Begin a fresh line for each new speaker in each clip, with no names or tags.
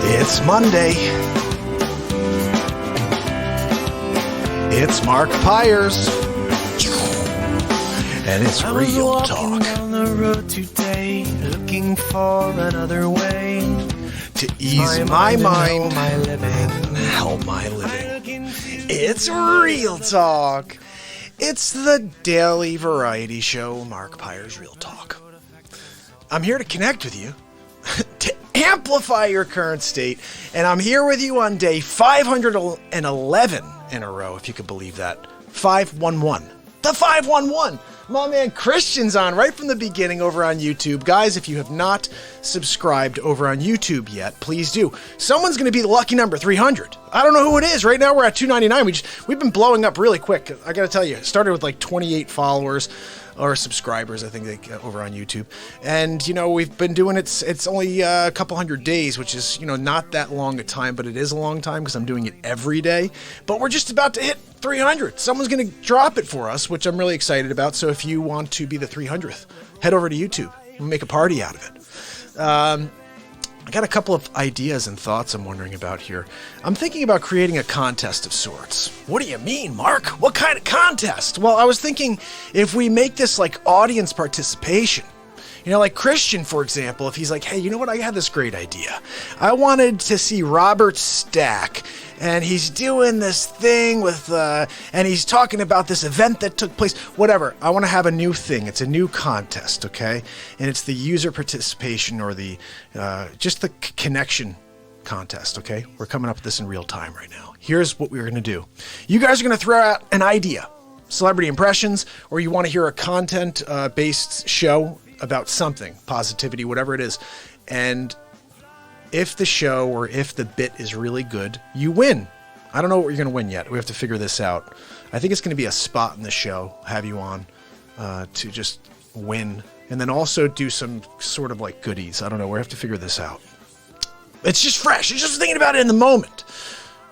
It's Monday. It's Mark Pyers. And it's Real Talk.
I was walking down the road today, looking for another way
to ease my mind and help my living. It's Real Talk. It's the daily variety show, Mark Pyers' Real Talk. I'm here to connect with you, to amplify your current state, and I'm here with you on day 511 in a row, if you could believe that. 511. The 511. My man Christian's on right from the beginning over on YouTube. Guys, if you have not subscribed over on YouTube yet, please do. Someone's going to be the lucky number 300. I don't know who it is. Right now we're at 299. We've been blowing up really quick. I got to tell you, it started with like 28 followers or subscribers, I think, over on YouTube. And, you know, we've been doing it. It's only a couple hundred days, which is, you know, not that long a time, but it is a long time because I'm doing it every day. But we're just about to hit 300. Someone's going to drop it for us, which I'm really excited about. So if you want to be the 300th, head over to YouTube and make a party out of it. I got a couple of ideas and thoughts I'm wondering about here. I'm thinking about creating a contest of sorts. What do you mean, Mark? What kind of contest? Well, I was thinking if we make this like audience participation. You know, like Christian, for example, if he's like, hey, you know what? I had this great idea. I wanted to see Robert Stack, and he's doing this thing with, and he's talking about this event that took place, whatever. I want to have a new thing. It's a new contest, okay? And it's the user participation or the, just the connection contest, okay? We're coming up with this in real time right now. Here's what we're going to do. You guys are going to throw out an idea, celebrity impressions, or you want to hear a content-based show about something, positivity, whatever it is. And if the show or if the bit is really good, you win. I don't know what you're going to win yet. We have to figure this out. I think it's going to be a spot in the show, have you on to just win. And then also do some sort of like goodies. I don't know. We have to figure this out. It's just fresh. I'm just thinking about it in the moment.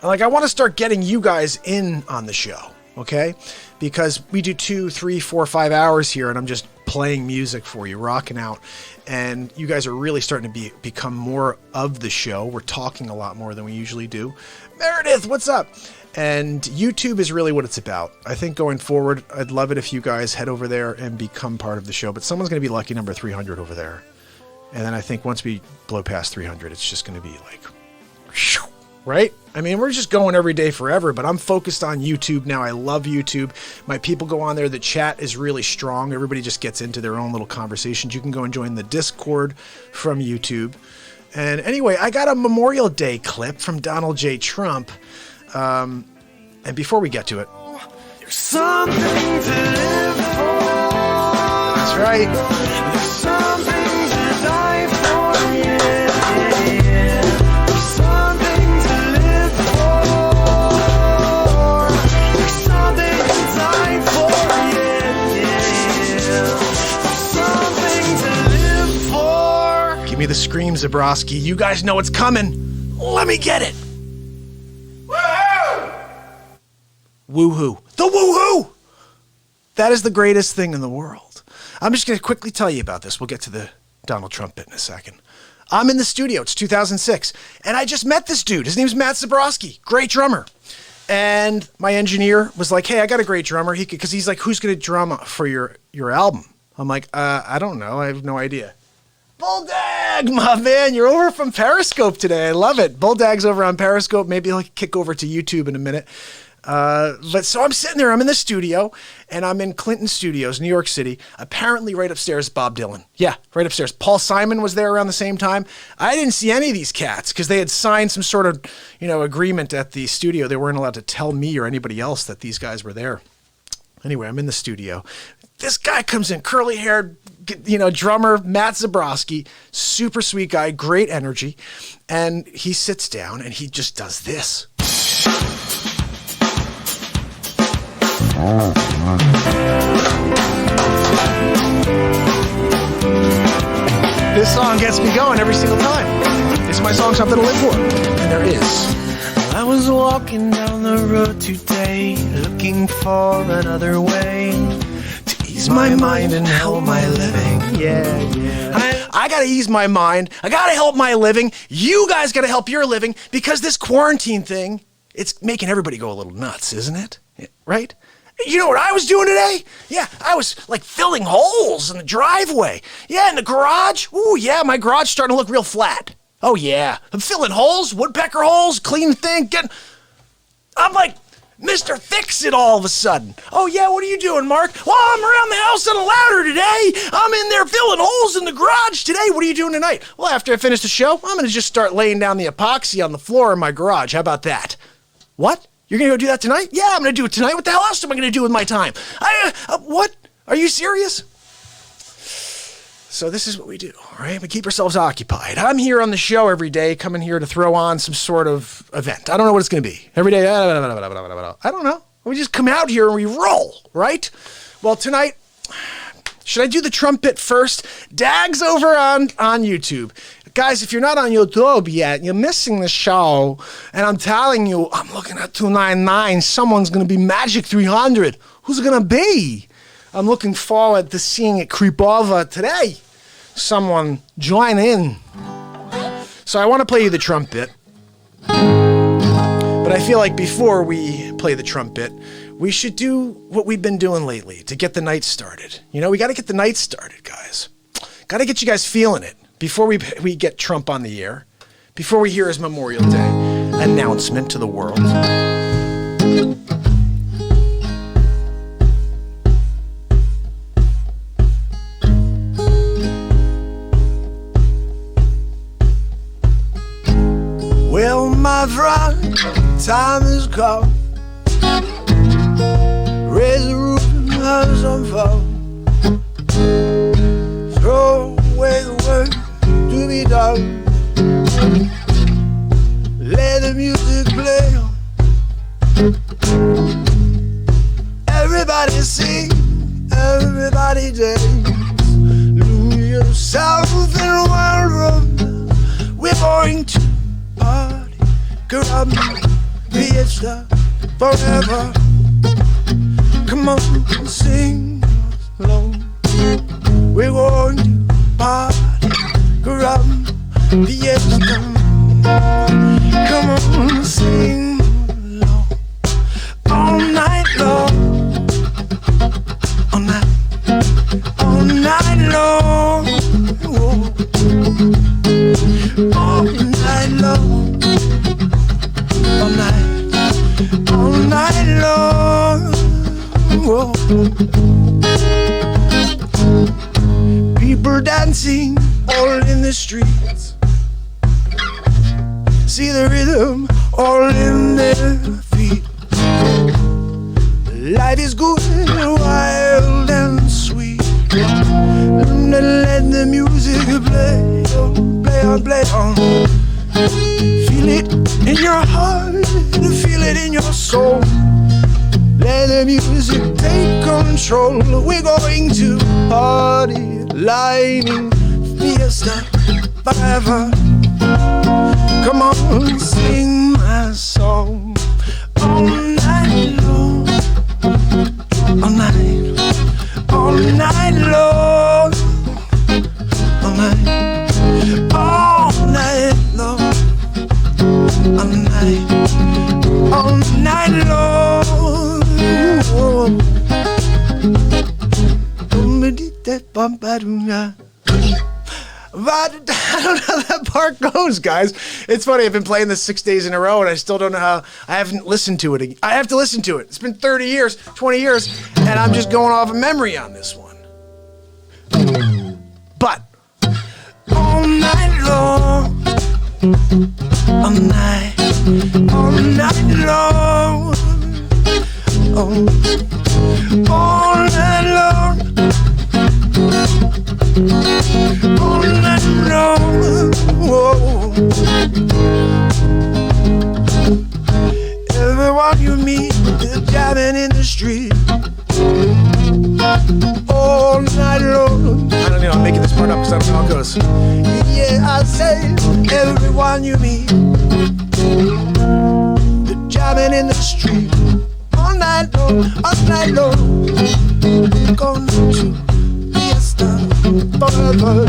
Like, I want to start getting you guys in on the show. Okay? Because we do 2, 3, 4, 5 hours here, and I'm just playing music for you, rocking out. And you guys are really starting to become more of the show. We're talking a lot more than we usually do. Meredith, what's up? And YouTube is really what it's about. I think going forward, I'd love it if you guys head over there and become part of the show. But someone's going to be lucky number 300 over there. And then I think once we blow past 300, it's just going to be like, right? I mean, we're just going every day forever, but I'm focused on YouTube now. I love YouTube. My people go on there. The chat is really strong. Everybody just gets into their own little conversations. You can go and join the Discord from YouTube. And anyway, I got a Memorial Day clip from Donald J. Trump. And before we get to it,
There's something to live for.
That's right.
There's something to die for, yeah. There's something to live for. There's something to die for, yeah. There's something to live for.
Give me the scream, Zabrowski. You guys know it's coming. Let me get it. Woohoo. The woohoo! That is the greatest thing in the world. I'm just going to quickly tell you about this. We'll get to the Donald Trump bit in a second. I'm in the studio. It's 2006. And I just met this dude. His name's Matt Zabrowski. Great drummer. And my engineer was like, hey, I got a great drummer. Because he's like, who's going to drum for your album? I'm like, I don't know. I have no idea. Bulldag, my man. You're over from Periscope today. I love it. Bulldag's over on Periscope. Maybe he'll kick over to YouTube in a minute. But so I'm sitting there, I'm in the studio, and I'm in Clinton Studios, New York City. Apparently right upstairs, Bob Dylan. Yeah, right upstairs. Paul Simon was there around the same time. I didn't see any of these cats because they had signed some sort of, agreement at the studio. They weren't allowed to tell me or anybody else that these guys were there. Anyway, I'm in the studio. This guy comes in, curly-haired, drummer, Matt Zabrowski, super sweet guy, great energy. And he sits down and he just does this. This song gets me going every single time. It's my song, Something to Live For. And there is.
I was walking down the road today, looking for another way to ease my mind and help my living.
Yeah. I got to ease my mind. I got to help my living. You guys got to help your living, because this quarantine thing, it's making everybody go a little nuts, isn't it? Right? You know what I was doing today? Yeah, I was like filling holes in the driveway. Yeah, in the garage. Ooh, yeah, my garage starting to look real flat. Oh, yeah. I'm filling holes, woodpecker holes, clean thing. I'm like Mr. Fix-It all of a sudden. Oh, yeah, what are you doing, Mark? Well, I'm around the house on a ladder today. I'm in there filling holes in the garage today. What are you doing tonight? Well, after I finish the show, I'm going to just start laying down the epoxy on the floor in my garage. How about that? What? You're going to go do that tonight? Yeah, I'm going to do it tonight. What the hell else am I going to do with my time? What? Are you serious? So this is what we do, right? We keep ourselves occupied. I'm here on the show every day, coming here to throw on some sort of event. I don't know what it's going to be. Every day, I don't know. We just come out here and we roll, right? Well, tonight, should I do the trumpet first? Dag's over on YouTube. Guys, if you're not on YouTube yet, you're missing the show. And I'm telling you, I'm looking at 299. Someone's going to be Magic 300. Who's it going to be? I'm looking forward to seeing it creep over today. Someone join in. So I want to play you the trumpet. But I feel like before we play the trumpet, we should do what we've been doing lately to get the night started. You know, we got to get the night started, guys. Got to get you guys feeling it before we get Trump on the air, before we hear his Memorial Day announcement to the world.
Well, my friend, time has come. Raise the roof and have some fun. Throw away the work to be done. Let the music play on. Everybody sing, everybody dance. Lose yourself in a wild room. We're going to party, grab fiesta forever. Come on, sing along. We're going to party, grab fiesta. Come on, sing along. All night long, all night long. Whoa. All night long, all night long. Whoa. People dancing all in the streets. See the rhythm all in their feet. Life is good and wild and sweet. Let the music play on, play on, play on. Feel it in your heart, feel it in your soul. Let the music take control. We're going to party, lighting fiesta forever. Come on, sing my song all night long, all night, all night long, all night, all night long, all night, all night long. I don't know how that part goes, guys. It's funny, I've been playing this 6 days in a row and I still don't know how. I haven't listened to it. I have to listen to it. It's been 30 years, 20 years, and I'm just going off of memory on this one. But all night long, all night long, all night long. All night long, whoa. Everyone you meet, they're jamming in the street. All night long. I don't know, I'm making this part up because I don't know how it goes. Yeah, I say, everyone you meet, they're jamming in the street. All night long, all night long. Going to forever.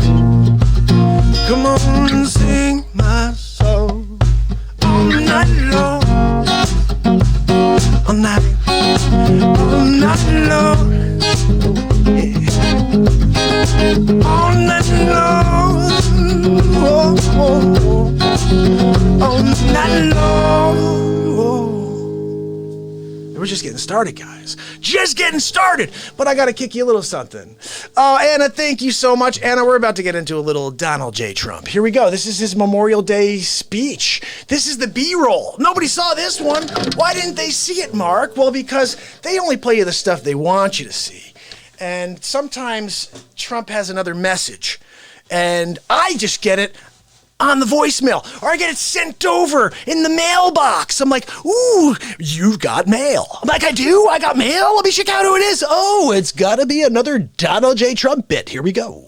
Come on and sing my song all night long. All night long. Yeah. All night long. Oh, oh, oh. All night long. We're just getting started, guys. Just getting started. But I got to kick you a little something. Anna, thank you so much. Anna, we're about to get into a little Donald J. Trump. Here we go. This is his Memorial Day speech. This is the B-roll. Nobody saw this one. Why didn't they see it, Mark? Well, because they only play you the stuff they want you to see. And sometimes Trump has another message. And I just get it on the voicemail, or I get it sent over in the mailbox. I'm like, ooh, you've got mail. I'm like, I do? I got mail? Let me check out who it is. Oh, it's gotta be another Donald J. Trump bit. Here we go.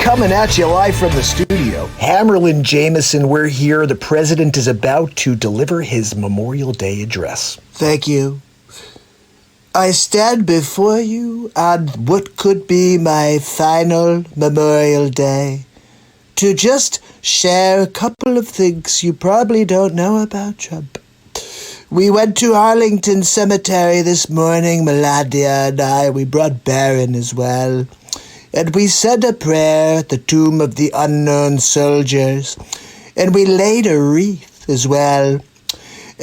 Coming at you live from the studio. Hammerlin Jameson, we're here. The president is about to deliver his Memorial Day address.
Thank you. I stand before you on what could be my final Memorial Day to just share a couple of things you probably don't know about Trump. We went to Arlington Cemetery this morning, Melania and I. We brought Barron as well. And we said a prayer at the tomb of the unknown soldiers. And we laid a wreath as well.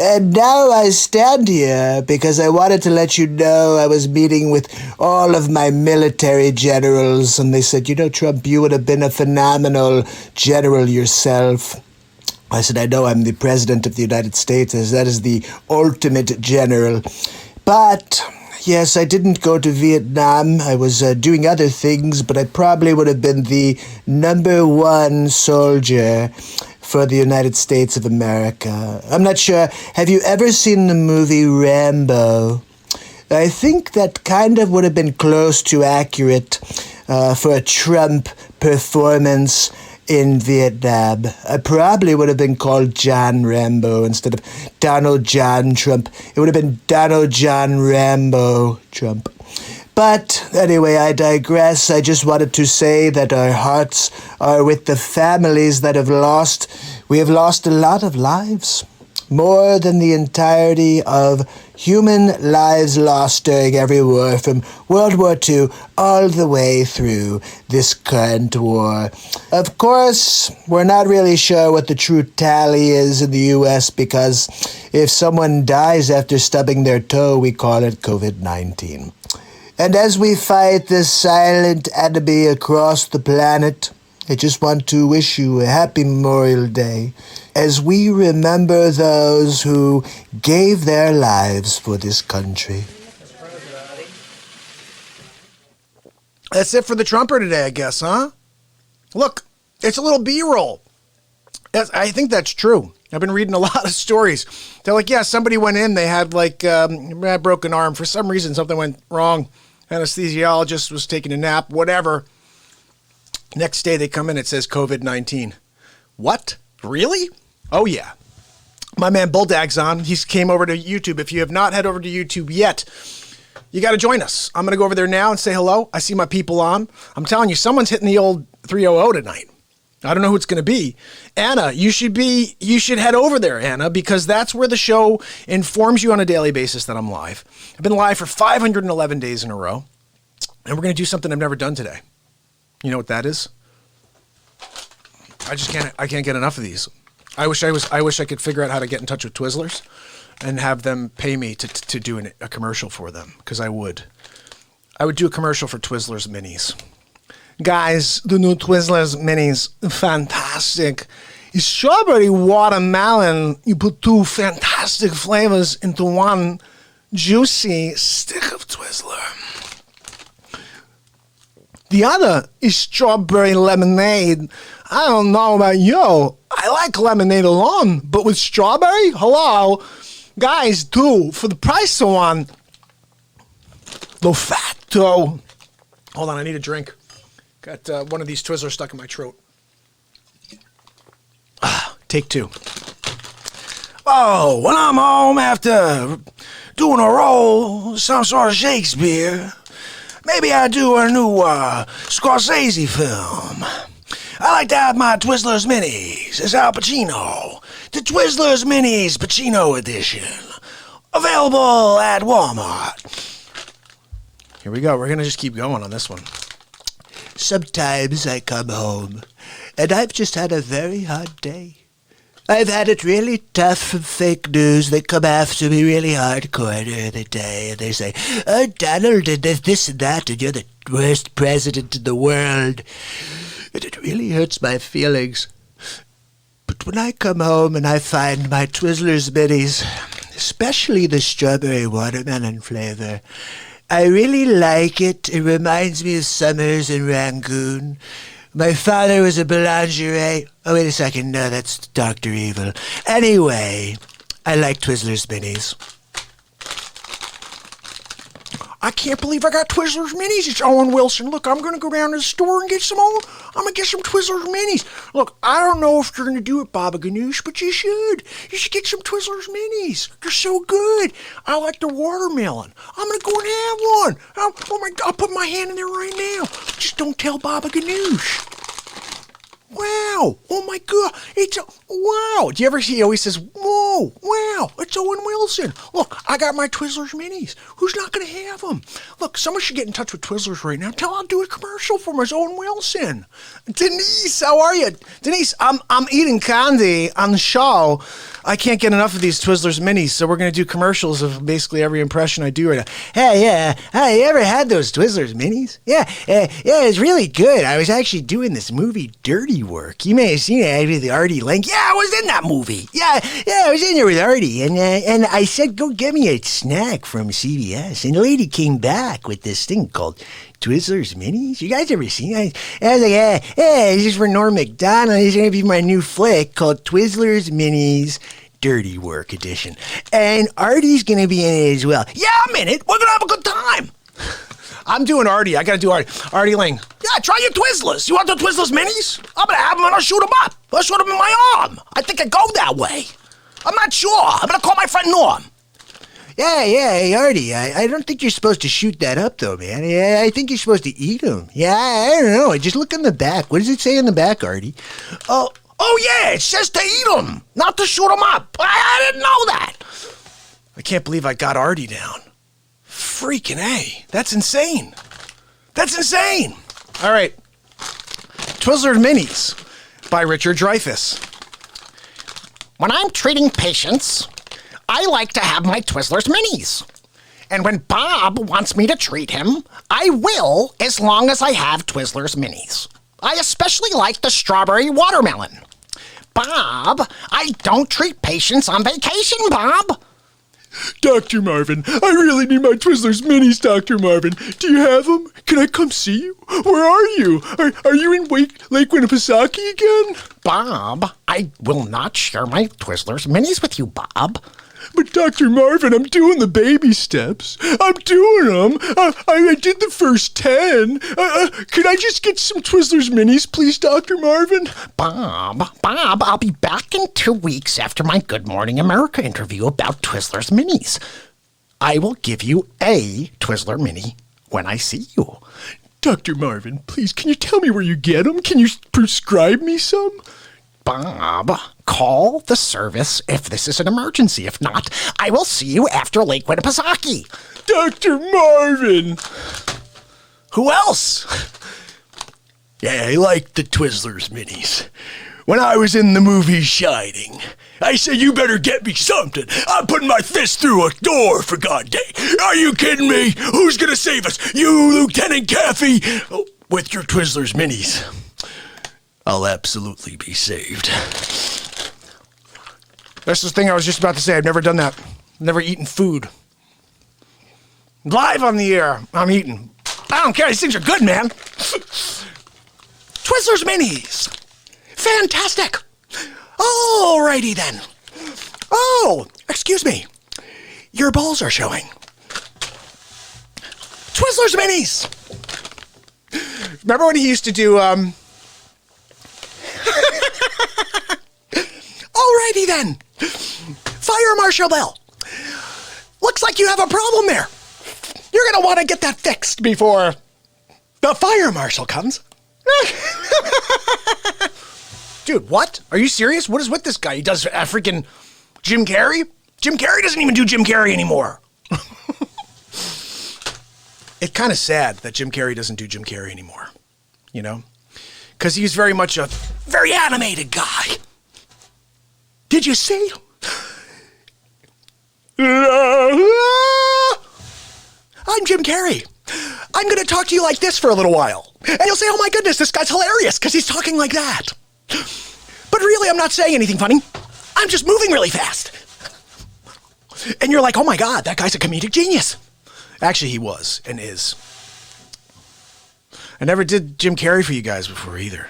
And now I stand here because I wanted to let you know I was meeting with all of my military generals, and they said, you know, Trump, you would have been a phenomenal general yourself. I said, I know, I'm the president of the United States, as that is the ultimate general. But yes, I didn't go to Vietnam. I was doing other things, but I probably would have been the #1 soldier for the United States of America. I'm not sure. Have you ever seen the movie Rambo? I think that kind of would have been close to accurate for a Trump performance in Vietnam. I probably would have been called John Rambo instead of Donald John Trump. It would have been Donald John Rambo Trump. But anyway, I digress. I just wanted to say that our hearts are with the families that have lost. We have lost a lot of lives. More than the entirety of human lives lost during every war from World War II all the way through this current war. Of course, we're not really sure what the true tally is in the U.S. because if someone dies after stubbing their toe, we call it COVID-19. And as we fight this silent enemy across the planet, I just want to wish you a happy Memorial Day as we remember those who gave their lives for this country.
That's it for the Trumper today, I guess, huh? Look, it's a little B-roll. I think that's true. I've been reading a lot of stories. They're like, yeah, somebody went in, they had like a broken arm. For some reason, something went wrong. Anesthesiologist was taking a nap, whatever. Next day they come in, it says COVID-19. What? Really? Oh, yeah. My man Bulldag's on. He came over to YouTube. If you have not head over to YouTube yet, you got to join us. I'm going to go over there now and say hello. I see my people on. I'm telling you, someone's hitting the old 300 tonight. I don't know who it's going to be. Anna, you should head over there, Anna, because that's where the show informs you on a daily basis that I'm live. I've been live for 511 days in a row, and we're going to do something I've never done today. You know what that is? I can't get enough of these. I wish I could figure out how to get in touch with Twizzlers and have them pay me to do a commercial for them, because I would do a commercial for Twizzlers minis. Guys, the new Twizzlers minis, fantastic. It's strawberry watermelon. You put two fantastic flavors into one juicy stick of Twizzler. The other is strawberry lemonade. I don't know about you. I like lemonade alone, but with strawberry? Hello? Guys, two for the price of one. The Facto. Hold on, I need a drink. Got one of these Twizzlers stuck in my throat. Take two. Oh, when I'm home after doing a role, some sort of Shakespeare, maybe I do a new Scorsese film.
I like to have my Twizzlers Minis. It's Al Pacino. The Twizzlers Minis Pacino edition. Available at Walmart.
Here we go. We're going to just keep going on this one.
Sometimes I come home, and I've just had a very hard day. I've had it really tough from fake news. They come after me really hardcore during the day, and they say, "Oh, Donald did this and that, and you're the worst president in the world." And it really hurts my feelings. But when I come home and I find my Twizzlers Minis, especially the strawberry watermelon flavor, I really like it. It reminds me of summers in Rangoon. My father was a boulangerie. Oh, wait a second. No, that's Dr. Evil. Anyway, I like Twizzlers Minis.
I can't believe I got Twizzlers Minis. It's Owen Wilson. Look, I'm going to go down to the store and get some I'm going to get some Twizzlers Minis. Look, I don't know if you're going to do it, Baba Ganoush, but you should. You should get some Twizzlers Minis. They're so good. I like the watermelon. I'm going to go and have one. Oh my God, I'll put my hand in there right now. Just don't tell Baba Ganoush. Wow. Oh my God. Wow. Do you ever see he always says, whoa, wow, it's Owen Wilson. Look, I got my Twizzlers Minis. Who's not going to have them? Look, someone should get in touch with Twizzlers right now. Tell I'll do a commercial for us, Owen Wilson. Denise, how are you? Denise, I'm eating candy on the show. I can't get enough of these Twizzlers Minis, so we're going to do commercials of basically every impression I do right now.
Hey, yeah, you ever had those Twizzlers Minis? Yeah, it's really good. I was actually doing this movie, Dirty Work. You may have seen it with Artie Lang. Yeah, I was in that movie. Yeah, I was in there with Artie, and I said, go get me a snack from CVS, and the lady came back with this thing called Twizzlers Minis? You guys ever seen it? I was like, yeah, this is for Norm Macdonald. It's going to be my new flick called Twizzlers Minis Dirty Work Edition. And Artie's going to be in it as well. Yeah, I'm in it. We're going to have a good time.
I'm doing Artie. I got to do Artie. Artie Lang.
Yeah, try your Twizzlers. You want the Twizzlers Minis? I'm going to have them and I'll shoot them up. I'll shoot them in my arm. I think I go that way. I'm not sure. I'm going to call my friend Norm.
Yeah, Artie, I don't think you're supposed to shoot that up, though, man. Yeah, I think you're supposed to eat them. Yeah, I don't know. Just look in the back. What does it say in the back, Artie?
Oh, yeah, it says to eat them, not to shoot them up. I didn't know that.
I can't believe I got Artie down. Freaking A. That's insane. All right. Twizzlers Minis by Richard Dreyfuss.
When I'm treating patients, I like to have my Twizzlers Minis. And when Bob wants me to treat him, I will, as long as I have Twizzlers Minis. I especially like the strawberry watermelon. Bob, I don't treat patients on vacation, Bob.
Dr. Marvin, I really need my Twizzlers Minis, Dr. Marvin. Do you have them? Can I come see you? Where are you? Are you in Lake Winnipesaukee again?
Bob, I will not share my Twizzlers Minis with you, Bob.
But Dr. Marvin, I'm doing the baby steps. I'm doing them. I did the first 10. Could I just get some Twizzlers Minis, please, Dr. Marvin?
Bob, I'll be back in 2 weeks after my Good Morning America interview about Twizzlers Minis. I will give you a Twizzler Mini when I see you.
Dr. Marvin, please, can you tell me where you get them? Can you prescribe me some?
Bob, call the service if this is an emergency. If not, I will see you after Lake Winnipesaukee.
Dr. Marvin!
Who else?
Yeah, I like the Twizzlers Minis. When I was in the movie Shining, I said, you better get me something. I'm putting my fist through a door, for God's sake. Are you kidding me? Who's gonna save us? You, Lieutenant Caffey? Oh, with your Twizzlers Minis, I'll absolutely be saved.
That's the thing I was just about to say. I've never done that. Never eaten food. Live on the air, I'm eating. I don't care. These things are good, man.
Twizzlers Minis. Fantastic. Alrighty then. Oh, excuse me. Your balls are showing. Twizzlers Minis.
Remember when he used to do,
Alrighty then. Fire Marshal Bell. Looks like you have a problem there. You're going to want to get that fixed before the fire marshal comes.
Dude, what? Are you serious? What is with this guy? He does freaking Jim Carrey? Jim Carrey doesn't even do Jim Carrey anymore. It's kind of sad that Jim Carrey doesn't do Jim Carrey anymore, you know? Because he's very much a very animated guy. Did you see? I'm Jim Carrey. I'm going to talk to you like this for a little while. And you'll say, oh my goodness, this guy's hilarious because he's talking like that. But really, I'm not saying anything funny. I'm just moving really fast. And you're like, oh my God, that guy's a comedic genius. Actually, he was and is. I never did Jim Carrey for you guys before either.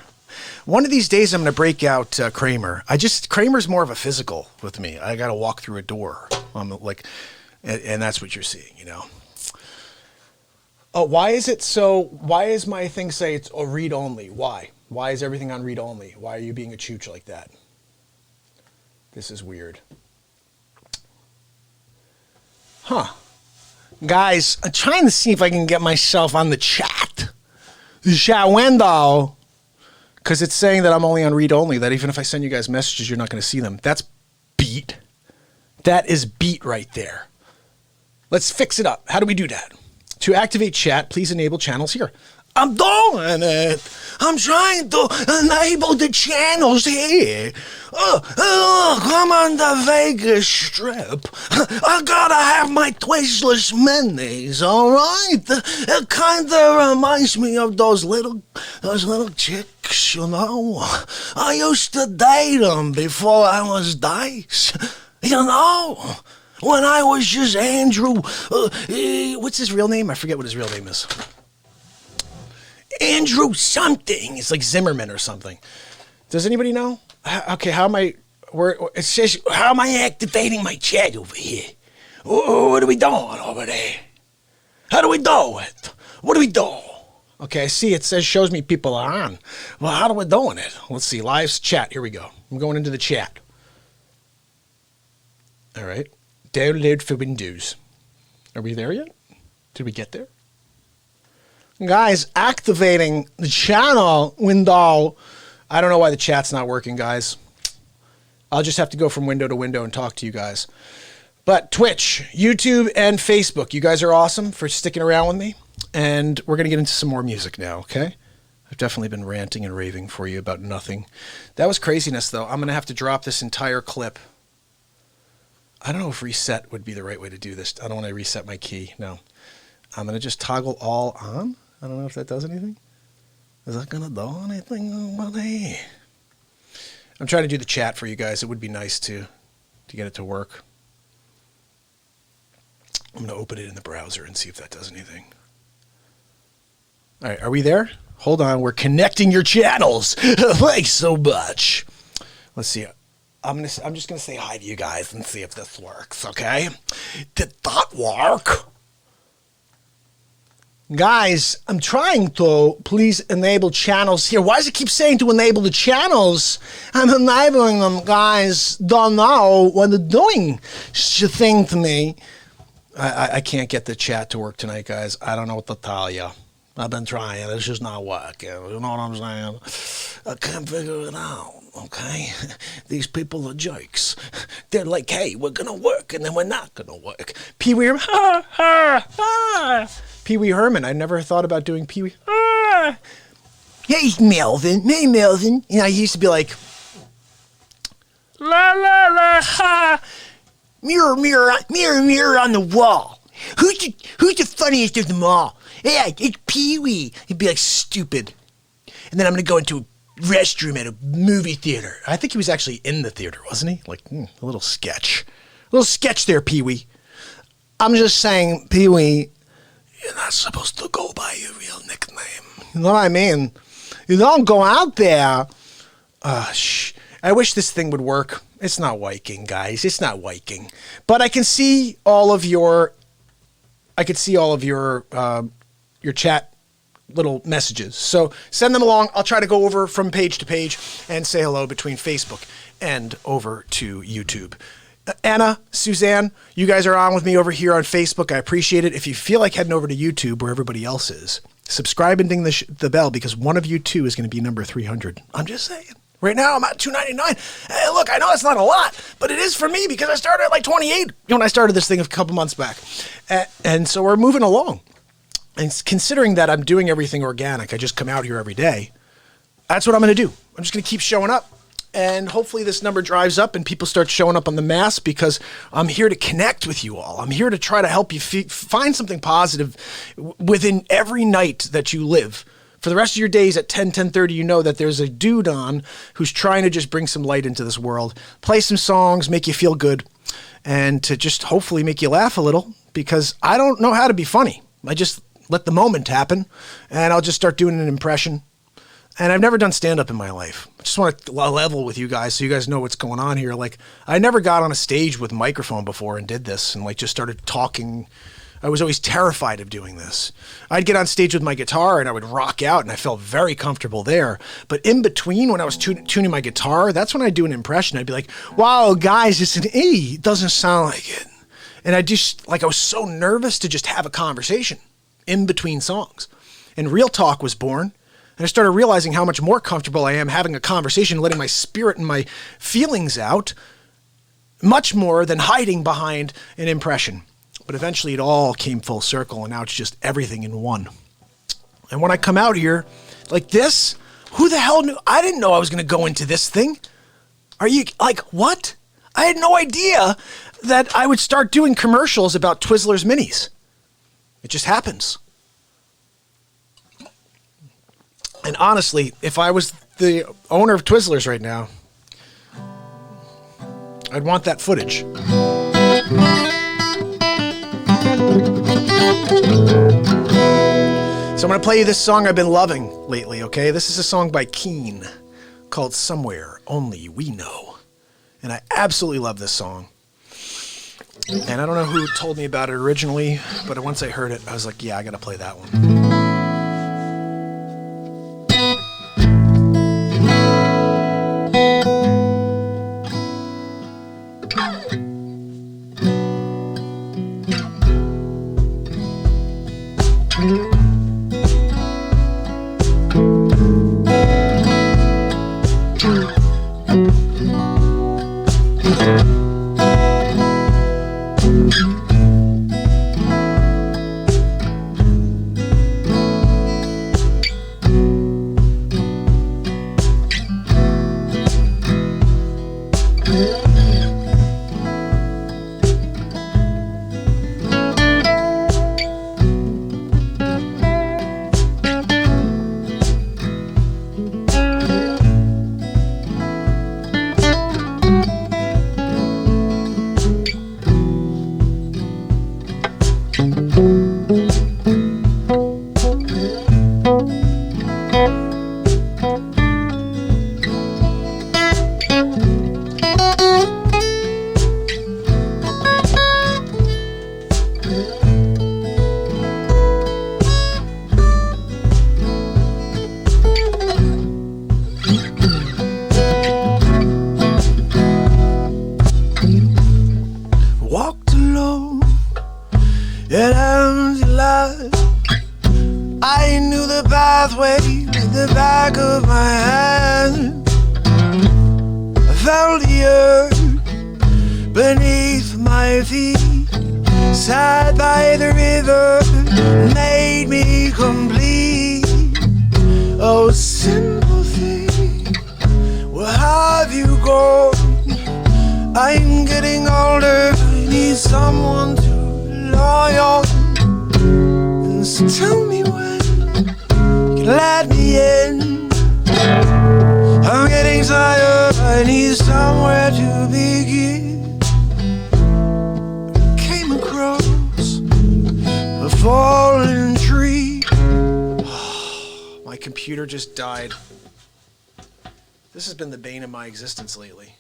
One of these days, I'm going to break out Kramer. Kramer's more of a physical with me. I got to walk through a door. And that's what you're seeing, you know. Oh, why is my thing say it's a read only? Why? Why is everything on read only? Why are you being a chooch like that? This is weird. Huh. Guys, I'm trying to see if I can get myself on the chat. The chat window. Because it's saying that I'm only on read only, that even if I send you guys messages, you're not going to see them. That's beat. That is beat right there. Let's fix it up. How do we do that? To activate chat, please enable channels here. I'm doing it. I'm trying to enable the channels here. I'm on the Vegas Strip. I gotta have my Twistless minis, all right? It kind of reminds me of those little chicks, you know. I used to date them before I was Dice, you know. When I was just Andrew, what's his real name? I forget what his real name is. Andrew something. It's like Zimmerman or something. Does anybody know? Okay, how am I activating my chat over here? What are we doing over there? How do we do it? What do we do? Okay, I see it shows me people are on. Well, how do we doing it? Let's see, live chat. Here we go. I'm going into the chat. All right. Download for Windows. Are we there yet? Did we get there? Guys, activating the channel window. I don't know why the chat's not working, guys. I'll just have to go from window to window and talk to you guys. But Twitch, YouTube, and Facebook, you guys are awesome for sticking around with me. And we're going to get into some more music now, okay? I've definitely been ranting and raving for you about nothing. That was craziness, though. I'm going to have to drop this entire clip. I don't know if reset would be the right way to do this. I don't want to reset my key. No. I'm going to just toggle all on. I don't know if that does anything. Is that going to do anything, buddy? I'm trying to do the chat for you guys. It would be nice to get it to work. I'm going to open it in the browser and see if that does anything. All right, are we there? Hold on. We're connecting your channels. Thanks so much. Let's see. I'm just going to say hi to you guys and see if this works, okay? Did that work? Guys, I'm trying to please enable channels here. Why does it keep saying to enable the channels? I'm enabling them, guys. Don't know what they're doing. It's a thing to me. I can't get the chat to work tonight, guys. I don't know what to tell you. I've been trying. It's just not working. You know what I'm saying? I can't figure it out, okay? These people are jerks. They're like, hey, we're going to work, and then we're not going to work. Pee-wee Herman. Pee-wee Herman. I never thought about doing Pee-wee. Hey, Melvin. Hey, Melvin. You know, he used to be like, la, la, la, ha. Mirror, mirror, mirror, mirror on the wall. Who's the funniest of them all? Yeah, it's Pee-wee. He'd be like, stupid. And then I'm going to go into a restroom at a movie theater. I think he was actually in the theater, wasn't he? Like, a little sketch. A little sketch there, Pee-wee. I'm just saying, Pee-wee, you're not supposed to go by your real nickname. You know what I mean? You don't go out there. I wish this thing would work. It's not working, guys. It's not working. But I can see all of your... your chat little messages. So send them along. I'll try to go over from page to page and say hello between Facebook and over to YouTube. Anna, Suzanne, you guys are on with me over here on Facebook. I appreciate it. If you feel like heading over to YouTube where everybody else is, subscribe and ding the bell because one of you two is going to be number 300. I'm just saying. Right now, I'm at $2.99. Hey, look, I know it's not a lot, but it is for me because I started at like 28 when I started this thing a couple months back. And so we're moving along. And considering that I'm doing everything organic, I just come out here every day, that's what I'm going to do. I'm just going to keep showing up. And hopefully this number drives up and people start showing up on the mass because I'm here to connect with you all. I'm here to try to help you find something positive within every night that you live. For the rest of your days at 10:30, you know that there's a dude on who's trying to just bring some light into this world, play some songs, make you feel good, and to just hopefully make you laugh a little because I don't know how to be funny. I just let the moment happen, and I'll just start doing an impression. And I've never done stand-up in my life. I just want to level with you guys so you guys know what's going on here. Like, I never got on a stage with a microphone before and did this and, like, just started talking. I was always terrified of doing this. I'd get on stage with my guitar and I would rock out and I felt very comfortable there. But in between, when I was tuning my guitar, that's when I'd do an impression. I'd be like, wow, guys, it's an E. It doesn't sound like it. And I just, like, I was so nervous to just have a conversation in between songs. And Real Talk was born. And I started realizing how much more comfortable I am having a conversation, letting my spirit and my feelings out, much more than hiding behind an impression. But eventually it all came full circle, and now it's just everything in one. And when I come out here like this, who the hell knew? I didn't know I was going to go into this thing. Are you, like, what? I had no idea that I would start doing commercials about Twizzlers Minis. It just happens. And honestly, if I was the owner of Twizzlers right now, I'd want that footage. So I'm going to play you this song I've been loving lately, okay? This is a song by Keen called Somewhere Only We Know. And I absolutely love this song. And I don't know who told me about it originally, but once I heard it, I was like, yeah, I got to play that one. Just died. This has been the bane of my existence lately.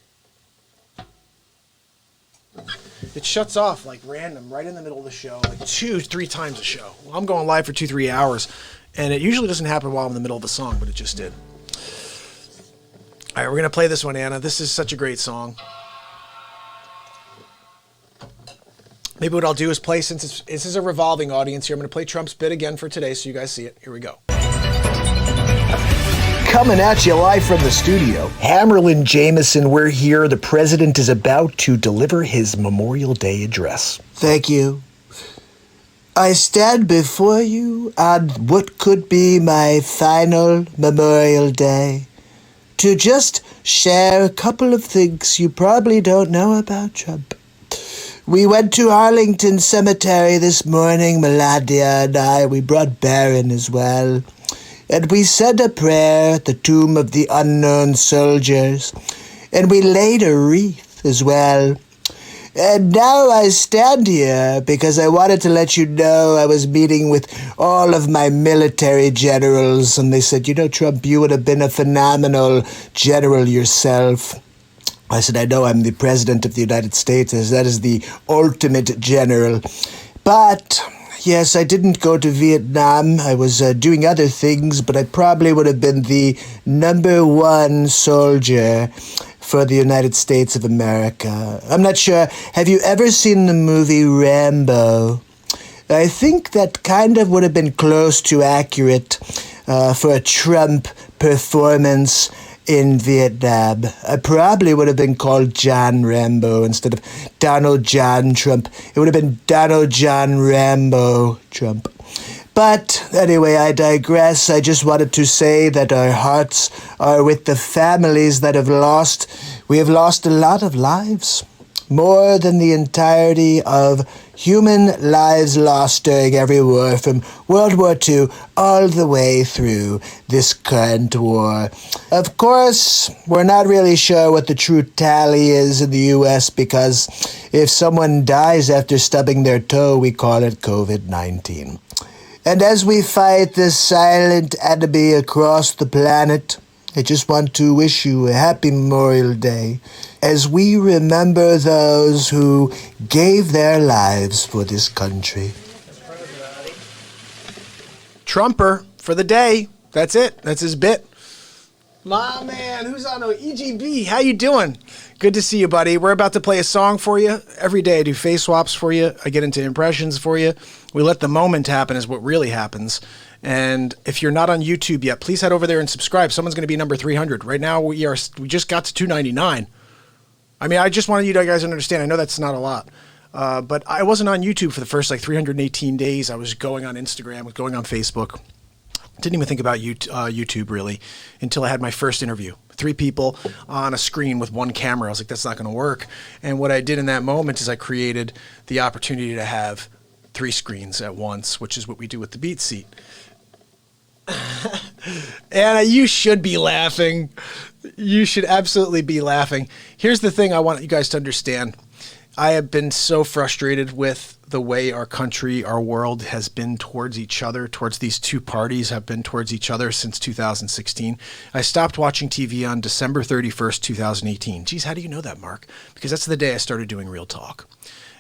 It shuts off like random right in the middle of the show, like 2-3 times a show. I'm going live for 2-3 hours, and it usually doesn't happen while I'm in the middle of the song, but it just did. All right, we're gonna play this one, Anna. This is such a great song. Maybe what I'll do is play, since this is a revolving audience here, I'm gonna play Trump's bit again for today so you guys see it. Here we go.
Coming at you live from the studio.
Hammerlin Jameson, we're here. The president is about to deliver his Memorial Day address.
Thank you. I stand before you on what could be my final Memorial Day to just share a couple of things you probably don't know about Trump. We went to Arlington Cemetery this morning, Melania and I. We brought Barron as well. And we said a prayer at the tomb of the unknown soldiers. And we laid a wreath as well. And now I stand here because I wanted to let you know I was meeting with all of my military generals. And they said, you know, Trump, you would have been a phenomenal general yourself. I said, I know I'm the president of the United States. That is the ultimate general. But yes, I didn't go to Vietnam. I was doing other things, but I probably would have been the #1 soldier for the United States of America. I'm not sure. Have you ever seen the movie Rambo? I think that kind of would have been close to accurate for a Trump performance in Vietnam. I probably would have been called John Rambo instead of Donald John Trump. It would have been Donald John Rambo Trump. But anyway, I digress. I just wanted to say that our hearts are with the families that have lost. We have lost a lot of lives. More than the entirety of human lives lost during every war from World War II all the way through this current war. Of course, we're not really sure what the true tally is in the U.S. because if someone dies after stubbing their toe, we call it COVID-19. And as we fight this silent enemy across the planet, I just want to wish you a happy Memorial Day as we remember those who gave their lives for this country.
Trumper for the day. That's it. That's his bit. My man, who's on EGB? How you doing? Good to see you, buddy. We're about to play a song for you. Every day I do face swaps for you. I get into impressions for you. We let the moment happen is what really happens. And if you're not on YouTube yet, please head over there and subscribe. Someone's going to be number 300. Right now we just got to 299. I mean, I just wanted you guys to understand. I know that's not a lot. But I wasn't on YouTube for the first 318 days. I was going on Instagram, was going on Facebook. Didn't even think about YouTube really until I had my first interview. 3 people on a screen with 1 camera. I was like, that's not going to work. And what I did in that moment is I created the opportunity to have 3 screens at once, which is what we do with the BeatSeat. And you should be laughing. You should absolutely be laughing. Here's the thing I want you guys to understand. I have been so frustrated with the way our country, our world has been towards each other, towards these 2 parties have been towards each other since 2016. I stopped watching TV on December 31st, 2018. Geez, how do you know that, Mark? Because that's the day I started doing Real Talk.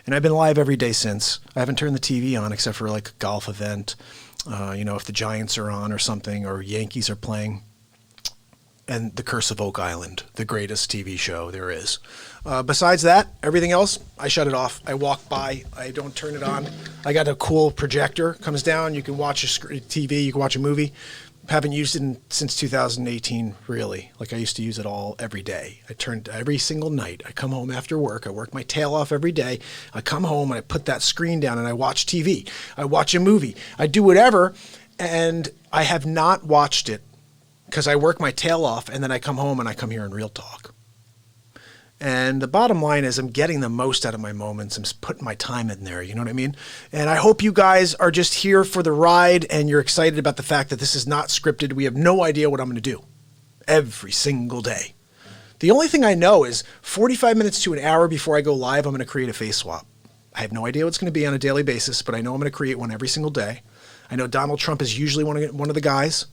And I've been live every day since. I haven't turned the TV on except for like a golf event, if the Giants are on or something, or Yankees are playing. And The Curse of Oak Island, the greatest TV show there is. Besides that, everything else, I shut it off. I walk by. I don't turn it on. I got a cool projector. Comes down. You can watch a TV. You can watch a movie. Haven't used it since 2018, really. Like I used to use it every day. I turned every single night. I come home after work. I work my tail off every day. I come home and I put that screen down and I watch TV. I watch a movie. I do whatever. And I have not watched it because I work my tail off and then I come home and I come here in Real Talk. And the bottom line is I'm getting the most out of my moments. I'm putting my time in there. You know what I mean? And I hope you guys are just here for the ride and you're excited about the fact that this is not scripted. We have no idea what I'm going to do every single day. The only thing I know is 45 minutes to an hour before I go live, I'm going to create a face swap. I have no idea what it's going to be on a daily basis, but I know I'm going to create one every single day. I know Donald Trump is usually one of the guys.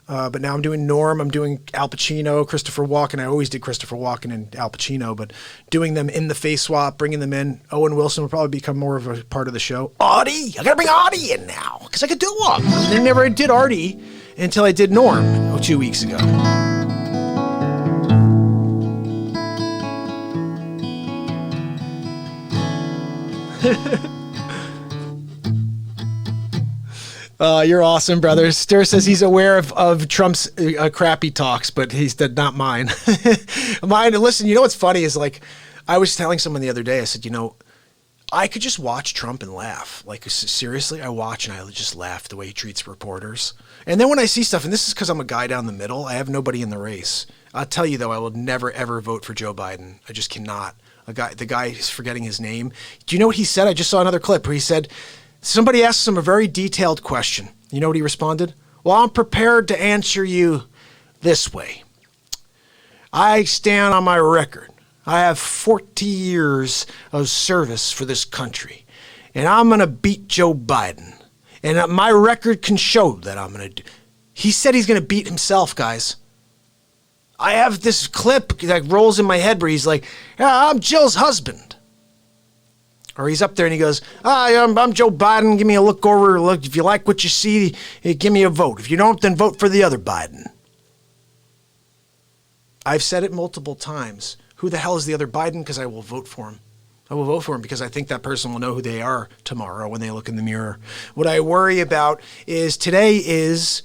But now I'm doing Norm, I'm doing Al Pacino, Christopher Walken. I always did Christopher Walken and Al Pacino, but doing them in the face swap, bringing them in. Owen Wilson will probably become more of a part of the show. Artie! I gotta bring Artie in now, because I could do one. I never did Artie until I did Norm 2 weeks ago. You're awesome, brother. Stir says he's aware of Trump's crappy talks, but he's not mine. Mine. Listen, you know what's funny is like, I was telling someone the other day, I said, you know, I could just watch Trump and laugh. Like, seriously, I watch and I just laugh the way he treats reporters. And then when I see stuff, and this is because I'm a guy down the middle, I have nobody in the race. I'll tell you, though, I will never, ever vote for Joe Biden. I just cannot. The guy is forgetting his name. Do you know what he said? I just saw another clip where he said, somebody asked him a very detailed question. You know what he responded? Well, I'm prepared to answer you this way. I stand on my record. I have 40 years of service for this country, and I'm going to beat Joe Biden. And my record can show that I'm going to do. He said he's going to beat himself, guys. I have this clip that rolls in my head where he's like, yeah, I'm Jill's husband. Or he's up there and he goes, I'm Joe Biden. Give me a look over. Look, if you like what you see, give me a vote. If you don't, then vote for the other Biden. I've said it multiple times. Who the hell is the other Biden? Because I will vote for him. I will vote for him because I think that person will know who they are tomorrow when they look in the mirror. What I worry about is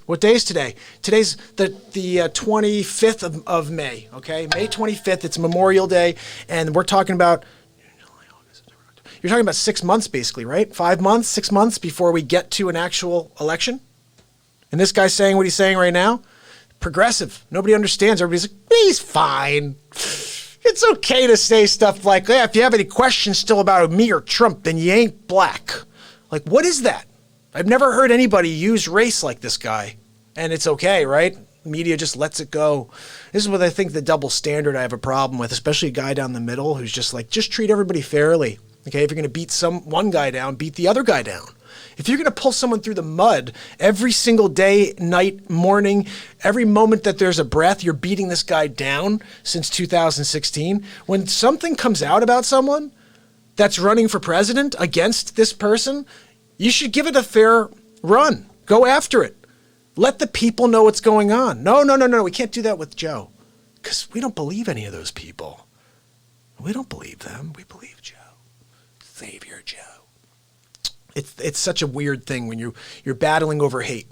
what day is today? Today's the 25th of May, okay? May 25th, it's Memorial Day, and we're talking about, you're talking about 6 months basically, right? 5 months, 6 months before we get to an actual election? And this guy's saying what he's saying right now? Progressive. Nobody understands. Everybody's like, he's fine. It's okay to say stuff like, yeah, if you have any questions still about me or Trump, then you ain't black. Like, what is that? I've never heard anybody use race like this guy. And it's okay, right? Media just lets it go. This is what I think the double standard I have a problem with, especially a guy down the middle who's just like, just treat everybody fairly. Okay, if you're going to beat one guy down, beat the other guy down. If you're going to pull someone through the mud every single day, night, morning, every moment that there's a breath, you're beating this guy down since 2016. When something comes out about someone that's running for president against this person, you should give it a fair run. Go after it. Let the people know what's going on. No. We can't do that with Joe because we don't believe any of those people. We don't believe them. We believe Joe. Savior Joe. It's such a weird thing when you're battling over hate.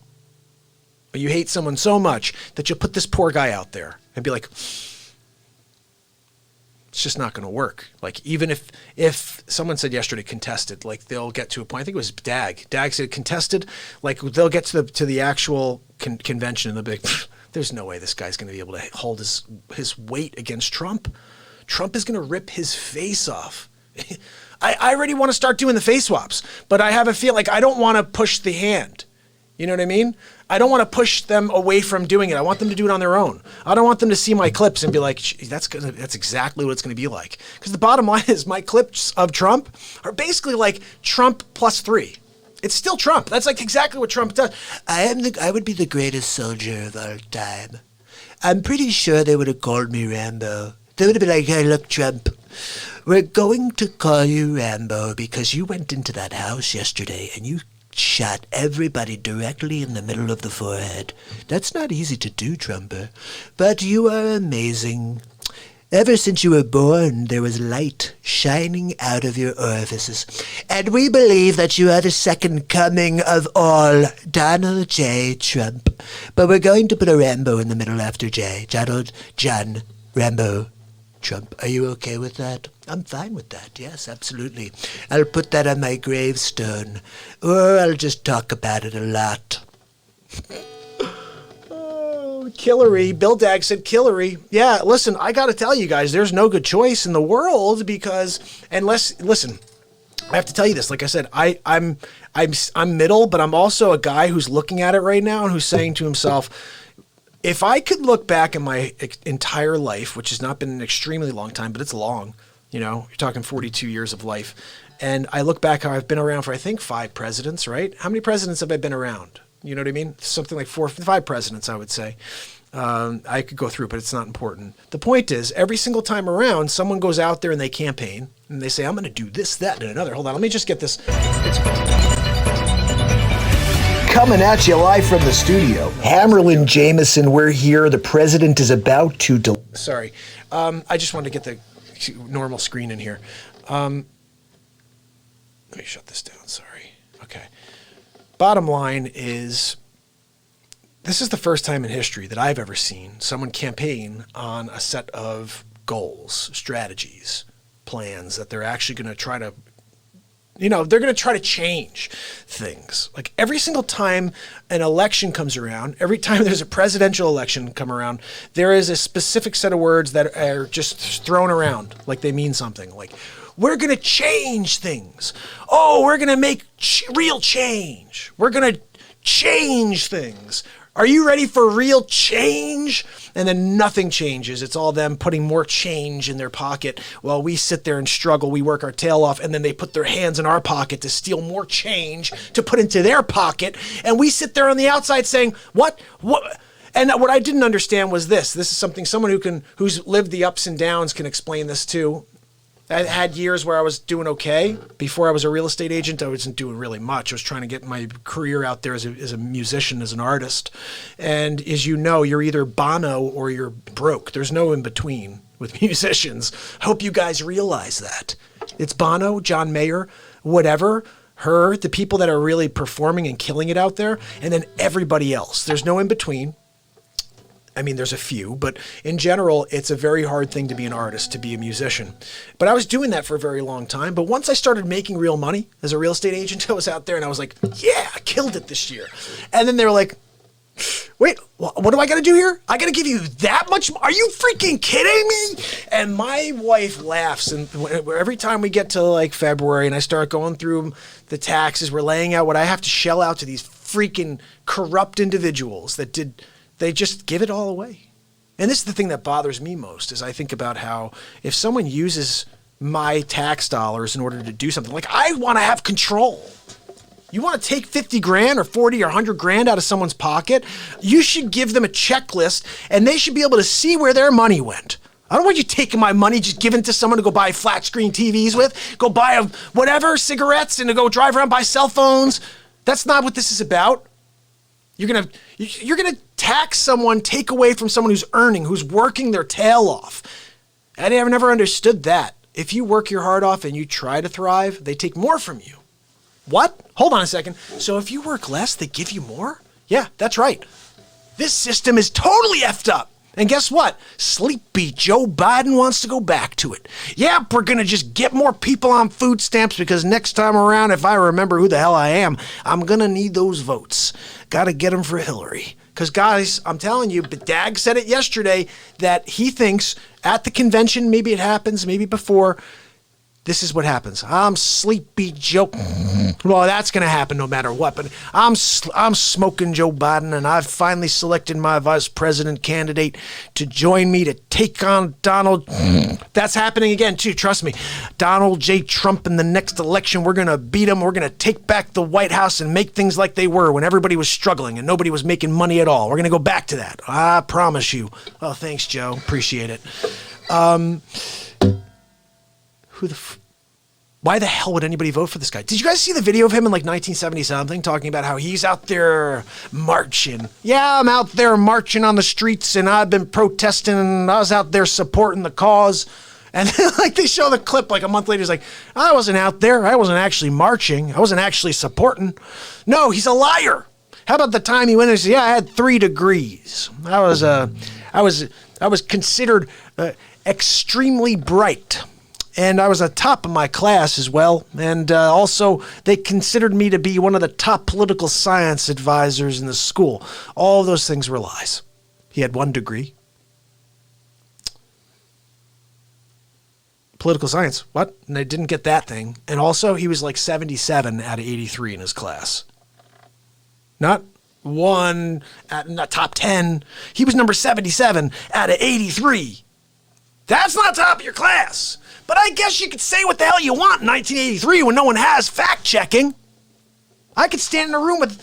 You hate someone so much that you'll put this poor guy out there and be like, it's just not going to work. Like, even if someone said yesterday contested, like they'll get to a point, I think it was Dag said contested, like they'll get to the actual convention and they'll be like, there's no way this guy's going to be able to hold his weight against Trump. Trump is going to rip his face off. I already want to start doing the face swaps, but I have a feel like I don't want to push the hand. You know what I mean? I don't want to push them away from doing it. I want them to do it on their own. I don't want them to see my clips and be like, that's exactly what it's going to be like. Because the bottom line is my clips of Trump are basically like Trump +3. It's still Trump. That's like exactly what Trump does.
I would be the greatest soldier of all time. I'm pretty sure they would have called me Rambo. They would have been like, hey, look, Trump. We're going to call you Rambo because you went into that house yesterday and you shot everybody directly in the middle of the forehead. That's not easy to do, Trumper, but you are amazing. Ever since you were born, there was light shining out of your orifices, and we believe that you are the second coming of all, Donald J. Trump. But we're going to put a Rambo in the middle after J. Donald John Rambo Trump. Are you okay with that? I'm fine with that. Yes, absolutely. I'll put that on my gravestone, or I'll just talk about it a lot.
Oh, Killary. Bill Dag said Killary. Yeah, listen, I got to tell you guys, there's no good choice in the world because listen, I have to tell you this. Like I said, I'm middle, but I'm also a guy who's looking at it right now and who's saying to himself, if I could look back in my entire life, which has not been an extremely long time, but it's long, you're talking 42 years of life. And I look back how I've been around for, I think, 5 presidents, right? How many presidents have I been around? You know what I mean? Something like 4 or 5 presidents, I would say. I could go through, but it's not important. The point is, every single time around, someone goes out there and they campaign and they say, I'm going to do this, that, and another. Hold on, let me just get this.
Coming at you live from the studio. Hammerlin Jameson, we're here. The president is about to...
Sorry. I just wanted to get the normal screen in here. Let me shut this down. Sorry. Okay. bottom line is, this is the first time in history that I've ever seen someone campaign on a set of goals, strategies, plans that they're actually going to try to, they're going to try to change things. Like every single time an election comes around, every time there's a presidential election come around, there is a specific set of words that are just thrown around like they mean something. Like, we're going to change things. Oh, we're going to make real change. We're going to change things. Are you ready for real change? And then nothing changes. It's all them putting more change in their pocket while we sit there and struggle. We work our tail off, and then they put their hands in our pocket to steal more change to put into their pocket. And we sit there on the outside saying, what? And what I didn't understand was this. This is something someone who's lived the ups and downs can explain this too. I had years where I was doing okay. Before I was a real estate agent, I wasn't doing really much. I was trying to get my career out there as a musician, as an artist. And as you know, you're either Bono or you're broke. There's no in between with musicians. I hope you guys realize that. It's Bono, John Mayer, whatever, her, the people that are really performing and killing it out there, and then everybody else. There's no in between. I mean, there's a few, but in general, it's a very hard thing to be an artist, to be a musician. But I was doing that for a very long time. But once I started making real money as a real estate agent, I was out there and I was like, yeah, I killed it this year. And then they were like, wait, what do I got to do here? I got to give you that much? Are you freaking kidding me? And my wife laughs. And every time we get to like February and I start going through the taxes, we're laying out what I have to shell out to these freaking corrupt individuals they just give it all away. And this is the thing that bothers me most, is I think about how if someone uses my tax dollars in order to do something, like I want to have control. You want to take 50 grand or 40 or 100 grand out of someone's pocket, you should give them a checklist and they should be able to see where their money went. I don't want you taking my money, just giving it to someone to go buy flat screen TVs with, go buy cigarettes and to go drive around, buy cell phones. That's not what this is about. You're gonna tax someone, take away from someone who's earning, who's working their tail off. I never understood that. If you work your heart off and you try to thrive, they take more from you. What? Hold on a second. So if you work less, they give you more? Yeah, that's right. This system is totally effed up. And guess what? Sleepy Joe Biden wants to go back to it. Yeah, we're going to just get more people on food stamps because next time around, if I remember who the hell I am, I'm going to need those votes. Got to get them for Hillary. Because guys, I'm telling you, but Dag said it yesterday that he thinks at the convention, maybe it happens, maybe before, this is what happens. I'm Sleepy Joe. Well, that's going to happen no matter what. But I'm smoking Joe Biden, and I've finally selected my vice president candidate to join me to take on Donald. That's happening again, too. Trust me. Donald J. Trump in the next election. We're going to beat him. We're going to take back the White House and make things like they were when everybody was struggling and nobody was making money at all. We're going to go back to that. I promise you. Oh, thanks, Joe. Appreciate it. Why the hell would anybody vote for this guy? Did you guys see the video of him in like 1970 something talking about how he's out there marching? Yeah, I'm out there marching on the streets and I've been protesting and I was out there supporting the cause. And then like they show the clip like a month later, he's like, I wasn't out there. I wasn't actually marching. I wasn't actually supporting. No, he's a liar. How about the time he went and said, yeah, I had 3 degrees. I was considered extremely bright. And I was a top of my class as well. And also, they considered me to be one of the top political science advisors in the school. All of those things were lies. He had 1 degree. Political science, what? And I didn't get that thing. And also, he was like 77 out of 83 in his class. Not 1 at the top 10. He was number 77 out of 83. That's not top of your class. But I guess you could say what the hell you want in 1983 when no one has fact-checking. I could stand in a room with...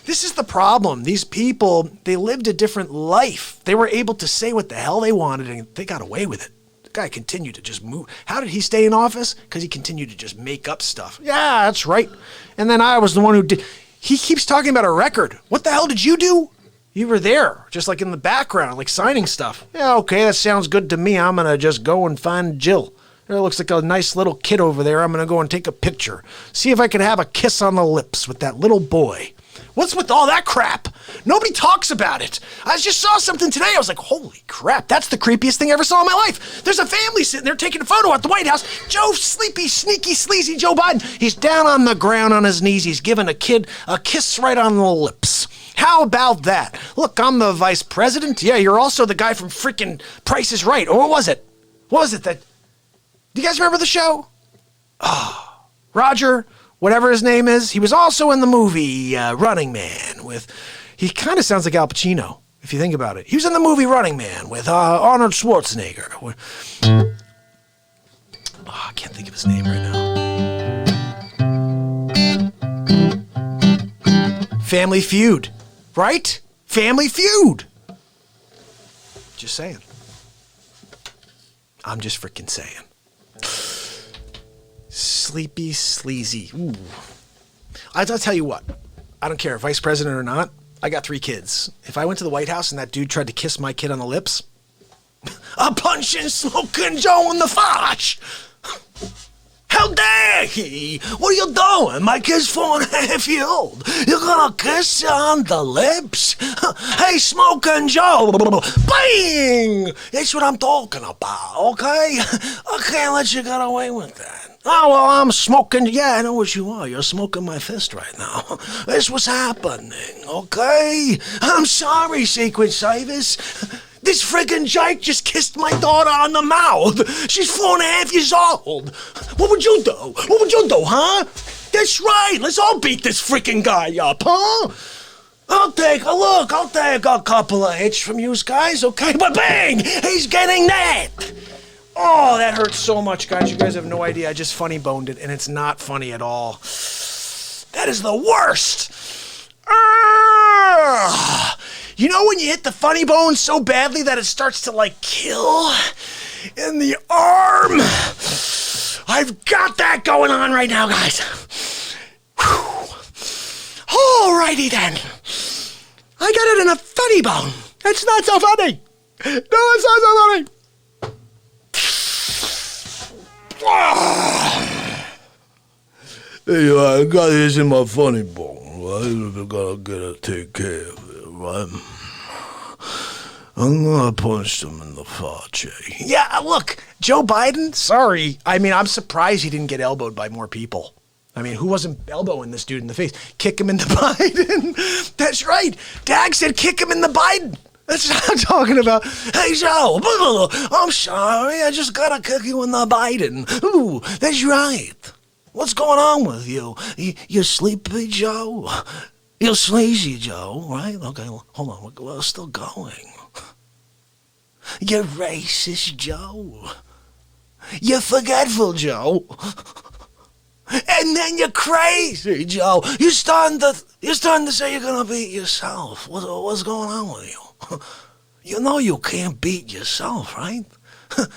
This is the problem. These people, they lived a different life. They were able to say what the hell they wanted, and they got away with it. The guy continued to just move. How did he stay in office? Because he continued to just make up stuff. Yeah, that's right. And then I was the one who did... He keeps talking about a record. What the hell did you do? You were there, just like in the background, like signing stuff. Yeah, okay, that sounds good to me. I'm going to just go and find Jill. There looks like a nice little kid over there. I'm going to go and take a picture. See if I can have a kiss on the lips with that little boy. What's with all that crap? Nobody talks about it. I just saw something today. I was like, holy crap, that's the creepiest thing I ever saw in my life. There's a family sitting there taking a photo at the White House. Joe, sleepy, sneaky, sleazy Joe Biden. He's down on the ground on his knees. He's giving a kid a kiss right on the lips. How about that? Look, I'm the vice president. Yeah, you're also the guy from freaking Price is Right. Or what was it? What was it that... Do you guys remember the show? Oh, Roger, whatever his name is, he was also in the movie Running Man with... He kind of sounds like Al Pacino, if you think about it. He was in the movie Running Man with Arnold Schwarzenegger. Oh, I can't think of his name right now. Family Feud, right? Family Feud. Just saying. I'm just freaking saying. Sleepy, sleazy. Ooh. I'll tell you what. I don't care, vice president or not. I got 3 kids. If I went to the White House and that dude tried to kiss my kid on the lips, I'm punching Smoking Joe in the fotch. How dare he? What are you doing? My kid's 4.5 years old. You're gonna kiss on the lips? Hey, Smoking Joe. Bang! That's what I'm talking about, okay? I can't let you get away with that. Oh, well, I'm smoking. Yeah, I know what you are. You're smoking my fist right now. That's what's happening, okay? I'm sorry, Secret Service. This friggin' Jake just kissed my daughter on the mouth. She's 4.5 years old. What would you do? What would you do, huh? That's right. Let's all beat this freaking guy up, huh? I'll take a look. I'll take a couple of hits from you guys, okay? But bang! He's getting that. Oh, that hurts so much, guys. You guys have no idea. I just funny boned it, and it's not funny at all. That is the worst. You know when you hit the funny bone so badly that it starts to, like, kill in the arm? I've got that going on right now, guys. Whew. Alrighty then. I got it in a funny bone. It's not so funny. No, it's not so funny.
Hey, I got this in my funny bone, right? I gotta take care of it, right? I'm gonna punch them in the face.
Yeah, look, Joe Biden, sorry. I mean, I'm surprised he didn't get elbowed by more people. I mean, who wasn't elbowing this dude in the face? Kick him in the Biden. That's right. Dag said kick him in the Biden. That's what I'm talking about. Hey, Joe, I'm sorry. I just gotta kick you in the Biden. Ooh, that's right. What's going on with you? You sleepy, Joe? You're sleazy, Joe, right? Okay, hold on. We're still going. You're racist, Joe. You're forgetful, Joe. And then you're crazy, Joe. You're starting to say you're gonna beat yourself. What's going on with you? You know you can't beat yourself, right?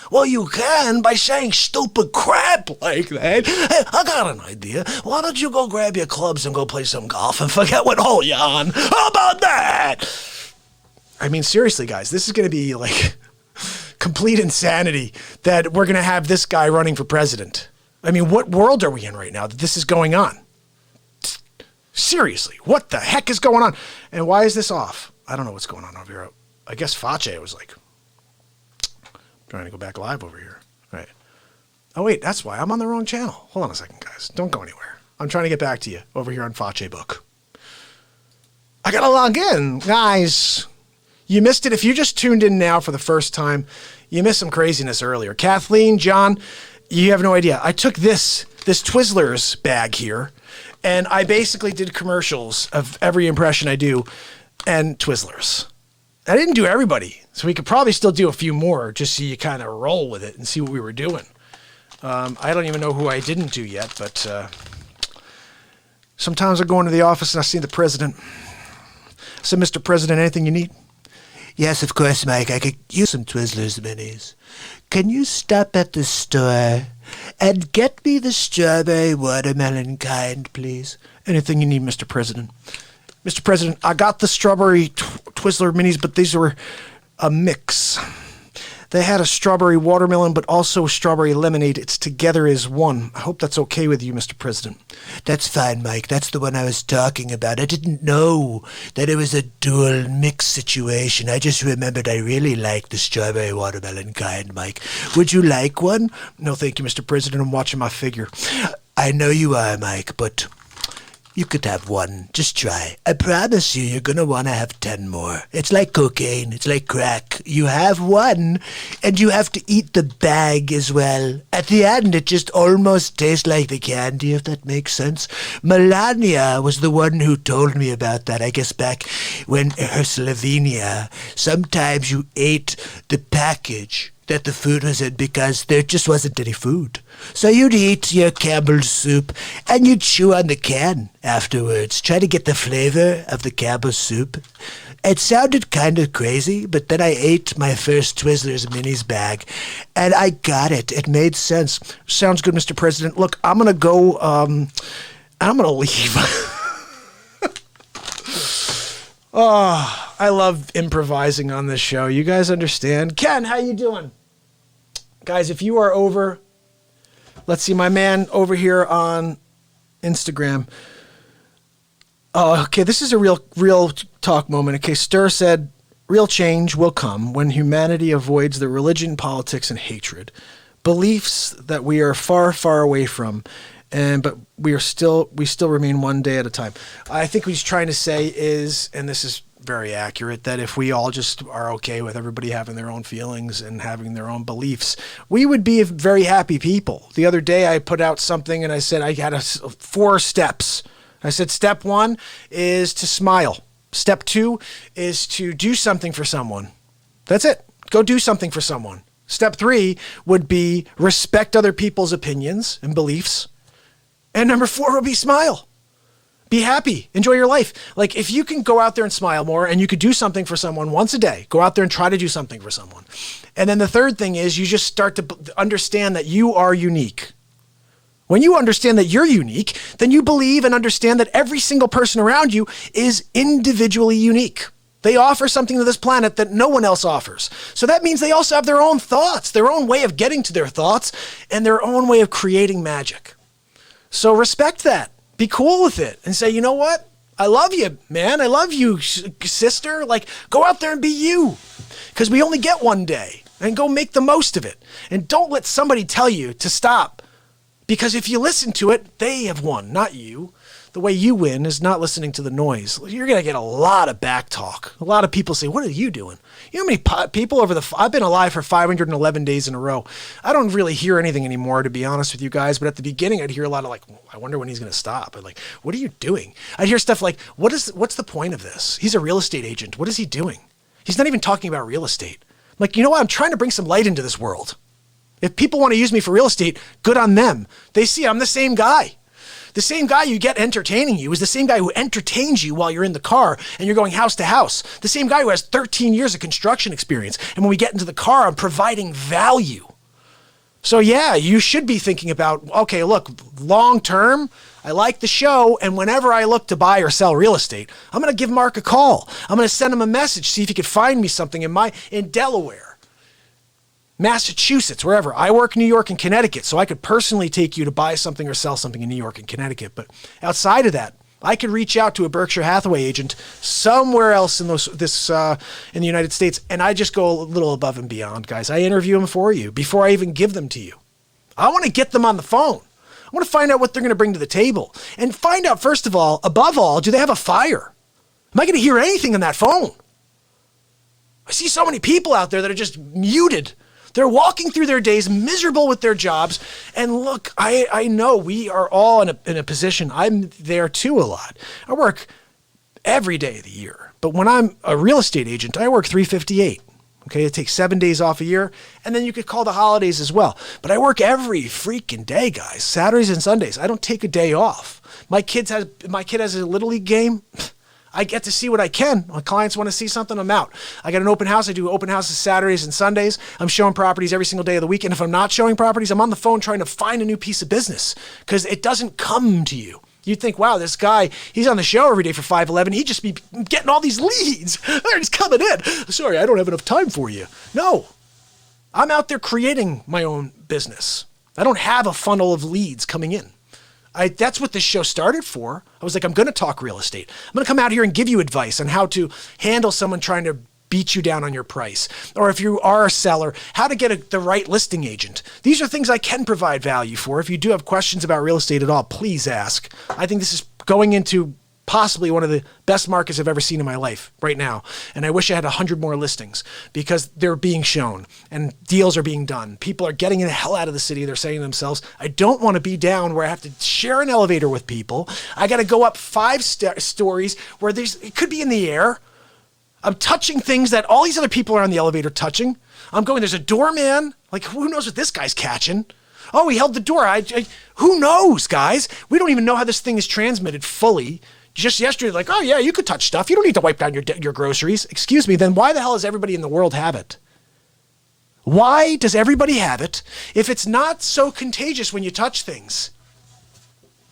Well, you can by saying stupid crap like that. Hey, I got an idea. Why don't you go grab your clubs and go play some golf and forget what hole you're on? How about that? I mean, seriously, guys, this is going to be like complete insanity that we're going to have this guy running for president. I mean, what world are we in right now that this is going on? Seriously, what the heck is going on? And why is this off? I don't know what's going on over here. I guess Fache was like, trying to go back live over here. Right. Oh, wait, that's why. I'm on the wrong channel. Hold on a second, guys. Don't go anywhere. I'm trying to get back to you over here on Fache Book. I got to log in. Guys, you missed it. If you just tuned in now for the first time, you missed some craziness earlier. Kathleen, John, you have no idea. I took this Twizzlers bag here, and I basically did commercials of every impression I do and Twizzlers. I didn't do everybody, so we could probably still do a few more just so you kind of roll with it and see what we were doing. I don't even know who I didn't do yet, but sometimes I go into the office and I see the president. I said, Mr. President, anything you need?
Yes, of course, Mike. I could use some Twizzlers minis. Can you stop at the store and get me the strawberry watermelon kind, please?
Anything you need, Mr. President. Mr. President, I got the strawberry Twizzler minis, but these were a mix. They had a strawberry watermelon, but also strawberry lemonade. It's together as one. I hope that's okay with you, Mr. President.
That's fine, Mike. That's the one I was talking about. I didn't know that it was a dual mix situation. I just remembered I really liked the strawberry watermelon kind, Mike. Would you like one?
No, thank you, Mr. President. I'm watching my figure.
I know you are, Mike, but you could have one. Just try. I promise you're going to want to have 10 more. It's like cocaine. It's like crack. You have one, and you have to eat the bag as well. At the end, it just almost tastes like the candy, if that makes sense. Melania was the one who told me about that, I guess back when her Slovenia. Sometimes you ate the package that the food was in because there just wasn't any food. So you'd eat your Campbell's soup and you'd chew on the can afterwards, try to get the flavor of the Campbell's soup. It sounded kind of crazy, but then I ate my first Twizzlers Minis bag and I got it. It made sense.
Sounds good, Mr. President. Look, I'm going to go, I'm going to leave. Oh, I love improvising on this show. You guys understand? Ken, how you doing? Guys, if you are over, let's see, my man over here on Instagram. Okay, this is a real talk moment. Okay, Stir said, real change will come when humanity avoids the religion, politics, and hatred. Beliefs that we are far, far away from. But we still remain one day at a time. I think what he's trying to say is, and this is very accurate, that if we all just are okay with everybody having their own feelings and having their own beliefs, we would be a very happy people. The other day I put out something and I said I had 4 steps. I said step 1 is to smile. Step 2 is to do something for someone. That's it. Go do something for someone. Step 3 would be respect other people's opinions and beliefs. And number 4 would be smile. Be happy. Enjoy your life. Like, if you can go out there and smile more and you could do something for someone once a day, go out there and try to do something for someone. And then the third thing is you just start to understand that you are unique. When you understand that you're unique, then you believe and understand that every single person around you is individually unique. They offer something to this planet that no one else offers. So that means they also have their own thoughts, their own way of getting to their thoughts, and their own way of creating magic. So respect that. Be cool with it and say, you know what? I love you, man. I love you, sister. Like, go out there and be you, because we only get one day, and go make the most of it. And don't let somebody tell you to stop, because if you listen to it, they have won, not you. The way you win is not listening to the noise. You're going to get a lot of back talk. A lot of people say, what are you doing? You know how many people I've been alive for 511 days in a row. I don't really hear anything anymore, to be honest with you guys. But at the beginning, I'd hear a lot of like, I wonder when he's going to stop. And like, what are you doing? I'd hear stuff like, what's the point of this? He's a real estate agent. What is he doing? He's not even talking about real estate. I'm like, you know what? I'm trying to bring some light into this world. If people want to use me for real estate, good on them. They see I'm the same guy. The same guy you get entertaining you is the same guy who entertains you while you're in the car and you're going house to house. The same guy who has 13 years of construction experience. And when we get into the car, I'm providing value. So yeah, you should be thinking about, okay, look, long term, I like the show, and whenever I look to buy or sell real estate, I'm going to give Mark a call. I'm going to send him a message, see if he could find me something in Delaware, Massachusetts, wherever. I work in New York and Connecticut, so I could personally take you to buy something or sell something in New York and Connecticut. But outside of that, I could reach out to a Berkshire Hathaway agent somewhere else in the United States, and I just go a little above and beyond, guys. I interview them for you before I even give them to you. I want to get them on the phone. I want to find out what they're going to bring to the table, and find out, first of all, above all, do they have a fire? Am I going to hear anything on that phone? I see so many people out there that are just muted. They're walking through their days miserable with their jobs. And look, I know we are all in a position. I'm there too a lot. I work every day of the year. But when I'm a real estate agent, I work 358. Okay, it takes 7 days off a year. And then you could call the holidays as well. But I work every freaking day, guys. Saturdays and Sundays. I don't take a day off. My kid has a Little League game. I get to see what I can. My clients want to see something, I'm out. I got an open house. I do open houses Saturdays and Sundays. I'm showing properties every single day of the week. And if I'm not showing properties, I'm on the phone trying to find a new piece of business, because it doesn't come to you. You'd think, wow, this guy, he's on the show every day for 511. He'd just be getting all these leads. They're just coming in. Sorry, I don't have enough time for you. No. I'm out there creating my own business. I don't have a funnel of leads coming in. That's what this show started for. I was like, I'm going to talk real estate. I'm going to come out here and give you advice on how to handle someone trying to beat you down on your price. Or if you are a seller, how to get the right listing agent. These are things I can provide value for. If you do have questions about real estate at all, please ask. I think this is going into possibly one of the best markets I've ever seen in my life right now. And I wish I had 100 more listings because they're being shown and deals are being done. People are getting the hell out of the city. They're saying to themselves, I don't want to be down where I have to share an elevator with people. I got to go up 5 stories where it could be in the air. I'm touching things that all these other people are on the elevator touching. I'm going, there's a doorman. Like, who knows what this guy's catching? Oh, he held the door. Who knows, guys? We don't even know how this thing is transmitted fully. Just yesterday, like, oh yeah, you could touch stuff. You don't need to wipe down your groceries. Excuse me, then why the hell does everybody in the world have it? Why does everybody have it if it's not so contagious when you touch things?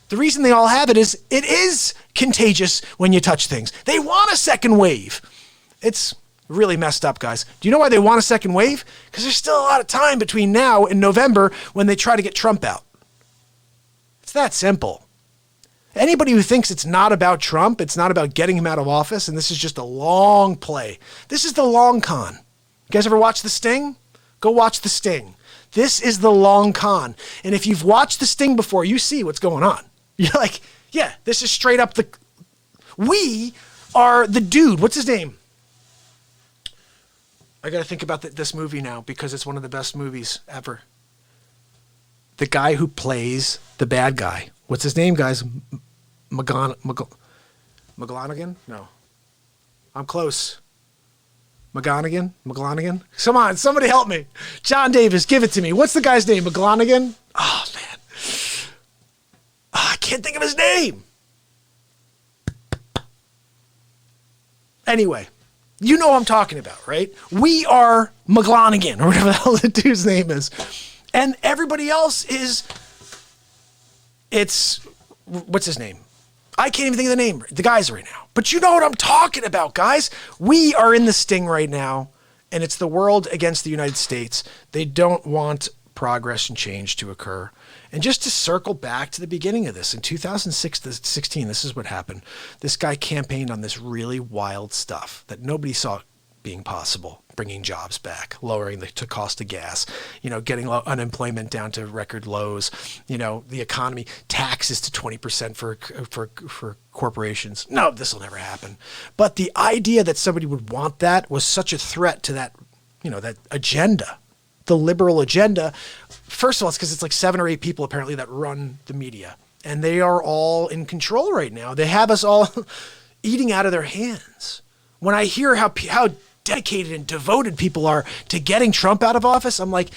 The reason they all have it is contagious when you touch things. They want a second wave. It's really messed up, guys. Do you know why they want a second wave? Because there's still a lot of time between now and November when they try to get Trump out. It's that simple. Anybody who thinks it's not about Trump, it's not about getting him out of office, and this is just a long play. This is the long con. You guys ever watch The Sting? Go watch The Sting. This is the long con. And if you've watched The Sting before, you see what's going on. You're like, yeah, this is straight up we are the dude. What's his name? I got to think about this movie now because it's one of the best movies ever. The guy who plays the bad guy. What's his name, guys? McGlanagan? No. I'm close. McGlanagan? Come on, somebody help me. John Davis, give it to me. What's the guy's name? McGlanagan? Oh, man. I can't think of his name. Anyway, you know what I'm talking about, right? We are McGlanagan, or whatever the hell the dude's name is. And everybody else what's his name? I can't even think of the name, the guys right now. But you know what I'm talking about, guys. We are in the Sting right now, and it's the world against the United States. They don't want progress and change to occur. And just to circle back to the beginning of this, in 2016, this is what happened. This guy campaigned on this really wild stuff that nobody saw being possible, bringing jobs back, lowering the cost of gas, getting unemployment down to record lows, the economy, taxes to 20% for corporations. No, this will never happen. But the idea that somebody would want that was such a threat to that, that agenda, the liberal agenda. First of all, it's because it's like 7 or 8 people apparently that run the media, and they are all in control right now. They have us all eating out of their hands. When I hear how dedicated and devoted people are to getting Trump out of office, I'm like,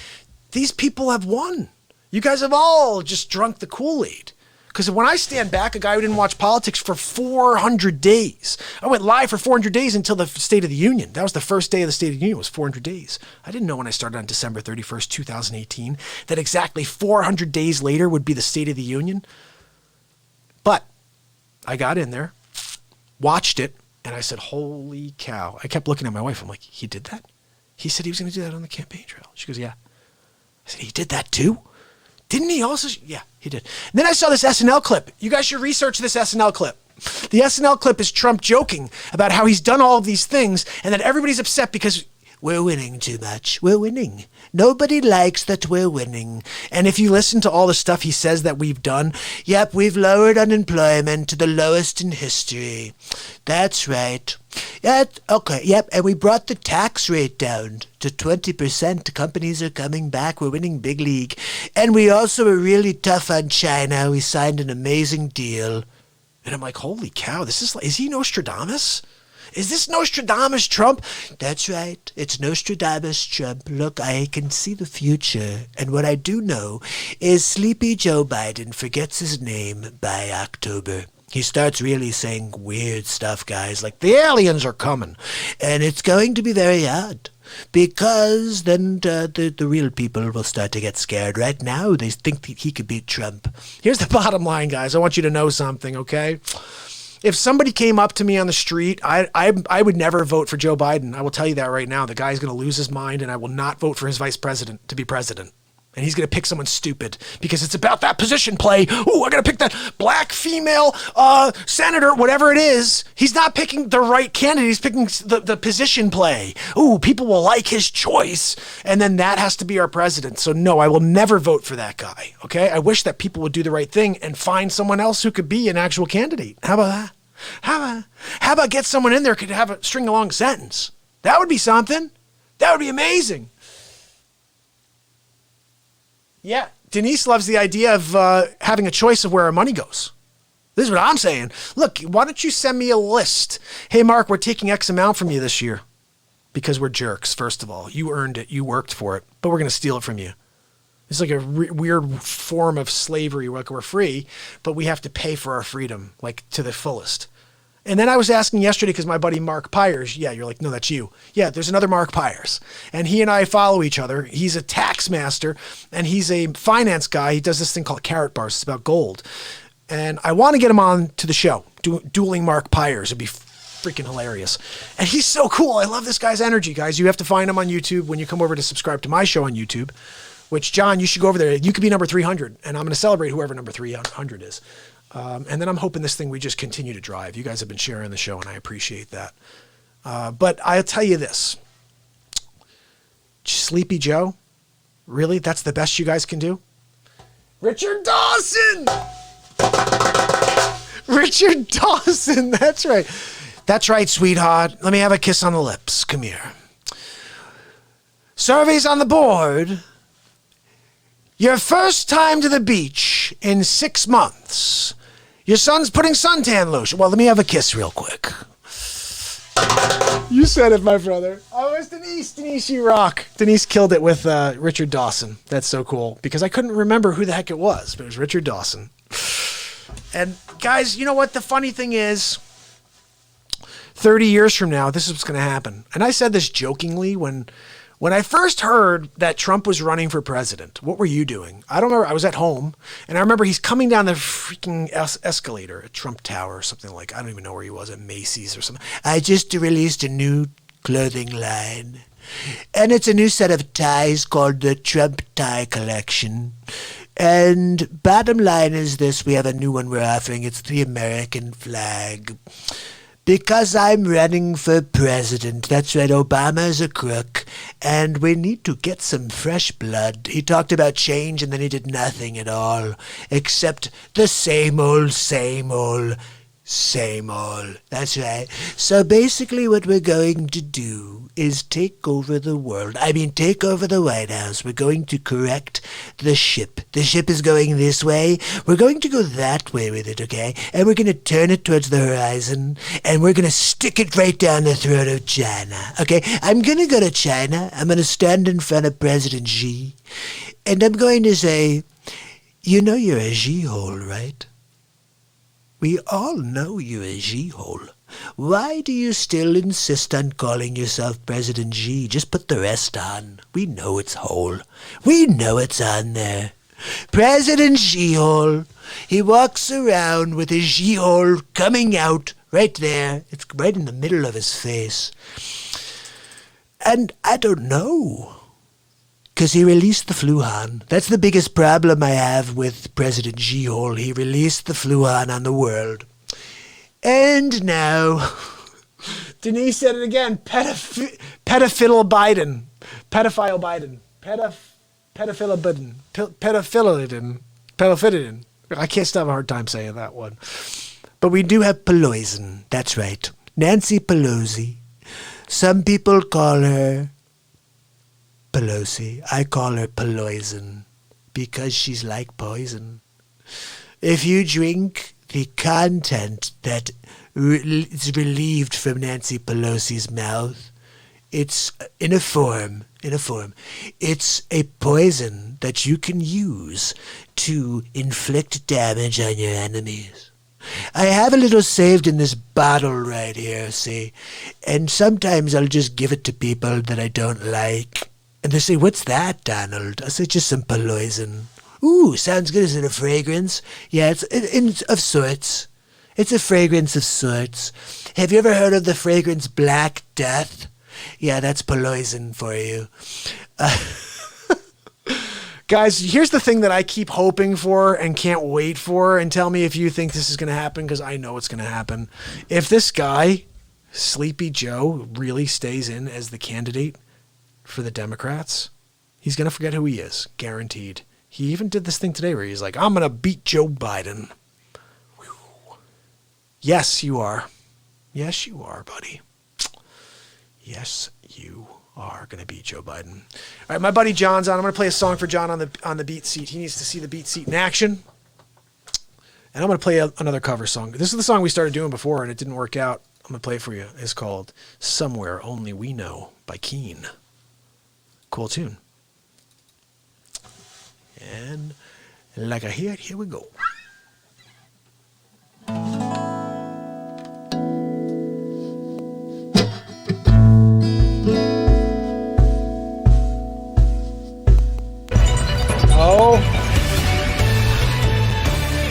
these people have won. You guys have all just drunk the Kool-Aid. Because when I stand back, a guy who didn't watch politics for 400 days, I went live for 400 days until the State of the Union. That was the first day of the State of the Union, was 400 days. I didn't know when I started on December 31st, 2018, that exactly 400 days later would be the State of the Union. But I got in there, watched it, and I said, holy cow. I kept looking at my wife. I'm like, he did that? He said he was going to do that on the campaign trail. She goes, yeah. I said, he did that too? Didn't he also? Yeah, he did. And then I saw this SNL clip. You guys should research this SNL clip. The SNL clip is Trump joking about how he's done all of these things and that everybody's upset because we're winning too much. We're winning. Nobody likes that we're winning. And if you listen to all the stuff he says that we've done, yep, we've lowered unemployment to the lowest in history. That's right. Okay, yep, and we brought the tax rate down to 20%. Companies are coming back. We're winning big league. And we also were really tough on China. We signed an amazing deal. And I'm like, holy cow, is he Nostradamus? Is this Nostradamus Trump? That's right. It's Nostradamus Trump. Look, I can see the future. And what I do know is Sleepy Joe Biden forgets his name by October. He starts really saying weird stuff, guys, like the aliens are coming. And it's going to be very hard because then the real people will start to get scared. Right now, they think he could beat Trump. Here's the bottom line, guys. I want you to know something, okay? If somebody came up to me on the street, I would never vote for Joe Biden. I will tell you that right now. The guy's going to lose his mind, and I will not vote for his vice president to be president. And he's going to pick someone stupid because it's about that position play. Ooh, I got to pick that black female senator, whatever it is. He's not picking the right candidate. He's picking the position play. Ooh, people will like his choice. And then that has to be our president. So no, I will never vote for that guy. Okay. I wish that people would do the right thing and find someone else who could be an actual candidate. How about that? How about get someone in there who could have a string along sentence? That would be something. That would be amazing. Yeah, Denise loves the idea of having a choice of where our money goes. This is what I'm saying. Look, why don't you send me a list? Hey, Mark, we're taking X amount from you this year because we're jerks, first of all. You earned it. You worked for it, but we're going to steal it from you. It's like a weird form of slavery. Like we're free, but we have to pay for our freedom, like to the fullest. And then I was asking yesterday because my buddy Mark Pyers, yeah, you're like, no, that's you. Yeah, there's another Mark Pyers. And he and I follow each other. He's a tax master and he's a finance guy. He does this thing called Carrot Bars. It's about gold. And I want to get him on to the show, dueling Mark Pyers. It'd be freaking hilarious. And he's so cool. I love this guy's energy, guys. You have to find him on YouTube when you come over to subscribe to my show on YouTube, which, John, you should go over there. You could be number 300, and I'm going to celebrate whoever number 300 is. And then I'm hoping this thing we just continue to drive. You guys have been sharing the show, and I appreciate that. But I'll tell you this. Sleepy Joe? Really? That's the best you guys can do? Richard Dawson! Richard Dawson, that's right. That's right, sweetheart. Let me have a kiss on the lips. Come here. Surveys on the board. Your first time to the beach in 6 months. Your son's putting suntan lotion. Well, let me have a kiss real quick. You said it, my brother. Oh, it's Denise. Denise, you rock. Denise killed it with Richard Dawson. That's so cool because I couldn't remember who the heck it was, but it was Richard Dawson. And guys, you know what? The funny thing is, 30 years from now, this is what's going to happen. And I said this jokingly when I first heard that Trump was running for president. What were you doing? I don't remember. I was at home, and I remember he's coming down the freaking escalator at Trump Tower or something like. I don't even know where he was, at Macy's or something. I just released a new clothing line, and it's a new set of ties called the Trump Tie Collection. And bottom line is this: we have a new one we're offering. It's the American flag. Because I'm running for president. That's right, Obama's a crook, and we need to get some fresh blood. He talked about change, and then he did nothing at all, except the same old, same old, same old. That's right. So basically what we're going to do is take over the world. I mean, take over the White House. We're going to correct the ship. The ship is going this way. We're going to go that way with it, okay? And we're going to turn it towards the horizon, and we're going to stick it right down the throat of China, okay? I'm going to go to China. I'm going to stand in front of President Xi, and I'm going to say, you know you're a Xi-hole, right? We all know you're a Xi-hole. Why do you still insist on calling yourself President Xi? Just put the rest on. We know it's whole. We know it's on there. President Xi-hole. He walks around with his Xi-hole coming out right there. It's right in the middle of his face. And I don't know. Because he released the Fluhan. That's the biggest problem I have with President Xi-hole. He released the Fluhan on the world. And now, Denise said it again, pedophile Biden. Pedophile Biden. Pedophile Biden. Pedophilidin. I can't stop a hard time saying that one. But we do have Pelosi. That's right. Nancy Pelosi. Some people call her Pelosi. I call her Pelosi because she's like poison. If you drink the content that is relieved from Nancy Pelosi's mouth, it's in a form. It's a poison that you can use to inflict damage on your enemies. I have a little saved in this bottle right here, see? And sometimes I'll just give it to people that I don't like. And they say, what's that, Donald? I say, just some poison. Ooh, sounds good. Is it a fragrance? Yeah, it's of sorts.
It's a fragrance of sorts. Have you ever heard of the fragrance Black Death? Yeah, that's poison for you.
Guys, here's the thing that I keep hoping for and can't wait for, and tell me if you think this is going to happen, because I know it's going to happen. If this guy, Sleepy Joe, really stays in as the candidate for the Democrats, he's going to forget who he is, guaranteed. He even did this thing today where he's like, I'm going to beat Joe Biden. Whew. Yes, you are. Yes, you are, buddy. Yes, you are going to beat Joe Biden. All right, my buddy John's on. I'm going to play a song for John on the BeatSeat. He needs to see the BeatSeat in action. And I'm going to play another cover song. This is the song we started doing before, and it didn't work out. I'm going to play it for you. It's called Somewhere Only We Know by Keen. Cool tune. And like I hear it, here we go.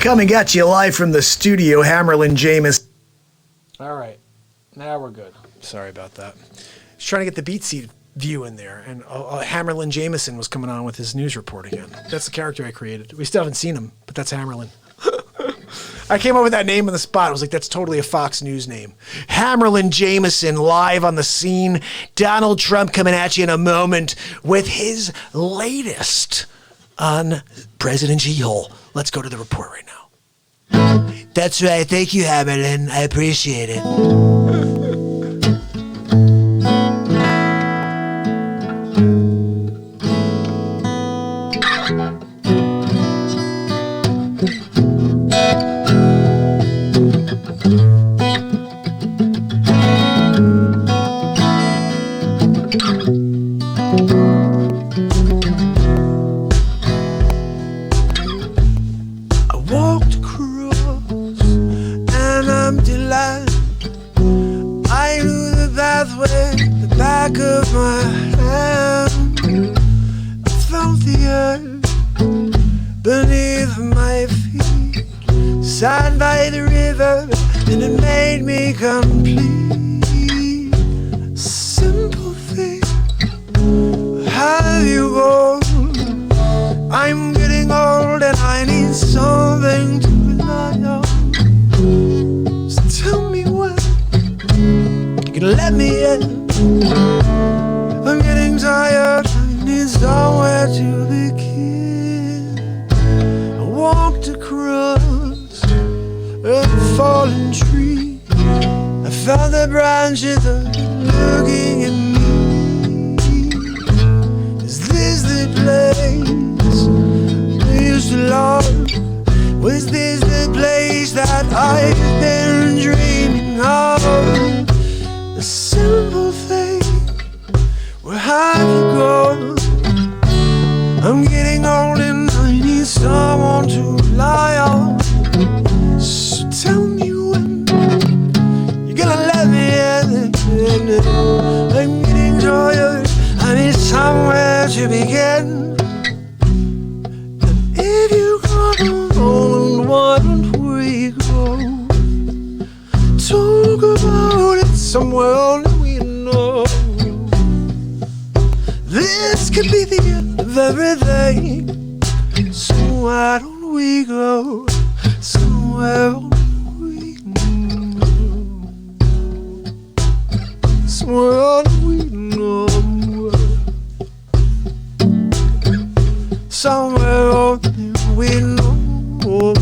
Coming at you live from the studio, Hammerlin James.
All right. Now we're good. Sorry about that. Just trying to get the BeatSeat view in there. And Hammerlin Jameson was coming on with his news report again. That's the character I created. We still haven't seen him, but that's Hammerlin. I came up with that name on the spot. I was like, that's totally a Fox News name. Hammerlin Jameson live on the scene. Donald Trump coming at you in a moment with his latest on President G-Hole. Let's go to the report right now.
That's right. Thank you, Hammerlin. I appreciate it. Sat by the river, and it made me complete. Simple thing, have you gone? I'm getting old and I need something to rely on. So tell me when you can let me in. I'm getting tired, I need somewhere to begin. I walked across a fallen tree. I found the branches are looking at me. Is this the place we used to love? Was this the place that I've been dreaming of? A simple thing, where have you gone? I'm getting old and I need someone to rely on. So tell me when you're gonna let me in. I'm getting tired, I need somewhere to begin. And if you come along, why don't we go talk about it somewhere only we know? This could be the end of everything. So why don't we go somewhere we know? Somewhere we know. Somewhere only we know.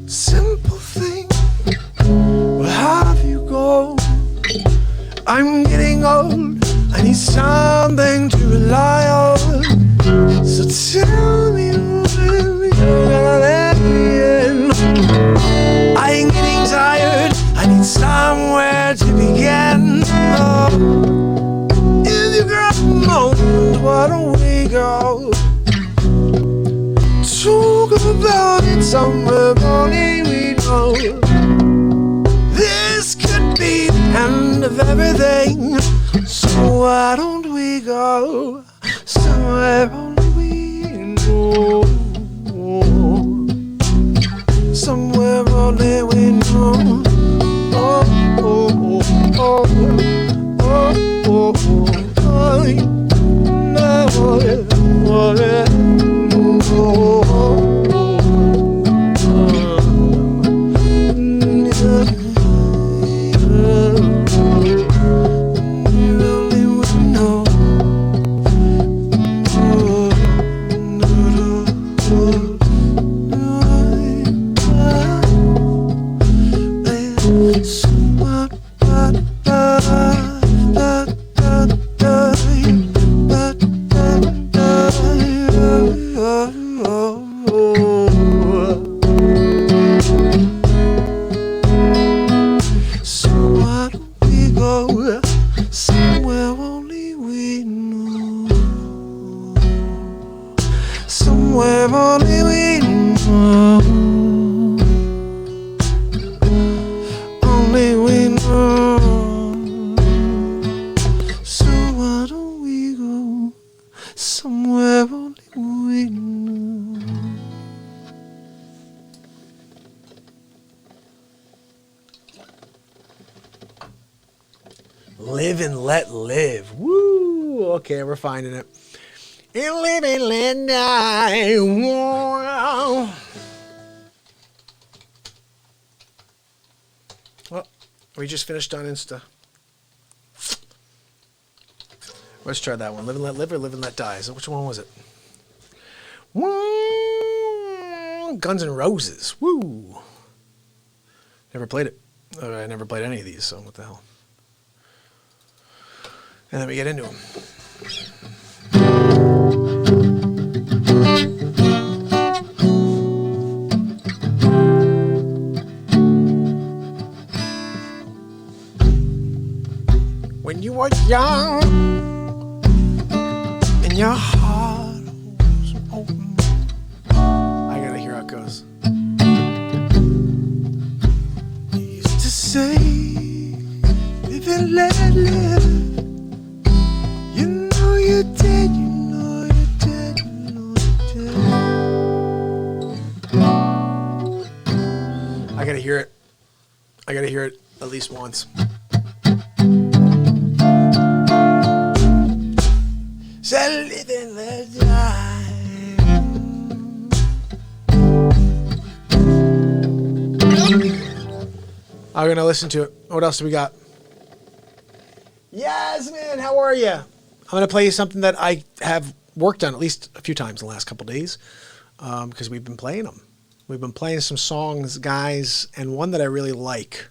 Simple thing, where have you gone? I'm getting old, I need something to rely on. So tell me when you're gonna let me in. I ain't getting tired, I need somewhere to begin. Oh, if you got a moment, why don't we go? Talk about it somewhere only we know. This could be the end of everything. So why don't we go somewhere only we know? Somewhere only we know. Oh, oh, oh, oh, oh, oh, oh, oh, somewhere only we know. Only we know. So why don't we go somewhere only we know? Live and let live. Woo! Okay, we're finding it. And live and let die. Wow. Well, we just finished on Insta. Let's try that one. Live and let live or live and let die. So which one was it? Woo! Guns N' Roses. Woo! Never played it. I never played any of these, so what the hell. And then we get into them. When you were young and your heart was open, I gotta hear how it goes. You used to say, live and let live. You know you did, you know you did, you know you did. I gotta hear it. I gotta hear it at least once. Said live and let die. I'm gonna listen to it. What else do we got? Yasmin, how are you? I'm gonna play you something that I have worked on at least a few times in the last couple of days, because we've been playing them. We've been playing some songs, guys, and one that I really like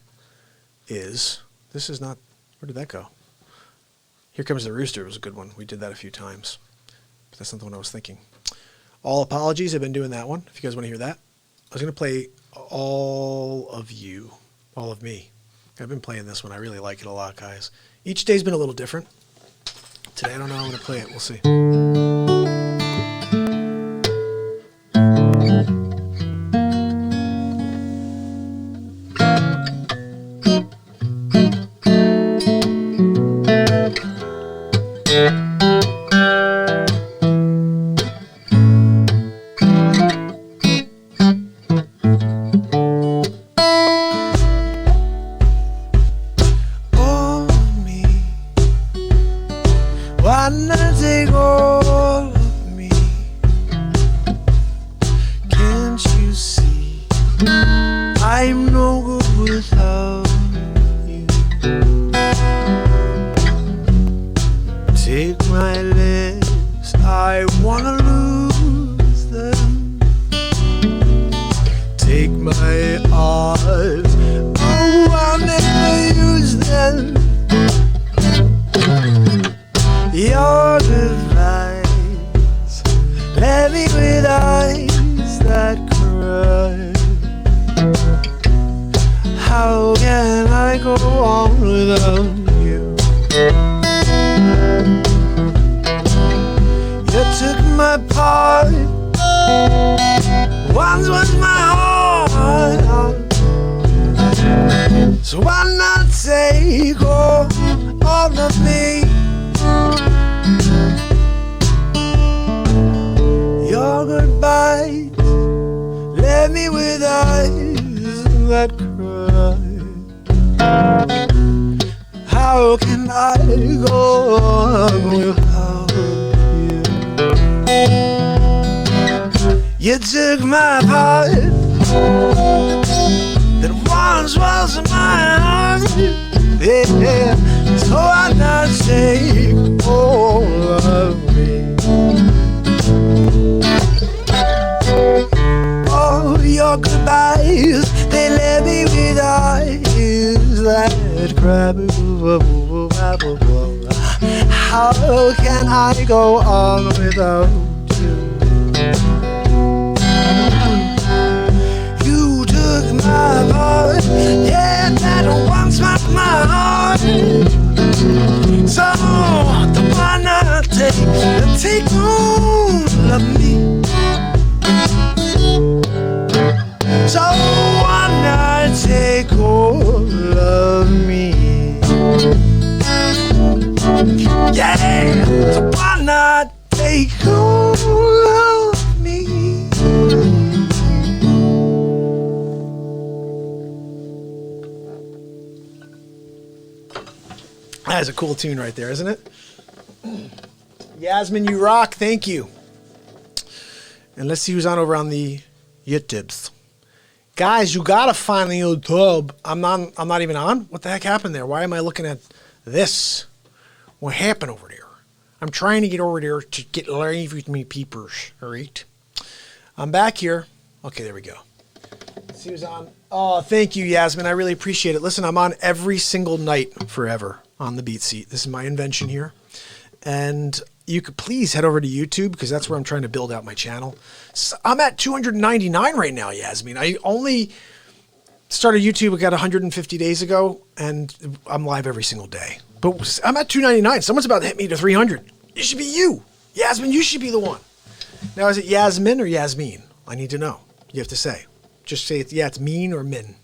is, this is not, where did that go? Here Comes the Rooster was a good one. We did that a few times, but that's not the one I was thinking. All Apologies, I've been doing that one, if you guys want to hear that. I was going to play All of You. all of me. I've been playing this one. I really like it a lot, guys. Each day's been a little different. Today, I don't know how I'm going to play it. We'll see.
Wanna take all of me? Can't you see I'm no good without you? Take my lips, I wanna lose them. Take my arms, oh, I'll never use them. Your device, let me with eyes that cry. How can I go on without you? You took my part, once was my heart. So why not take all of me? Your goodbye left me with eyes that cry. How can I go on without you? You took my part that once was my heart. Yeah, so why not take all of me? Oh, your goodbyes, they left me with eyes that cry. How can I go on without you? You took my part, yeah, that once was my heart. So, why not take all of me? So why not take all of me? Yeah, so why not take all of me?
That's a cool tune right there, isn't it? Yasmin, you rock. Thank you. And let's see who's on over on the YouTubes. Guys, you gotta find the YouTube. I'm not even on. What the heck happened there? Why am I looking at this? What happened over there? I'm trying to get over there to get live with me peepers. All right. I'm back here. Okay, there we go. Let's see who's on. Oh, thank you, Yasmin. I really appreciate it. Listen, I'm on every single night forever on the BeatSeat. This is my invention here. And you could please head over to YouTube because that's where I'm trying to build out my channel. So I'm at 299 right now, Yasmin. I only started YouTube, I got 150 days ago, and I'm live every single day. But I'm at 299. Someone's about to hit me to 300. It should be you. Yasmin, you should be the one. Now, is it Yasmin or Yasmin? I need to know. You have to say. Just say, it's mean or min.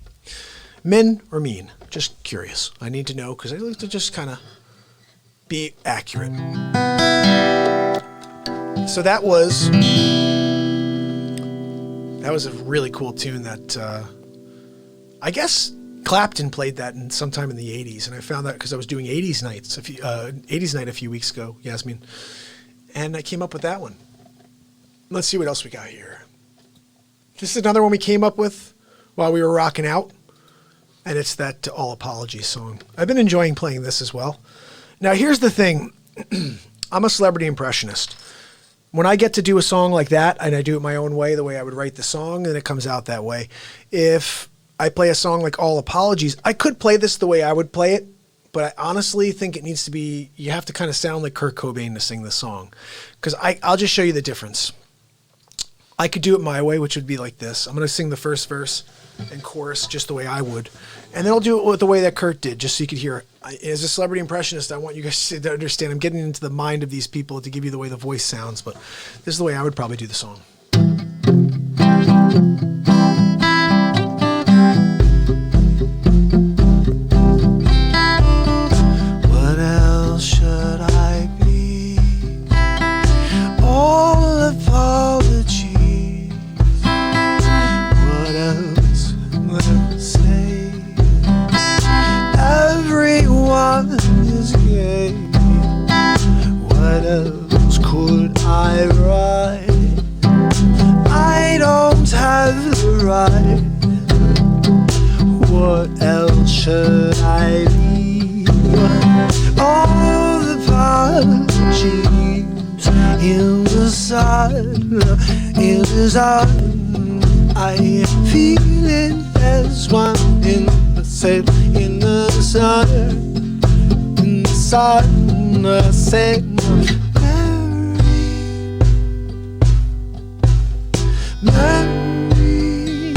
Min or mean? Just curious. I need to know because I like to just kind of be accurate. So that was a really cool tune that I guess Clapton played that sometime in the 80s, and I found that because I was doing 80s night a few weeks ago, Yasmin, and I came up with that one. Let's see what else we got here. This is another one we came up with while we were rocking out, and it's that All Apologies song. I've been enjoying playing this as well. Now, here's the thing. I'm a celebrity impressionist. When I get to do a song like that, and I do it my own way, the way I would write the song, and it comes out that way. If I play a song like All Apologies, I could play this the way I would play it, but I honestly think it needs to be, you have to kind of sound like Kurt Cobain to sing this song. Because I'll just show you the difference. I could do it my way, which would be like this. I'm going to sing the first verse. and chorus just the way I would. And then I'll do it with the way that Kurt did, just so you could hear it. As a celebrity impressionist, I want you guys to understand I'm getting into the mind of these people to give you the way the voice sounds, but this is the way I would probably do the song. What else should I be? All apologies. What else would I say? Everyone is gay. What else could I write? I don't have the right. What else should I be? All the apologies in the sun, in the sun. I am feeling as one in the sun, in the sun, in the sun. I say, Mary,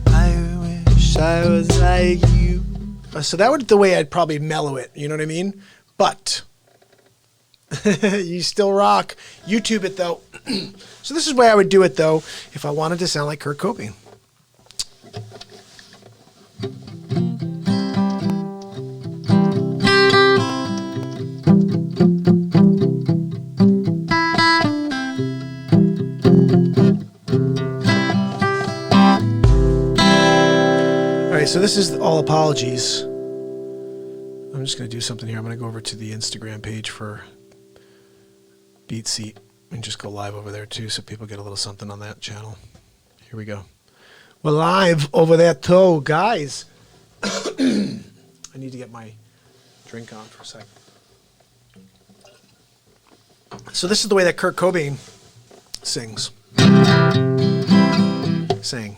I wish I was like you. So that would be the way I'd probably mellow it. You know what I mean? But you still rock. YouTube it though. So this is the way I would do it though if I wanted to sound like Kurt Cobain. Alright, so this is all apologies. I'm just going to do something here. I'm going to go over to the Instagram page for BeatSeat and just go live over there too so people get a little something on that channel. Here we go. We're live over there too, guys. I need to get my drink on for a sec. So this is the way that Kurt Cobain sings. Sang.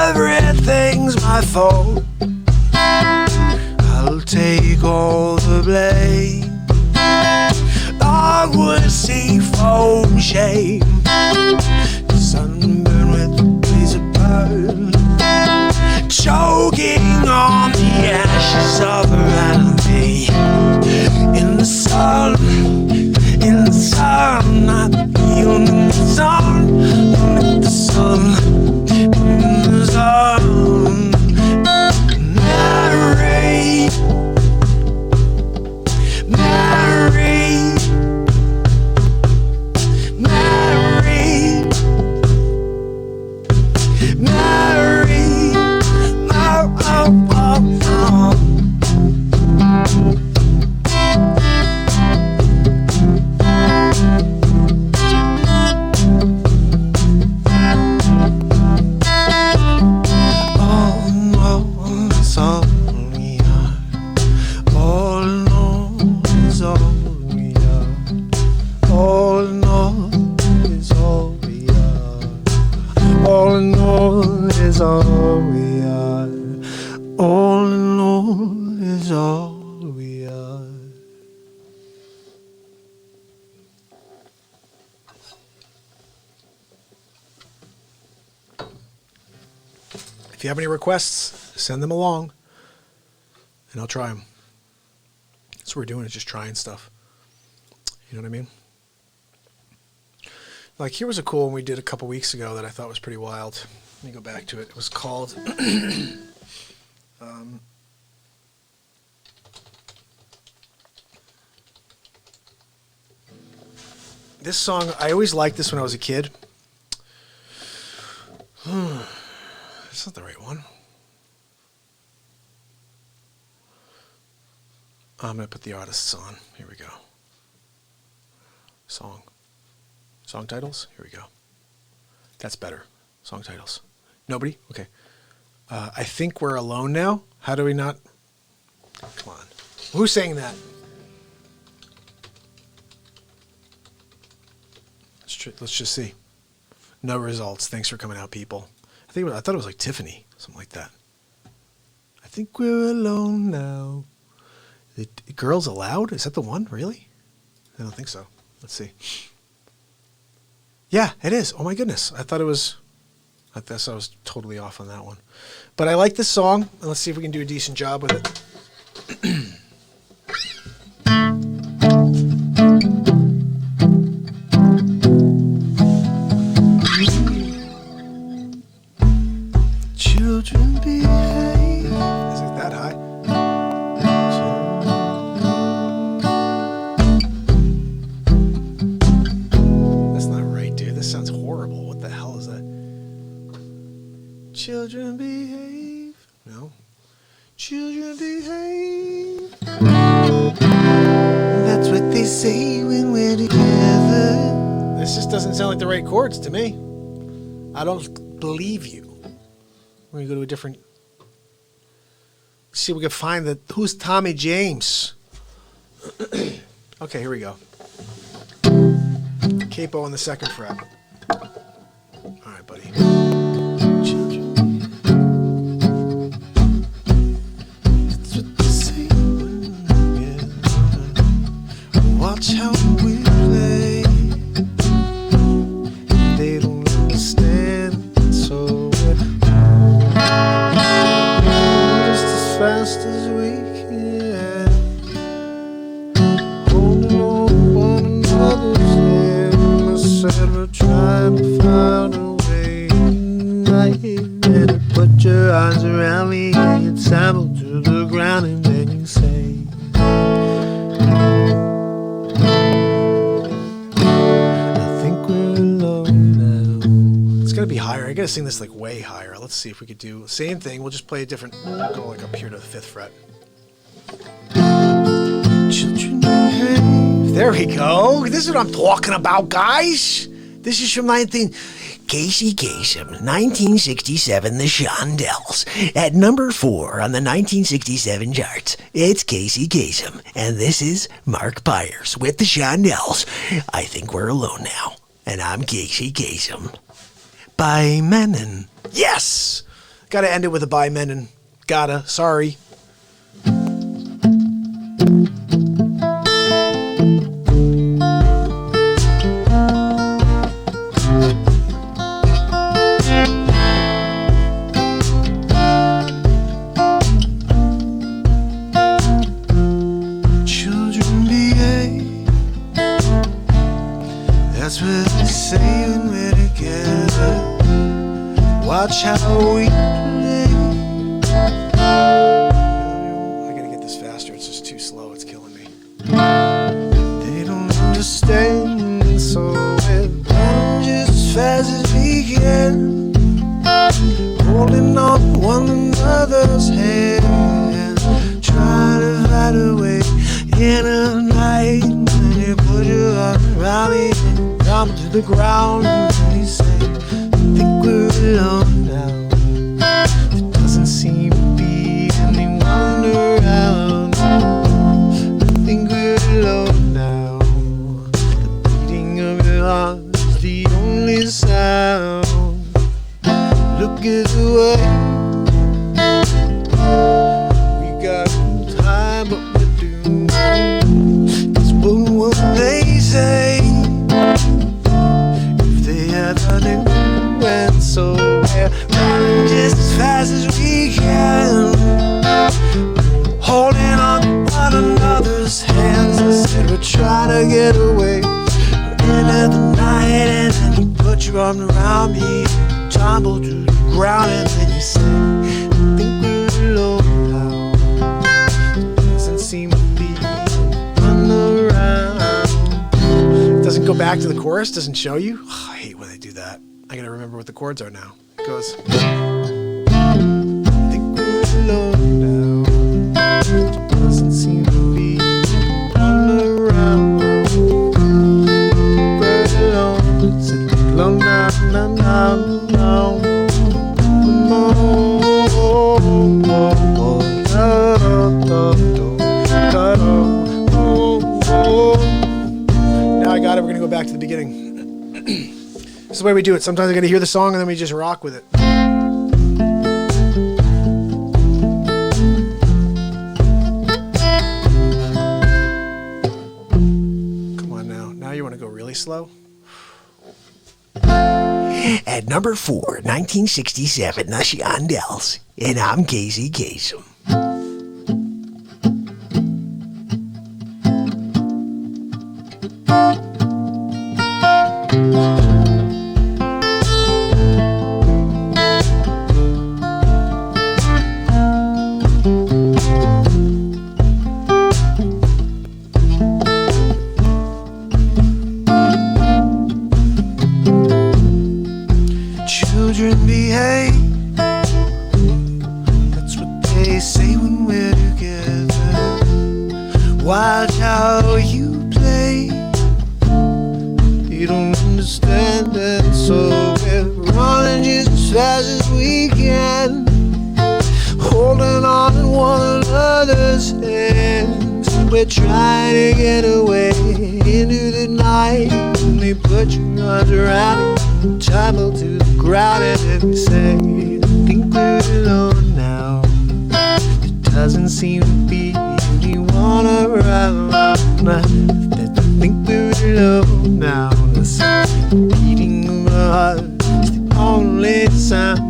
Everything's my fault. I'll take all the blame. Awkward sea foam shame. Sunburn with a razor burn. Choking on the ashes of vanity. In the sun, in the sun, I feel in the sun, in the sun. Mary, Mary, Mary. If you have any requests, send them along, and I'll try them. That's what we're doing, is just trying stuff. You know what I mean? Like, here was a cool one we did a couple weeks ago that I thought was pretty wild. Let me go back to it. It was called... this song, I always liked this when I was a kid. That's not the right one. I'm going to put the artists on. Here we go. Song titles? Here we go. That's better. Song titles. Nobody? Okay. I think we're alone now. How do we not? Come on. Who's saying that? Let's just see. No results. Thanks for coming out, people. I thought it was like Tiffany, something like that. I think we're alone now. The Girls Aloud? Is that the one? Really? I don't think so. Let's see. Yeah, it is. Oh my goodness. I guess I was totally off on that one. But I like this song. Let's see if we can do a decent job with it. Children behave. Is it that high? That's not right, dude. This sounds horrible. What the hell is that? Children behave. No. Children behave. That's what they say when we're together. This just doesn't sound like the right chords to me. I don't believe you. We're going to go to a different... See if we can find the... Who's Tommy James? Okay, here we go. Capo on the second fret. All right, buddy. Children. That's what they say. Yeah. Watch how we play. They don't understand, so just as fast as we can, holding on one another's hand. I said we're trying to find a way tonight. And you put your arms around me and you tumble to the ground, and then you say, I think we're alone now. It's gotta be higher. I gotta sing this like way higher. Let's see if we could do the same thing. We'll just play a different, go like up here to the 5th fret. Children behave. There we go. This is what I'm talking about, guys. This is from
Casey Kasem, 1967, The Shondells. At number 4 on the 1967 charts, it's Casey Kasem, and this is Mark Byers with The Shondells. I think we're alone now, and I'm Casey Kasem. By Menon.
Yes! Gotta end it with a by Menon. Gotta. Sorry. Children behave. That's what they say when we're together. Watch how we play. I gotta get this faster. It's just too slow. It's killing me. They don't understand, so we're going just as fast as we can, holding on one another's hand, trying to find a way in a night. And you put your arm around me and down to the ground, and you say, I think we're alone now. There doesn't seem to be anyone around. I think we're alone now. The beating of your heart is the only sound. Look at the way we got time, but we're doomed. It's what they say. If they As I said, we're trying to get away. We're into the night, and then you put your arm around me, tumble to the ground, and then you say, I think we're alone now. Doesn't seem to be run around. It doesn't go back to the chorus, doesn't show you. Oh, I hate when they do that. I gotta remember what the chords are now. It goes, I think we're alone now. Doesn't seem to be run around. We're alone. It's alone now, now, now, now. Now I got it. We're gonna go back to the beginning. This is the way we do it. Sometimes I gotta hear the song and then we just rock with it. Come on now. Now you want to go really slow?
At number 4, 1967, the Shondells. And I'm Casey Kasem.
Children behave. That's what they say when we're together. Watch how you play. You don't understand it, so we're running just as fast as we can, holding on to one another's hands. We're trying to get away into the night, and they put your arms around me, tumble to the ground, and then we say, I think we're alone now. There doesn't seem to be anyone around. I think we're alone now. The beating of our heart is the only sound.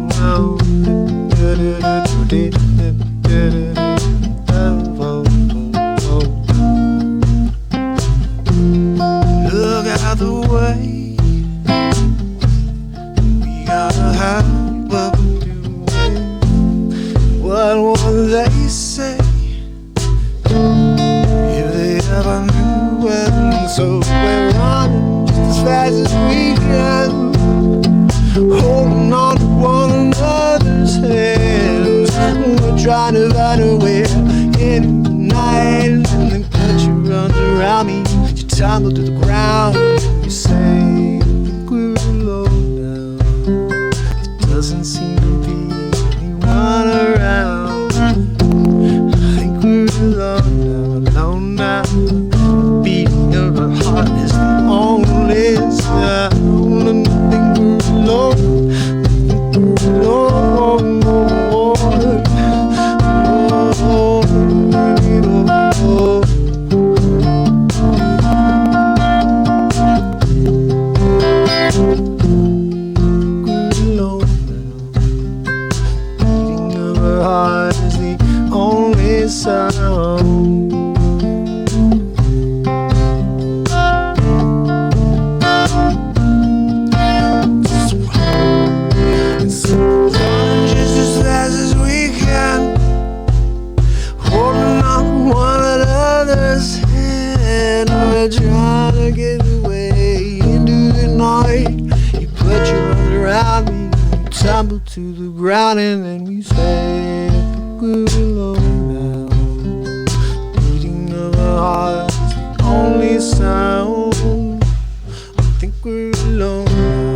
Look out the way. We gotta hide what we're doing. What will they say if they ever knew it? So we're running just as fast as we can, holding on to one another's hands. We're trying to find a way in the night, and then put your arms around me. You tumble to the ground, and you say, I think we're alone now. There doesn't seem to be anyone around. I think we're alone now, The beating of our heart is the only sound. I think we're alone. Tumble to the ground, and then we say, I think we're alone now. Beating of our hearts, the only sound. I think we're alone now.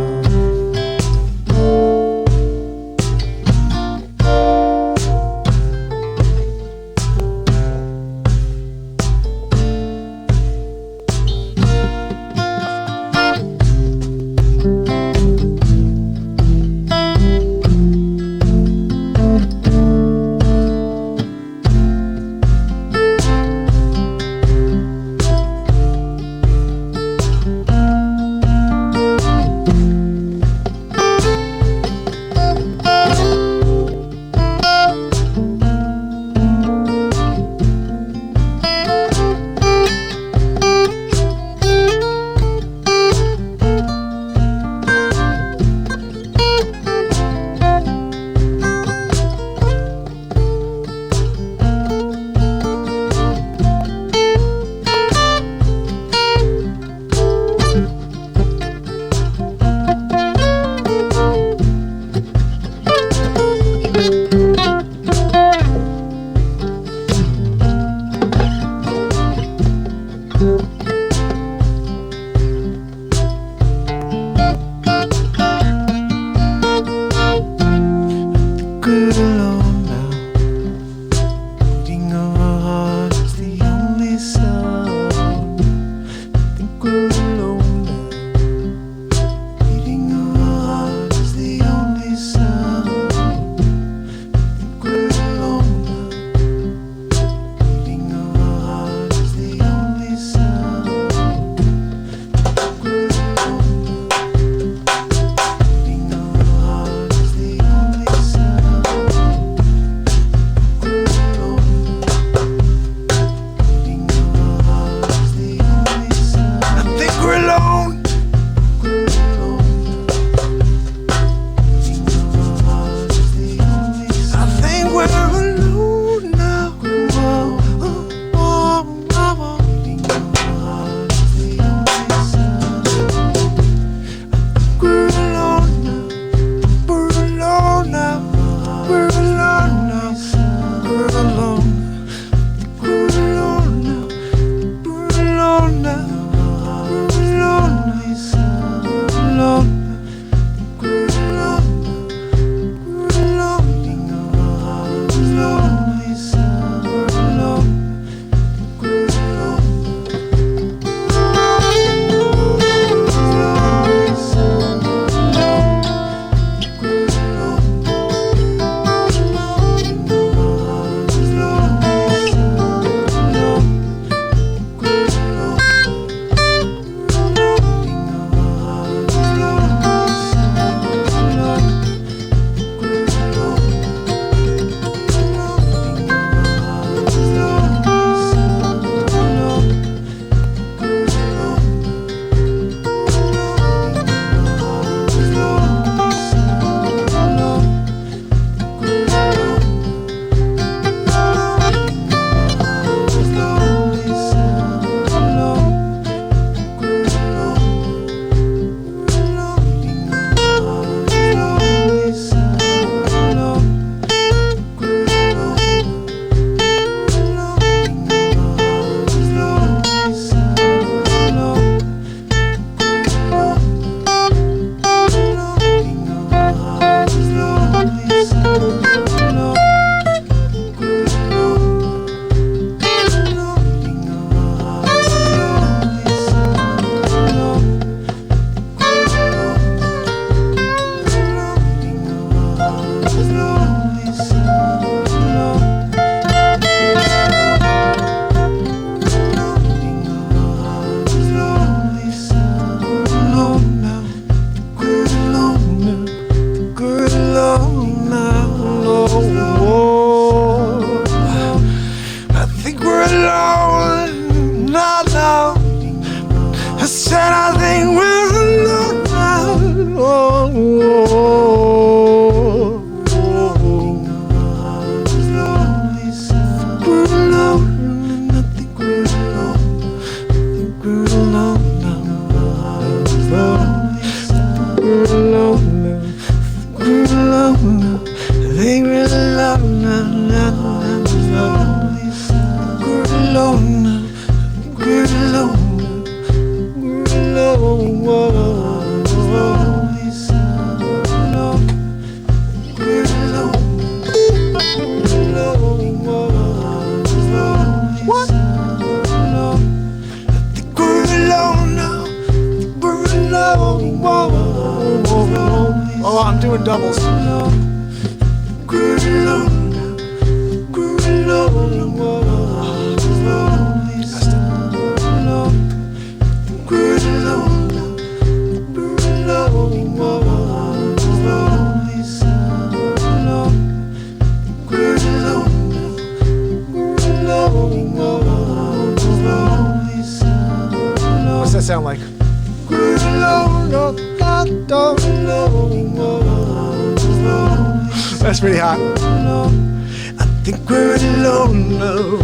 alone. I said I think we're alone now. We're alone, and I think we're alone. We're alone now. We're alone now. We're alone now. I think we're alone now. We're alone now. We're alone. We're alone. We're alone. What? I think we're alone now. We're alone. Oh, I'm doing doubles. We're alone now. We're alone. We're alone now. We're alone. We're alone now. What's that sound like? We're alone. That's pretty hot. I think we're alone now.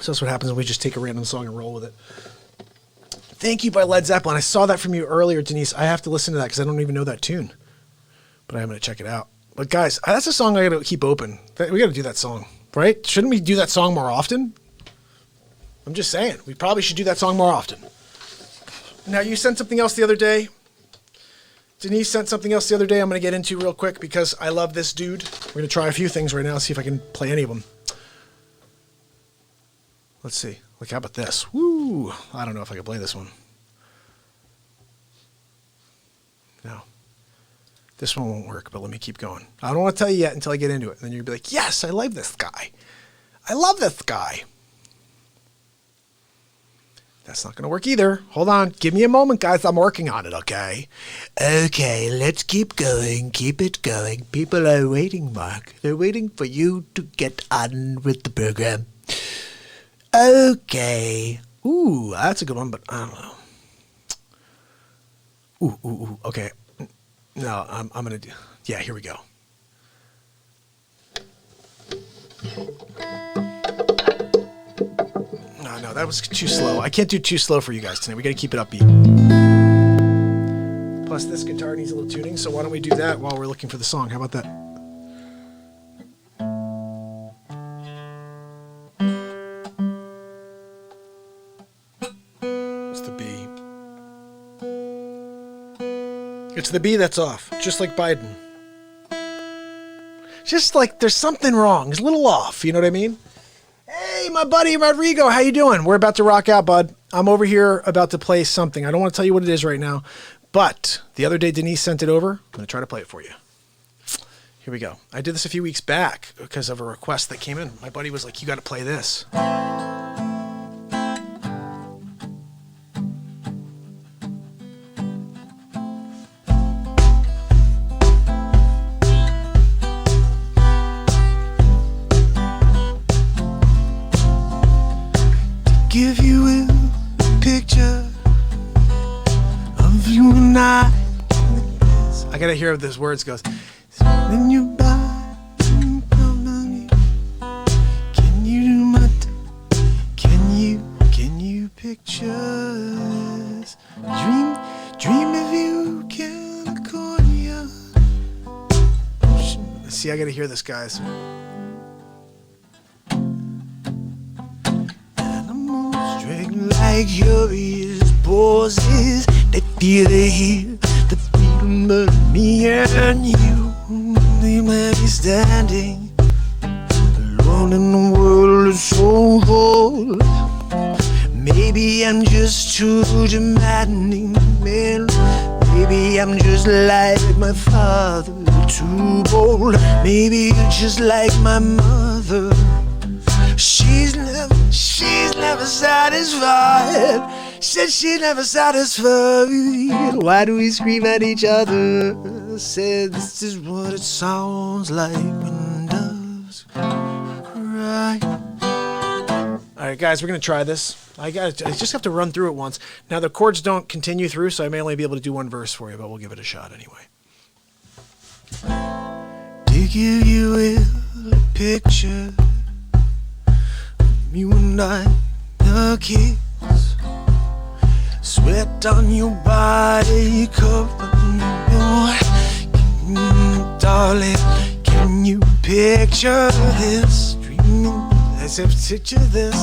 So that's what happens when we just take a random song and roll with it. Thank You by Led Zeppelin. I saw that from you earlier, Denise. I have to listen to that because I don't even know that tune. But I'm going to check it out. But guys, that's a song I got to keep open. We got to do that song, right? Shouldn't we do that song more often? I'm just saying. We probably should do that song more often. Now, you sent something else the other day. Denise sent something else the other day I'm going to get into real quick because I love this dude. We're going to try a few things right now, see if I can play any of them. Let's see. Like, how about this? Woo! I don't know if I can play this one. No. This one won't work, but let me keep going. I don't want to tell you yet until I get into it. And then you'll be like, yes, I love this guy. I love this guy. That's not going to work either. Hold on. Give me a moment, guys. I'm working on it, okay?
Okay, let's keep going. Keep it going. People are waiting, Mark. They're waiting for you to get on with the program. Okay.
Ooh, that's a good one, but I don't know. Ooh. Okay. No, I'm going to do... Yeah, here we go. No, that was too slow. I can't do too slow for you guys tonight. We got to keep it upbeat. Plus, this guitar needs a little tuning, so why don't we do that while we're looking for the song? How about that? It's the B. It's the B that's off, just like Biden. Just like there's something wrong. It's a little off, you know what I mean? Hey, my buddy Rodrigo, how you doing? We're about to rock out, bud. I'm over here about to play something. I don't want to tell you what it is right now, but the other day Denise sent it over. I'm going to try to play it for you. Here we go. I did this a few weeks back because of a request that came in. My buddy was like, you got to play this. Give you a picture of you and I gotta hear how these words goes. Then you buy company. Can you do my can you picture this? Dream if you can accordion. See, I gotta hear this, guys. Animals drink like curious poses. They feel the heat, the freedom of me and you. They might be standing alone in the world is so cold. Maybe I'm just too demanding, man. Maybe I'm just like my father, too bold. Maybe you're just like my mother. She's never satisfied. Said she's never satisfied. Why do we scream at each other? Said this is what it sounds like when doves cry. Alright guys, we're gonna try this. I just have to run through it once. Now the chords don't continue through, so I may only be able to do one verse for you, but we'll give it a shot anyway. To give you a picture, you and I, the kiss, sweat on your body, covering your darling. Can you picture this? Dreaming, I said, picture this.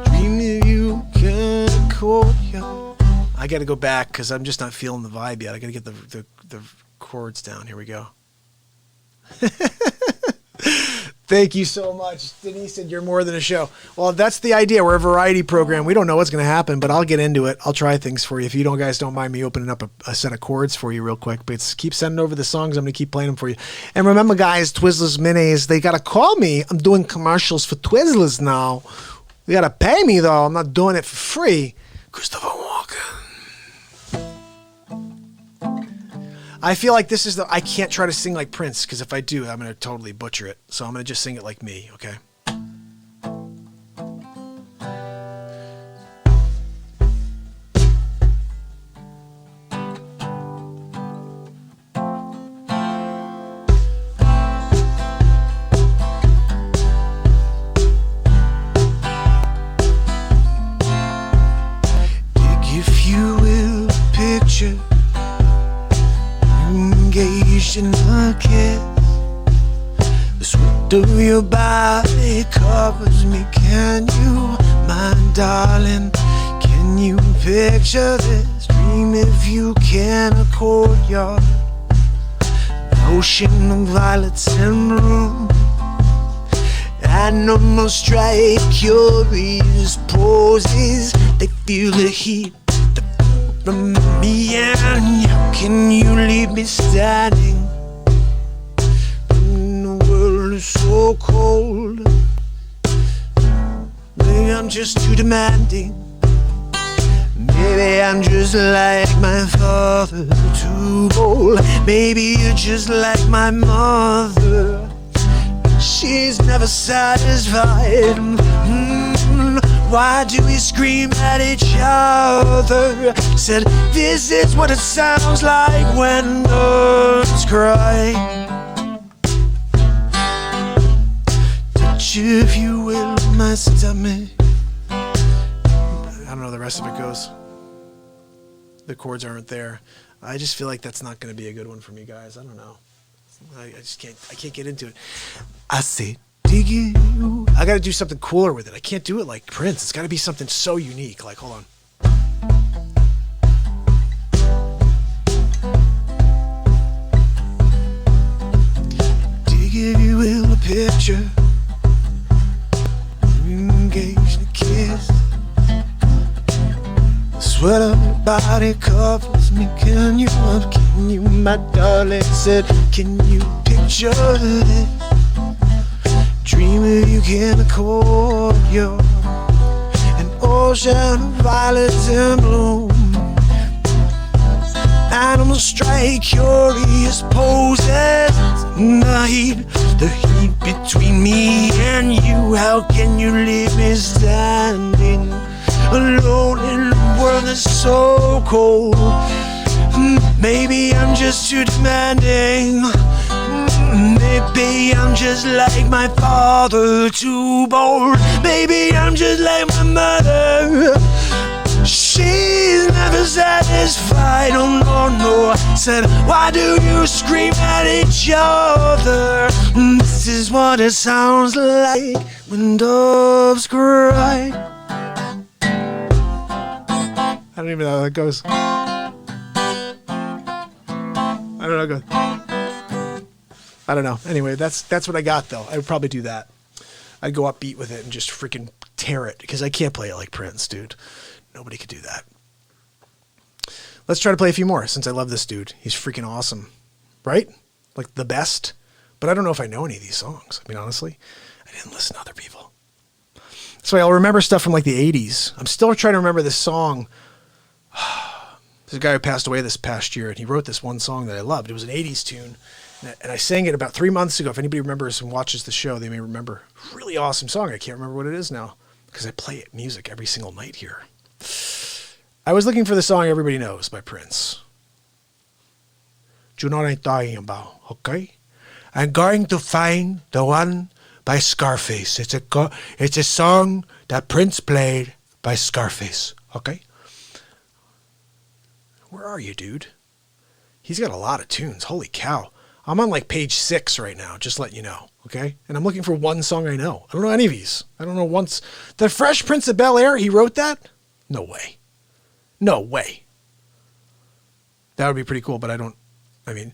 Dreaming you can call you. I got to go back because I'm just not feeling the vibe yet. I got to get the chords down. Here we go. Thank you so much. Denise said you're more than a show. Well, that's the idea. We're a variety program. We don't know what's going to happen, but I'll get into it. I'll try things for you. If you guys don't mind me opening up a set of chords for you real quick. But keep sending over the songs. I'm going to keep playing them for you. And remember, guys, Twizzlers Minis, they got to call me. I'm doing commercials for Twizzlers now. They got to pay me, though. I'm not doing it for free. Christopher Walken. I feel like this is I can't try to sing like Prince, because if I do, I'm going to totally butcher it. So I'm going to just sing it like me, okay? If you will picture engaged in a kiss, the sweat of your body covers me. Can you, my darling, can you picture this? Dream if you can, a courtyard, an ocean of violets and bloom. Animals strike curious poses. They feel the heat from me and you. Can you leave me standing when the world is so cold? Maybe I'm just too demanding. Maybe I'm just like my father, too bold. Maybe you're just like my mother. She's never satisfied. Why do we scream at each other? Said, this is what it sounds like when doves cry. Touch, if you will, my stomach. I don't know how the rest of it goes. The chords aren't there. I just feel like that's not going to be a good one for me, guys. I don't know. I can't get into it. I say, dig you. I gotta do something cooler with it. I can't do it like Prince. It's gotta be something so unique. Like, hold on. Dig, if you will, a picture. Engaged in a kiss. The sweat of your body covers me. Can you, my darling? Said, can you picture this? Dream if you can accord your an ocean of violets in bloom. Animals strike curious poses. The heat between me and you. How can you leave me standing alone in a world that's so cold?
Maybe I'm just too demanding. Maybe I'm just like my father, too bold. Maybe I'm just like my mother. She's never satisfied. Oh no, no. Said, why do you scream at each other? This is what it sounds like when doves cry.
I don't even know how that goes. I don't know how it goes. I don't know. Anyway, that's what I got though. I would probably do that. I'd go upbeat with it and just freaking tear it because I can't play it like Prince, dude. Nobody could do that. Let's try to play a few more since I love this dude. He's freaking awesome, right? Like the best. But I don't know if I know any of these songs. I mean, honestly, I didn't listen to other people. So I'll remember stuff from like the 80s. I'm still trying to remember this song. There's a guy who passed away this past year, and he wrote this one song that I loved. It was an 80s tune, and I sang it about 3 months ago. If anybody remembers and watches the show, they may remember. Really awesome song. I can't remember what it is now because I play it music every single night here. I was looking for the song everybody knows by Prince. Do you know what I'm talking about, okay? I'm going to find the one by Scarface. It's a song that Prince played by Scarface, okay? Where are you, dude? He's got a lot of tunes. Holy cow. I'm on like page 6 right now, just letting you know, okay? And I'm looking for one song I know. I don't know any of these. I don't know once. The Fresh Prince of Bel-Air, he wrote that? No way. No way. That would be pretty cool, but I mean,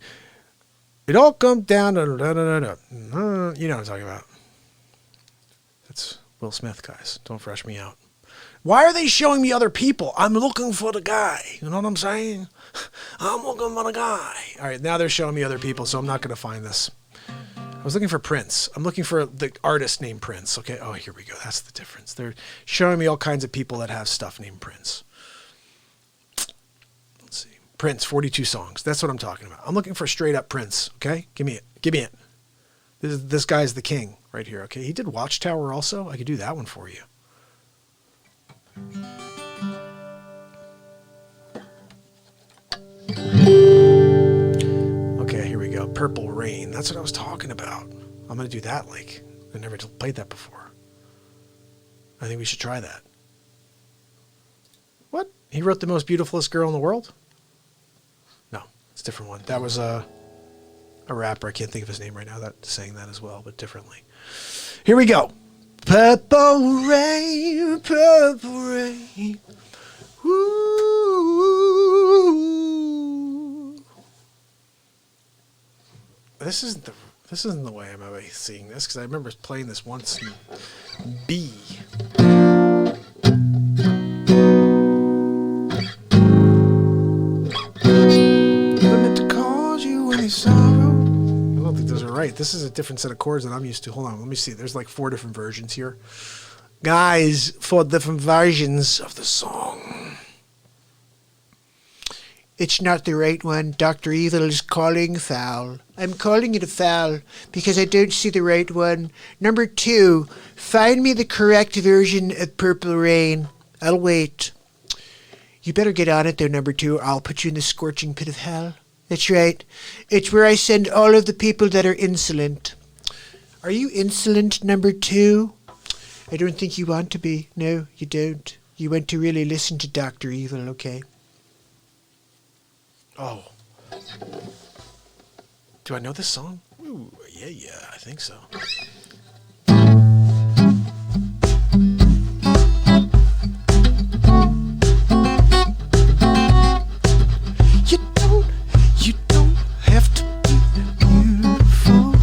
it all comes down to, you know what I'm talking about. That's Will Smith, guys. Don't fresh me out. Why are they showing me other people? I'm looking for the guy. You know what I'm saying? I'm looking for the guy. All right, now they're showing me other people, so I'm not going to find this. I was looking for Prince. I'm looking for the artist named Prince, okay? Oh, here we go. That's the difference. They're showing me all kinds of people that have stuff named Prince. Let's see. Prince, 42 songs. That's what I'm talking about. I'm looking for straight up Prince, okay? Give me it. Give me it. This guy's the king right here, okay? He did Watchtower also. I could do that one for you. Okay, here we go. Purple Rain. That's what I was talking about. I'm going to do that like I never played that before. I think we should try that. What? He wrote The Most Beautifulest Girl in the World? No, it's a different one. That was a rapper. I can't think of his name right now that sang that as well, but differently. Here we go. Purple rain, purple rain. Woo. This isn't the way I'm always seeing this because I remember playing this once in B. Never meant to cause you any sorrow. I don't think those are right. This is a different set of chords than I'm used to. Hold on, let me see. There's like 4 different versions here. Guys, 4 different versions of the song. It's not the right one. Dr. Evil is calling foul. I'm calling it a foul because I don't see the right one. Number 2, find me the correct version of Purple Rain. I'll wait. You better get on it though, number 2, or I'll put you in the scorching pit of hell. That's right. It's where I send all of the people that are insolent. Are you insolent, number 2? I don't think you want to be. No, you don't. You want to really listen to Dr. Evil, okay? Oh. Do I know this song? Ooh, yeah, I think so. You don't have to be beautiful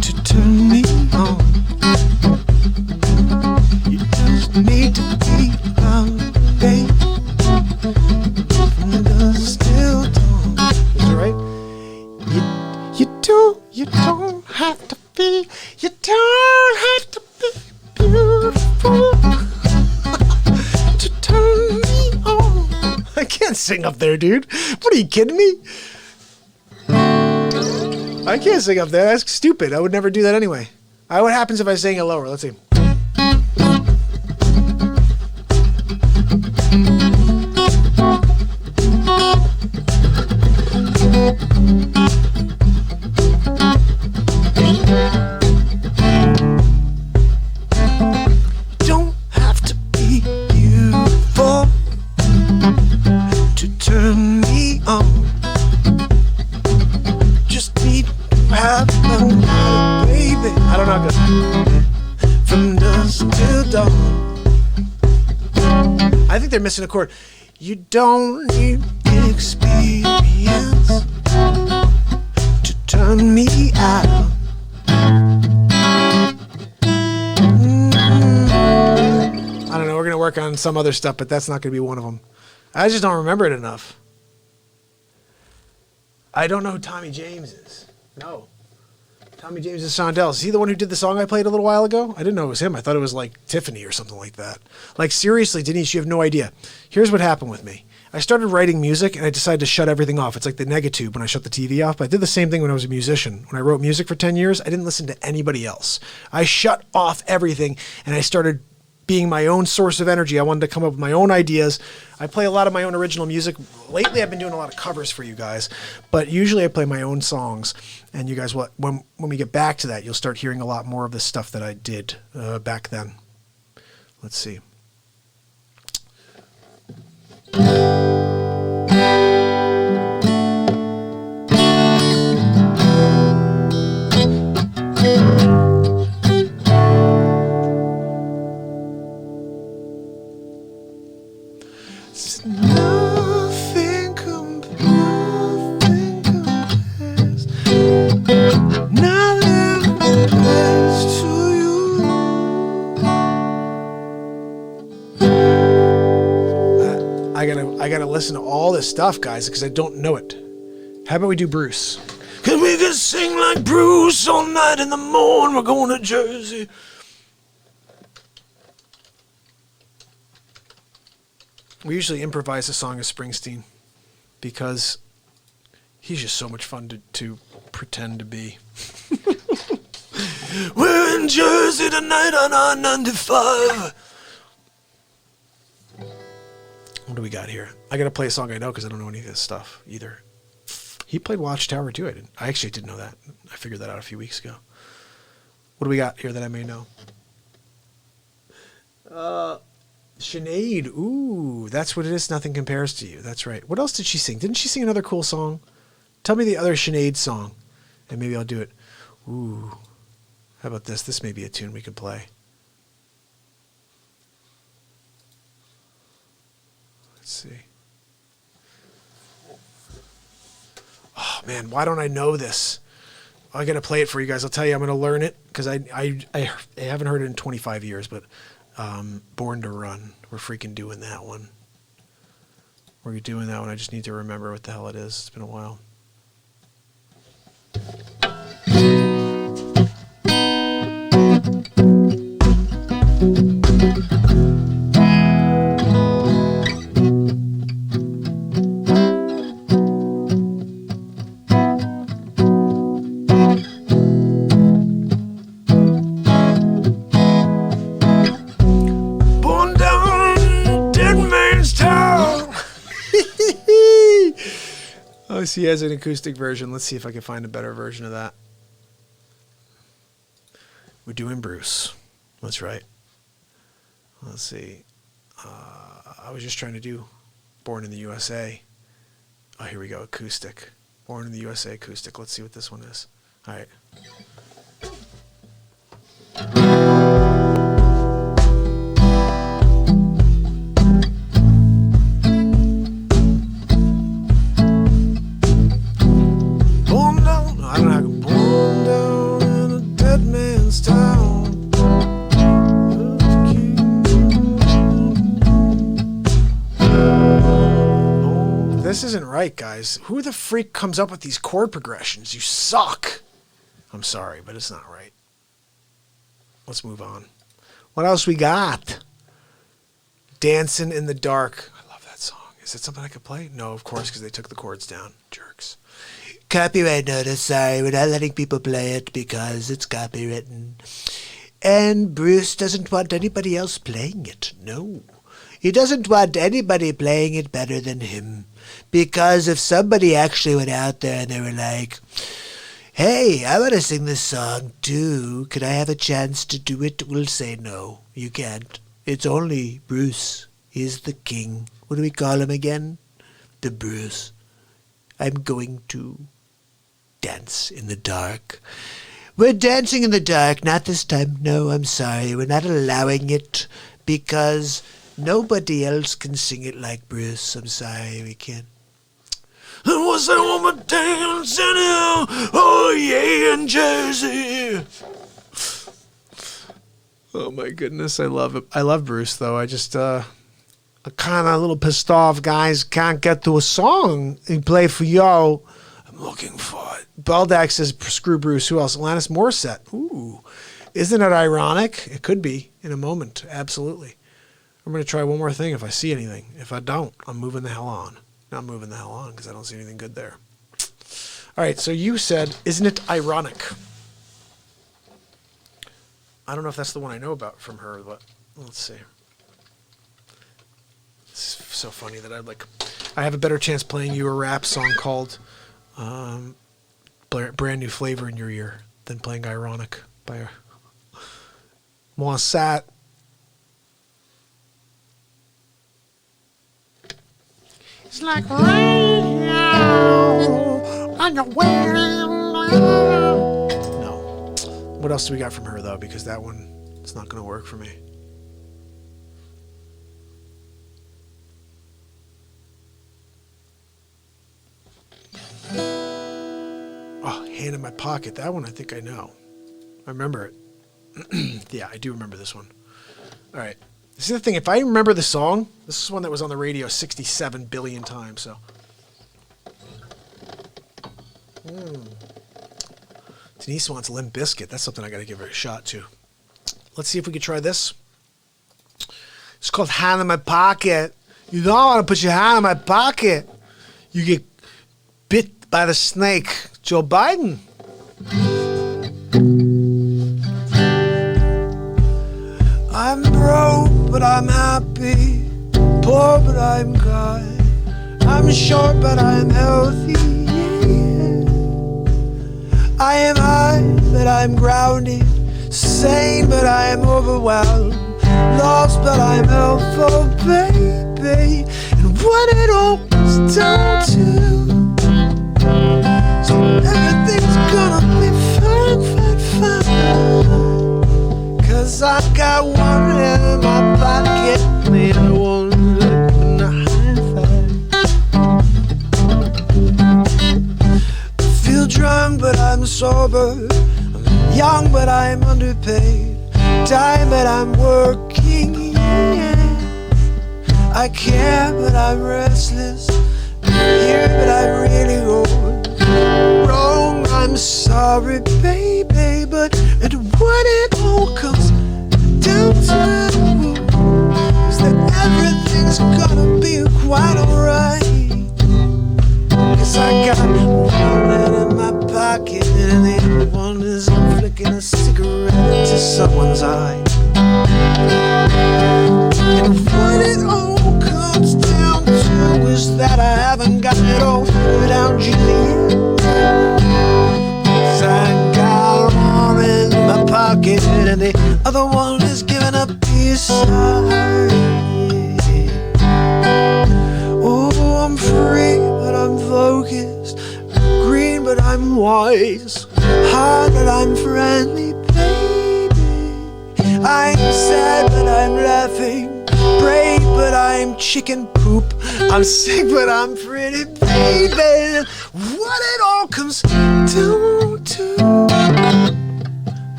to turn me on. You just need to be around, babe. From the dusk till dawn. Is that right? You don't have to be beautiful to turn me on. I can't sing up there, dude. What are you kidding me? I can't sing up there. That's stupid. I would never do that anyway. What happens if I sing it lower? Let's see.
Don't have to be beautiful to turn me on. Just need to have a baby. I don't know how good. From dusk till dawn. I think they're missing a chord. You don't need experience to turn me out. I don't know. We're going to work on some other stuff, but that's not going to be one of them. I just don't remember it enough. I don't know who Tommy James is. No. Tommy James is Shondell. Is he the one who did the song I played a little while ago? I didn't know it was him. I thought it was like Tiffany or something like that. Like, seriously, Denise, you have no idea. Here's what happened with me. I started writing music and I decided to shut everything off. It's like the negatube when I shut the TV off. But I did the same thing when I was a musician. When I wrote music for 10 years, I didn't listen to anybody else. I shut off everything and I started being my own source of energy. I wanted to come up with my own ideas. I play a lot of my own original music. Lately, I've been doing a lot of covers for you guys, but usually I play my own songs. And you guys, when we get back to that, you'll start hearing a lot more of the stuff that I did back then. Let's see. Nothing compares. Nothing compares to you. I gotta listen to all this stuff, guys, because I don't know it. How about we do Bruce? Cause we can sing like Bruce all night in the morning. We're going to Jersey. We usually improvise a song of Springsteen because he's just so much fun to pretend to be. We're in Jersey tonight on I-95. What do we got here? I got to play a song I know because I don't know any of this stuff either. He played Watchtower too. I actually didn't know that. I figured that out a few weeks ago. What do we got here that I may know? Sinead. Ooh, that's what it is. Nothing compares to you. That's right. What else did she sing? Didn't she sing another cool song? Tell me the other Sinead song, and maybe I'll do it. Ooh, how about this? This may be a tune we could play. Let's see. Oh man, why don't I know this? I gotta play it for you guys. I'll tell you, I'm gonna learn it because I haven't heard it in 25 years, but. Born to Run. We're freaking doing that one. We're doing that one. I just need to remember what the hell it is. It's been a while. Oh, he has an acoustic version. Let's see if I can find a better version of that. We're doing Bruce. That's right. Let's see. I was just trying to do Born in the USA. Oh, here we go. Acoustic. Born in the USA acoustic. Let's see what this one is. All right. This isn't right, guys. Who the freak comes up with these chord progressions? You suck. I'm sorry, but it's not right. Let's move on. What else we got? Dancing in the Dark. I love that song. Is it something I could play? No, of course, because they took the chords down. Jerks.
Copyright notice, sorry, we're not letting people play it because it's copywritten. And Bruce doesn't want anybody else playing it, no. He doesn't want anybody playing it better than him. Because if somebody actually went out there and they were like, hey, I want to sing this song too. Could I have a chance to do it? We'll say no, you can't. It's only Bruce. He's the king. What do we call him again? The Bruce. I'm going to dance in the dark. We're dancing in the dark, not this time. No, I'm sorry. We're not allowing it because nobody else can sing it like Bruce. I'm sorry, we can't.
And was that woman dancing here? Oh, yeah, in Jersey.
Oh my goodness, I love it. I love Bruce though. I just I'm kind of a little pissed off, guys. Can't get to a song he play for y'all. I'm looking for it. Beldak says, screw Bruce. Who else? Alanis Morissette. Ooh, isn't it ironic? It could be in a moment. Absolutely. I'm gonna try one more thing if I see anything. If I don't, I'm moving the hell on. Not moving the hell on because I don't see anything good there. All right, so you said, isn't it ironic? I don't know if that's the one I know about from her, but let's see. It's so funny that I have a better chance playing you a rap song called Brand New Flavor in Your Ear than playing Ironic by Moissat. It's like rain on your way. No. What else do we got from her, though? Because that one is not going to work for me. Oh, Hand in My Pocket. That one I think I know. I remember it. Yeah, I do remember this one. All right. This is the thing. If I remember the song, this is one that was on the radio 67 billion times. So, Denise wants Limp Bizkit. That's something I got to give her a shot to. Let's see if we can try this. It's called Hand in My Pocket. You don't want to put your hand in my pocket. You get bit by the snake. Joe Biden. I'm broke, but I'm happy. Poor, but I'm kind. I'm short, but I'm healthy. Yeah. I am high, but I'm grounded. Sane, but I am overwhelmed. Lost, but I'm helpful, baby. And what it all comes down to, so everything's gonna be fine, fine, fine. Cause I got one in my pocket, and the other one in the high five. Feel drunk, but I'm sober. I'm young, but I'm underpaid. Time, but I'm working, yeah. I care, but I'm restless. Here, but I'm really old. Wrong, I'm sorry, baby. But and what it all comes down to is that everything's gonna be quite alright. Cause I got one in my pocket, and the other one is I'm flicking a cigarette into someone's eye. And what it all comes down to is that I haven't got it all figured out, Juliet. Cause I got one in my pocket, and the other one is giving a peace sign. Oh, I'm free, but I'm focused. Green, but I'm wise. Hard, but I'm friendly, baby. I'm sad, but I'm laughing. Brave, but I'm chicken poop. I'm sick, but I'm pretty, baby. What it all comes down to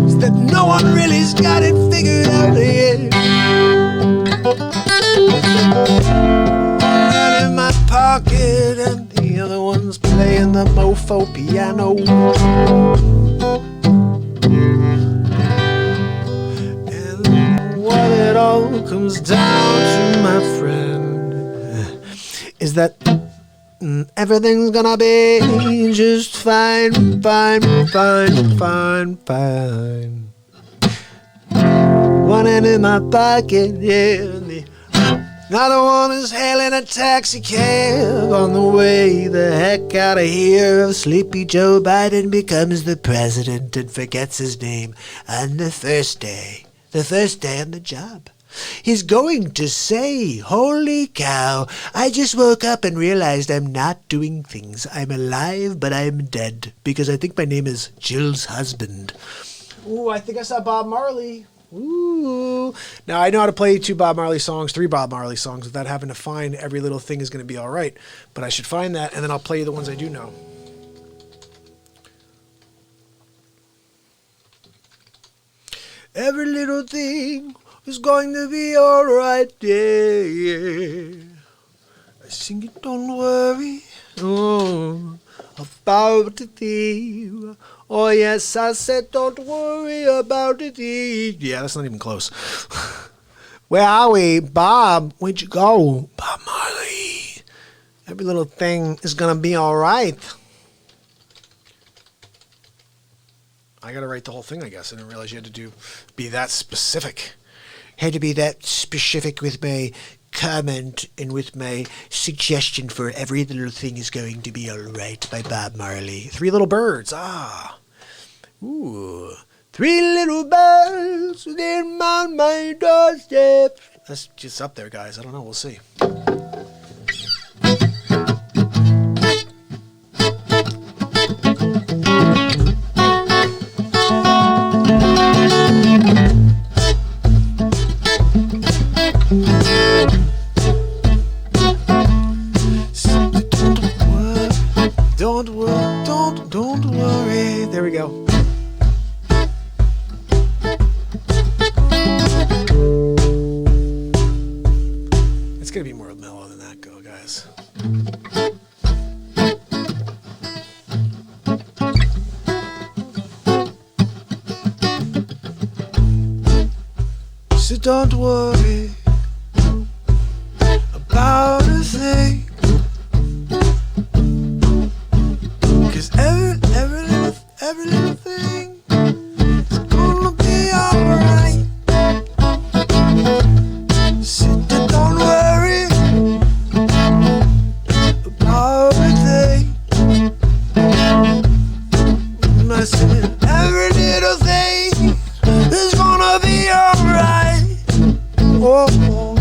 is that no one really's got it figured out yet. One in my pocket, and the other one's playing the mofo piano. And what it all comes down to, my friend, is that everything's gonna be just fine, fine, fine, fine, fine. One hand in my pocket, yeah, and Another one is hailing a taxi cab on the way the heck out of here. Sleepy Joe Biden becomes the president and forgets his name on the first day on the job. He's going to say, holy cow, I just woke up and realized I'm not doing things. I'm alive, but I'm dead, because I think my name is Jill's husband. Ooh, I think I saw Bob Marley. Ooh. Now, I know how to play 3 Bob Marley songs without having to find every little thing is going to be all right. But I should find that, and then I'll play you the ones I do know. Every little thing is going to be all right, yeah. I sing it, don't worry about the thing. Oh, yes, I said, don't worry about it. Yeah, that's not even close. Where are we? Bob, where'd you go? Bob Marley. Every little thing is going to be all right. I got to write the whole thing, I guess. I didn't realize you had to be that specific. Had to be that specific with my comment and with my suggestion for every little thing is going to be all right by Bob Marley. 3 Little Birds. Ah. Ooh. 3 little birds within my doorstep. That's just up there, guys. I don't know. We'll see. Don't worry. There we go. It's gonna be more mellow than that, guys. So don't worry about a thing. Every little thing is gonna be alright. Sit there, don't worry about a thing. I said, every little thing is gonna be alright. Oh,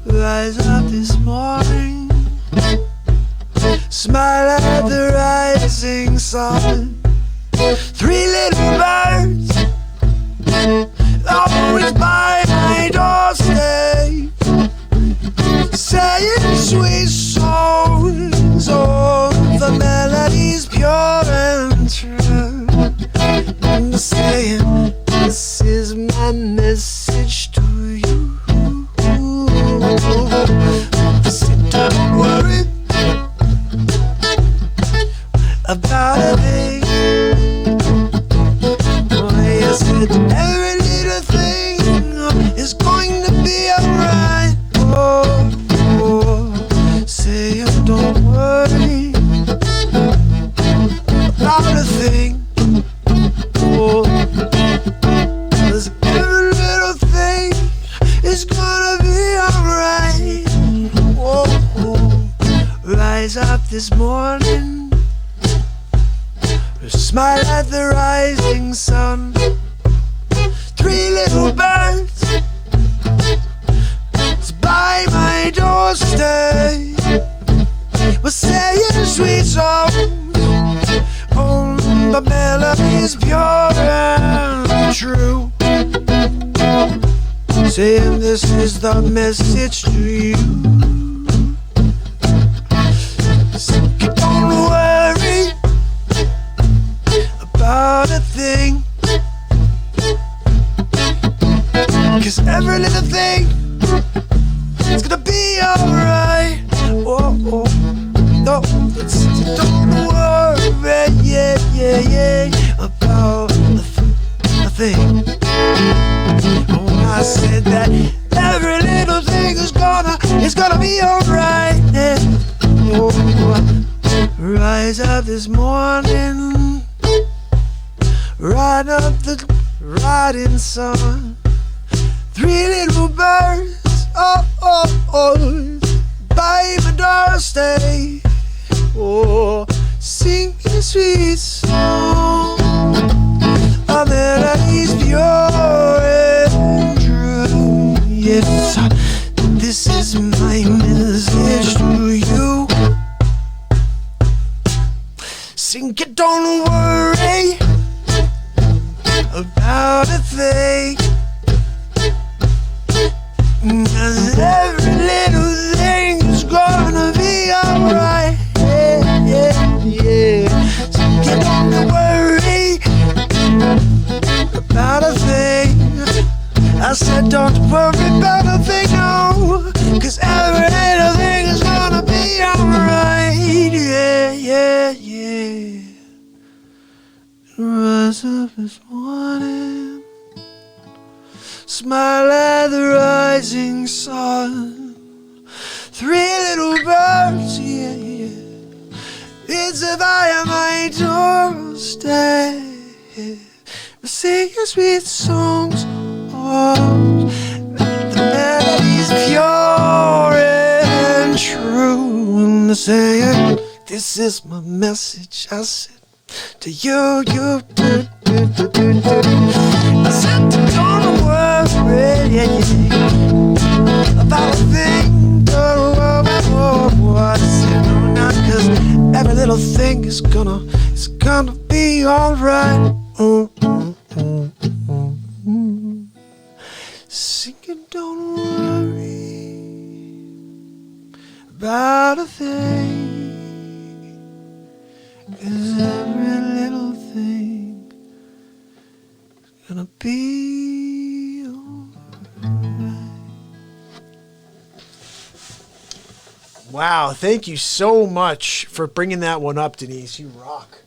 rise up this morning, smile at the rising sun. 3 little birds always by my doorstep, saying sweet songs. Oh, the melody's pure and true. And saying, this is my message to you. So don't worry about a thing. Every little thing is going to be alright. Oh, say don't worry about a thing. Oh, 'cause every little thing is gonna be alright. Oh, rise up this morning, smile at the rising sun. 3 little birds by my doorstep, we're saying sweet songs. Oh, the melody's pure and true, saying this is the message to you. So don't worry about a thing, 'cause every little thing is gonna be alright. Oh, oh, no, don't worry, yeah, about a thing. Oh, I said that every little thing is gonna be alright. Yeah. Oh, rise up this morning, ride up the riding sun. 3 little birds by my doorstay. Oh, sing me a sweet song. A melody's pure and true. Yes, this is my message to you. Sing it, don't worry about a thing, 'cause every little thing is gonna be alright. Yeah, yeah, yeah. Sing it, don't worry about a thing. I said don't worry about a thing, no, 'cause every little thing is gonna be alright. Yeah, yeah, yeah. Rise up this morning, smile at the rising sun. Three little birds, yeah, yeah. It's via my doorstep. Singing sweet songs. Oh, the melody's pure and true. And I say, this is my message. I said to you, you, do. I said, don't worry, yeah, yeah, about a thing. Don't worry about what I said, no, not 'cause every little thing is gonna be alright. Singing, don't worry about a thing, 'cause every little thing is gonna be alright. Wow, thank you so much for bringing that one up, Denise. You rock.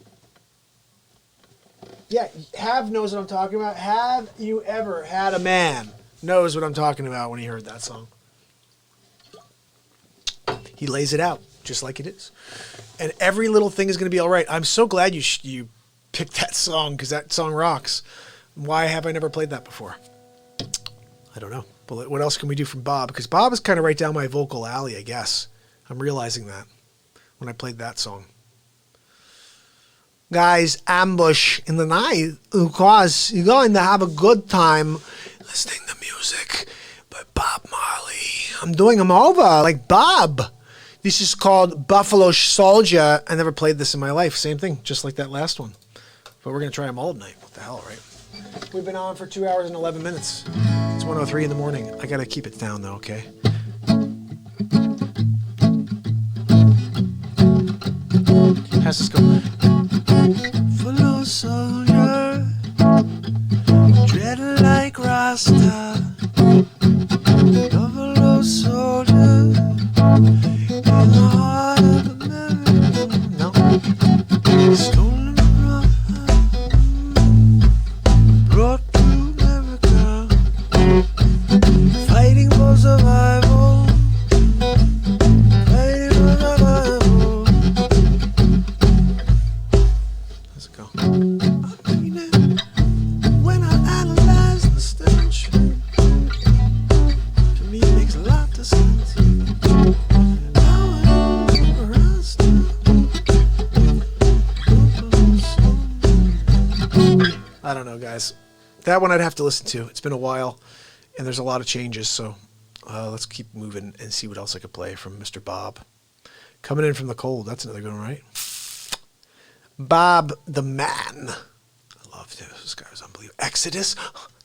Yeah, Have knows what I'm talking about. Have you ever had a man knows what I'm talking about when he heard that song? He lays it out just like it is. And every little thing is going to be all right. I'm so glad you picked that song because that song rocks. Why have I never played that before? I don't know. But what else can we do from Bob? Because Bob is kind of right down my vocal alley, I guess. I'm realizing that when I played that song. Guys, ambush in the night because you're going to have a good time listening to music by Bob Marley. I'm doing them over like Bob. This is called Buffalo Soldier. I never played this in my life. Same thing, just like that last one. But we're going to try them all tonight. What the hell, right? We've been on for 2 hours and 11 minutes. It's 1:03 in the morning. I got to keep it down though, okay? How's this go? Buffalo soldier, dread like Rasta. Buffalo soldier, in the heart of America. No, stolen from, brought to America, fighting for survival. Fighting for survival. Let's go. I mean it when I analyze the stench. To me, it makes a lot of sense. I don't know, guys. That one I'd have to listen to. It's been a while, and there's a lot of changes, so let's keep moving and see what else I could play from Mr. Bob. Coming in from the cold. That's another good one, right? Bob the Man. I love this guy. Was unbelievable. Exodus.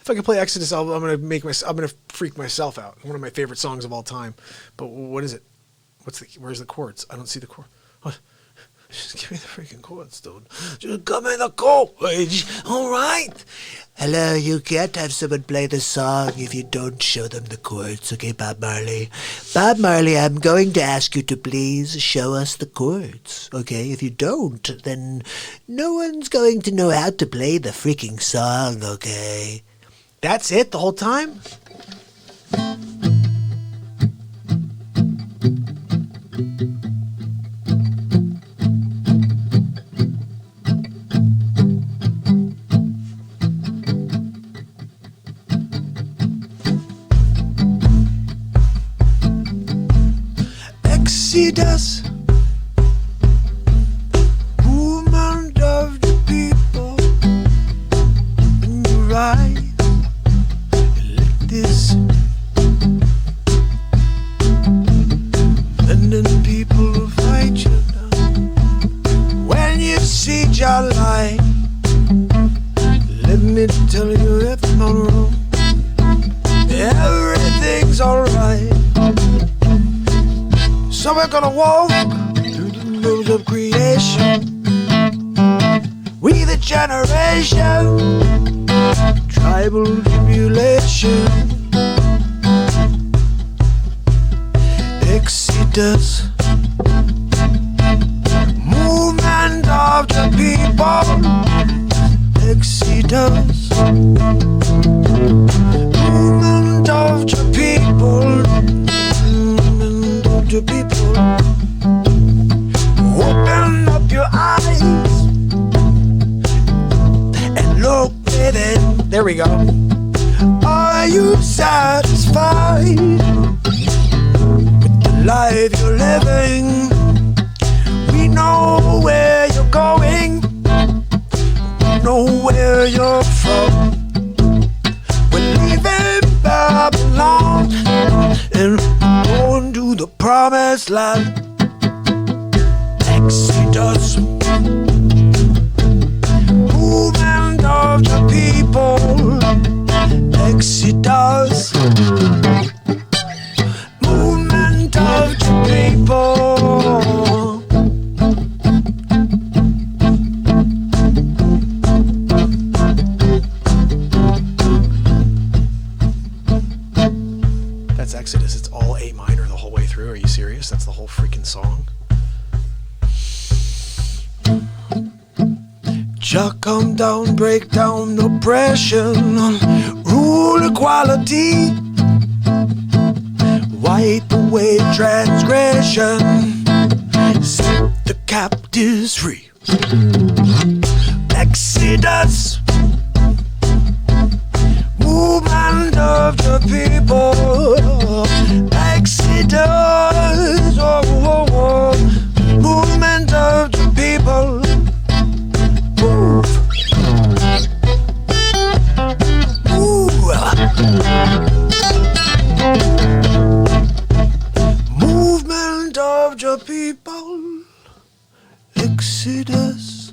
If I could play Exodus, I'm gonna freak myself out. One of my favorite songs of all time. But what is it? Where's the chords? I don't see the chord. What? Just give me the freaking chords, dude. Just give me the chords. All right.
Hello, you can't have someone play the song if you don't show them the chords, okay, Bob Marley? Bob Marley, I'm going to ask you to please show us the chords, okay? If you don't, then no one's going to know how to play the freaking song, okay?
That's it the whole time? Exodus, movement of the people. Open your eyes, let this. And then people will fight you down. When you see your light, let me tell you if I'm wrong, everything's alright. So we're gonna walk through the moves of creation. We the generation, tribal tribulation. Exodus, movement of the people. Exodus, movement of the people. Movement of the people. Open up your eyes and look within. There we go. Are you satisfied with the life you're living? We know where you're going, we know where you're from. We're leaving Babylon and going to the promised land. Exodus, movement of the people. Exodus, movement of the people. That's Exodus. It's all A minor the whole way through. Are you serious? That's the whole freaking song. Jah come down, break down oppression, rule equality, wipe away transgression, set the captives free. Exodus, movement of the people. Exodus, oh, oh, oh. Movement of the people. Move. Movement of the people. Exodus.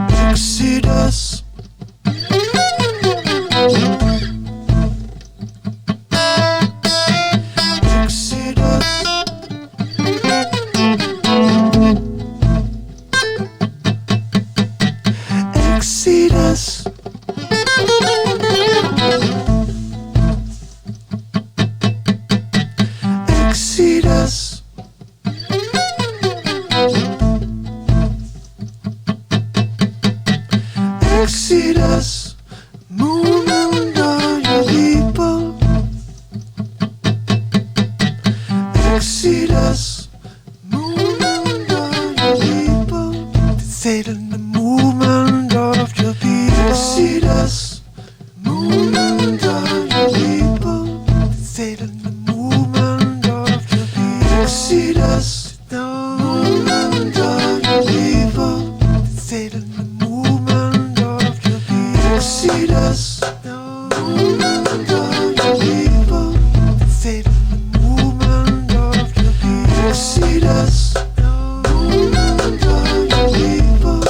Exodus. Exodus. Exodus. Exodus, movement of your people. Exodus, movement of your people. Satan, the movement of your people. Exodus, movement of your people. Satan, the movement of your people. Exodus, the movement of your people. Satan, the movement of your people. Exodus, the movement of your people. Satan, the movement of your people. Exodus, the movement of your people.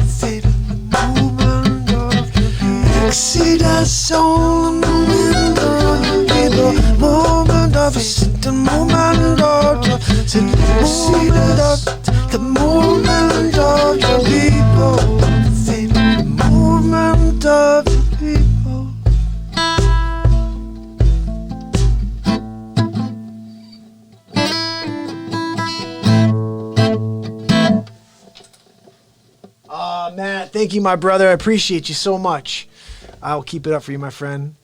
Satan, the movement of your people. Exodus, all the movement of your people. Movement of the movement of your Exodus, the movement of your people. The movement of the people. Matt, thank you, my brother. I appreciate you so much. I'll keep it up for you, my friend.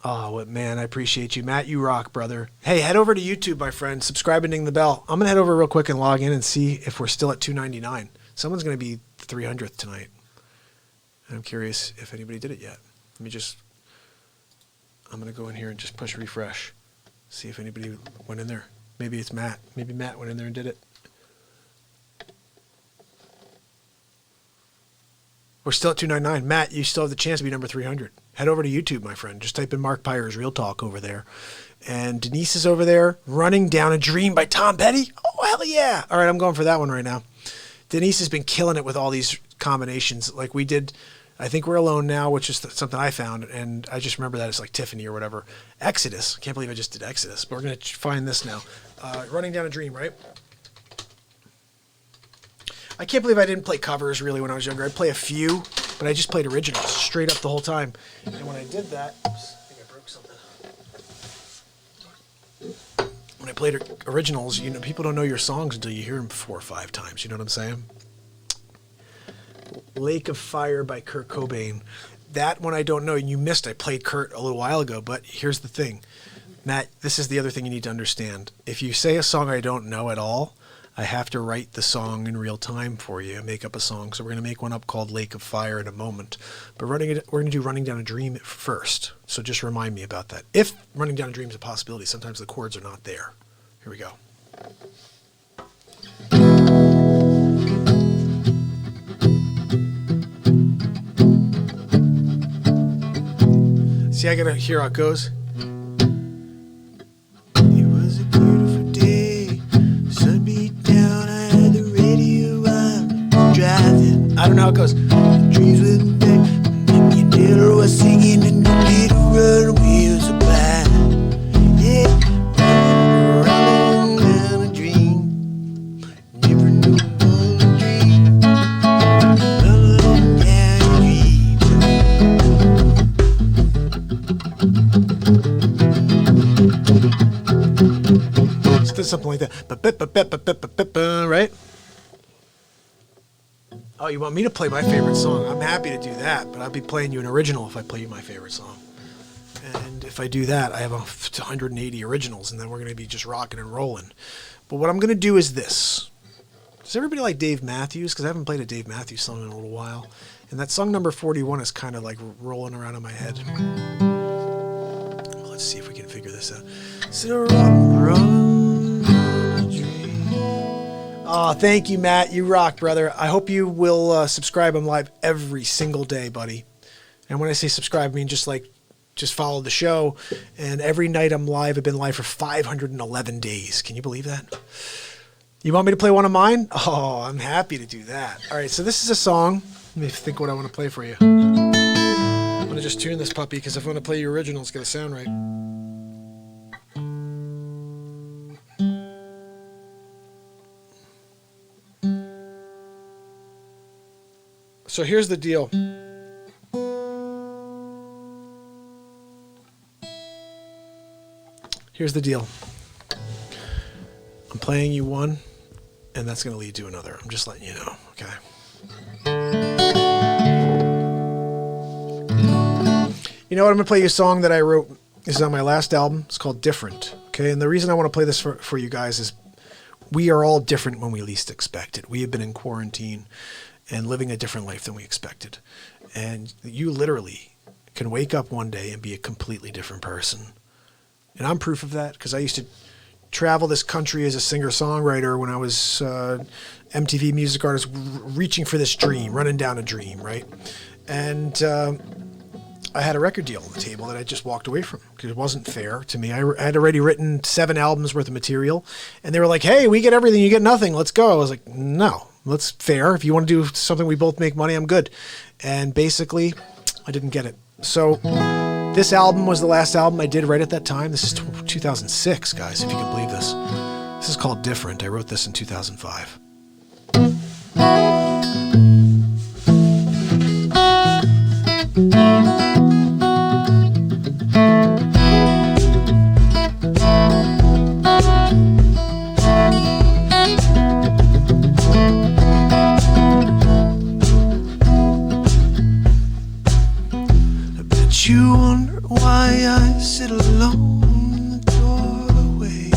Oh, man, I appreciate you. Matt, you rock, brother. Hey, head over to YouTube, my friend. Subscribe and ding the bell. I'm going to head over real quick and log in and see if we're still at $2.99. Someone's going to be 300th tonight. And I'm curious if anybody did it yet. I'm going to go in here and just push refresh. See if anybody went in there. Maybe it's Matt. Maybe Matt went in there and did it. We're still at 299. Matt, you still have the chance to be number 300. Head over to YouTube, my friend. Just type in Mark Pyers Real Talk over there. And Denise is over there. Running Down a Dream by Tom Petty. Oh, hell yeah. All right, I'm going for that one right now. Denise has been killing it with all these combinations. Like we did, I Think We're Alone Now, which is something I found. And I just remember that it's like Tiffany or whatever. Exodus. Can't believe I just did Exodus. But we're going to find this now. Running Down a Dream, right? I can't believe I didn't play covers really when I was younger. I'd play a few, but I just played originals straight up the whole time. And when I did that, oops, I think I broke something. When I played originals, you know, people don't know your songs until you hear them 4 or 5 times. You know what I'm saying? Lake of Fire by Kurt Cobain. That one I don't know. And you missed. I played Kurt a little while ago, but here's the thing. Matt, this is the other thing you need to understand. If you say a song I don't know at all, I have to write the song in real time for you and make up a song. So we're going to make one up called Lake of Fire in a moment. But we're going to do Running Down a Dream first. So just remind me about that. If Running Down a Dream is a possibility, sometimes the chords are not there. Here we go. See, I got to hear how it goes. It was a beautiful day. Sun beat down, I had the radio on, driving. I don't know how it goes. The trees were back, and your dealer was singing, and the little runaway was a blind. Yeah, running down a dream. Never knew what a dream. Running down a dream. Something like that. Right? Oh, you want me to play my favorite song? I'm happy to do that, but I'll be playing you an original if I play you my favorite song. And if I do that, I have 180 originals, and then we're going to be just rocking and rolling. But what I'm going to do is this. Does everybody like Dave Matthews? Because I haven't played a Dave Matthews song in a little while. And that song number 41 is kind of like rolling around in my head. Let's see if we can figure this out. So run. Oh, thank you, Matt. You rock, brother. I hope you will subscribe. I'm live every single day, buddy. And when I say subscribe, I mean just follow the show. And every night I'm live. I've been live for 511 days. Can you believe that? You want me to play one of mine? Oh, I'm happy to do that. All right, so this is a song. Let me think what I want to play for you. I'm going to just tune this puppy because if I want to play your original, it's going to sound right. So here's the deal. Here's the deal. I'm playing you one, and that's going to lead to another. I'm just letting you know, okay? You know what? I'm going to play you a song that I wrote. This is on my last album. It's called Different, okay? And the reason I want to play this for you guys is we are all different when we least expect it. We have been in quarantine and living a different life than we expected. And you literally can wake up one day and be a completely different person. And I'm proof of that because I used to travel this country as a singer-songwriter when I was MTV music artist, reaching for this dream, running down a dream, right? And I had a record deal on the table that I just walked away from because it wasn't fair to me. I had already written 7 albums worth of material, and they were like, hey, we get everything, you get nothing, let's go. I was like, no. That's fair. If you want to do something we both make money, I'm good. And basically, I didn't get it. So this album was the last album I did right at that time. This is 2006, guys, if you can believe this. This is called Different. I wrote this in 2005. You wonder why I sit alone in the doorway,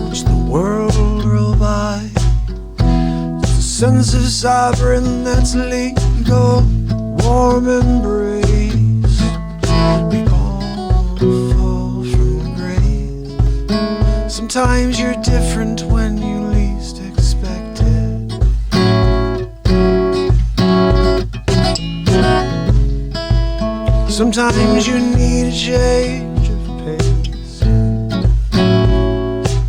watch the world roll by. There's a sense of sovereign that's latent
go, warm embrace. We all fall from grace. Sometimes you're different when you least expect it. Sometimes you need a change of pace.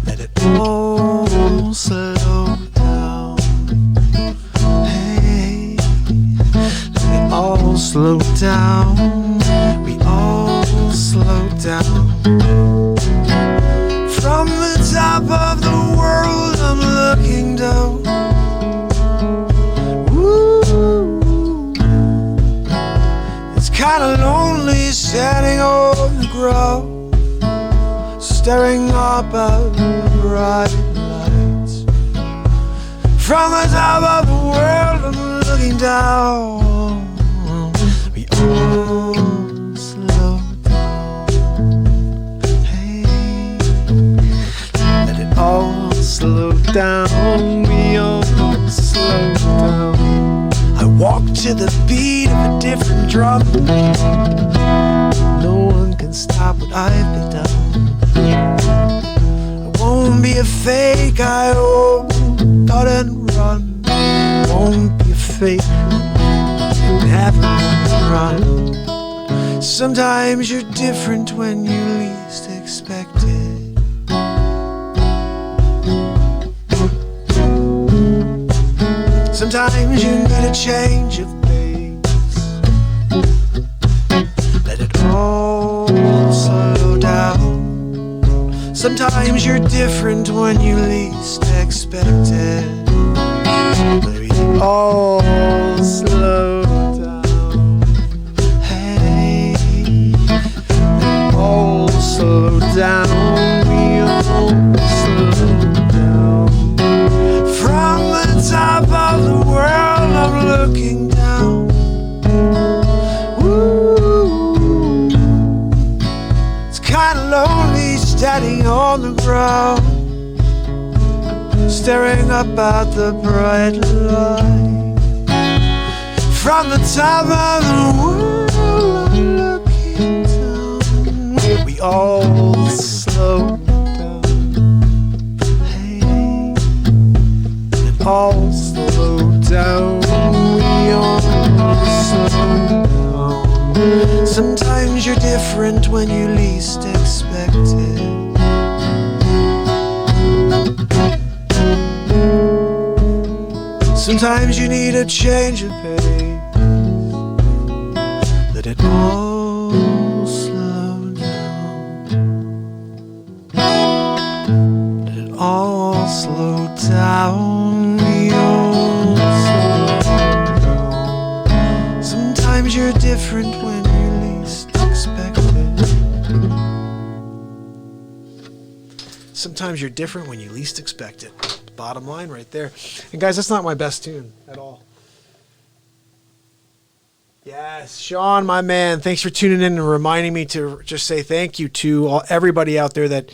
Let it all slow down. Hey, let it all slow down. We all slow down. From the top of the world I'm looking down. Woo. It's kinda lonely standing on the ground, staring up at the bright lights. From the top of the world I'm looking down. We all slow down. Hey, let it all slow down. We all slow down. I walk to the beat of a different drum. No one can stop what I've become. I won't be a fake, I won't cut and run. Won't be a fake, never run. Sometimes you're different when you least expect it. Sometimes you need a change of pace. Let it all slow down. Sometimes you're different when you least expect it. Let it all slow down. Hey, let it all slow down. We all slow down. From the top of the world I'm looking down. Woo. It's kinda lonely standing on the ground, staring up at the bright light. From the top of the world I'm looking down. We all slow down. Hey, it all slow down. We all slow down. Sometimes you're different when you least expect it. Sometimes you need a change of pace. Let it all slow down. Let it all slow down. We all slow down. Sometimes you're different when you least expect it. Sometimes you're different when you least expect it. Bottom line right there. And guys, that's not my best tune at all. Yes, Sean, my man, thanks for tuning in and reminding me to just say thank you to everybody out there that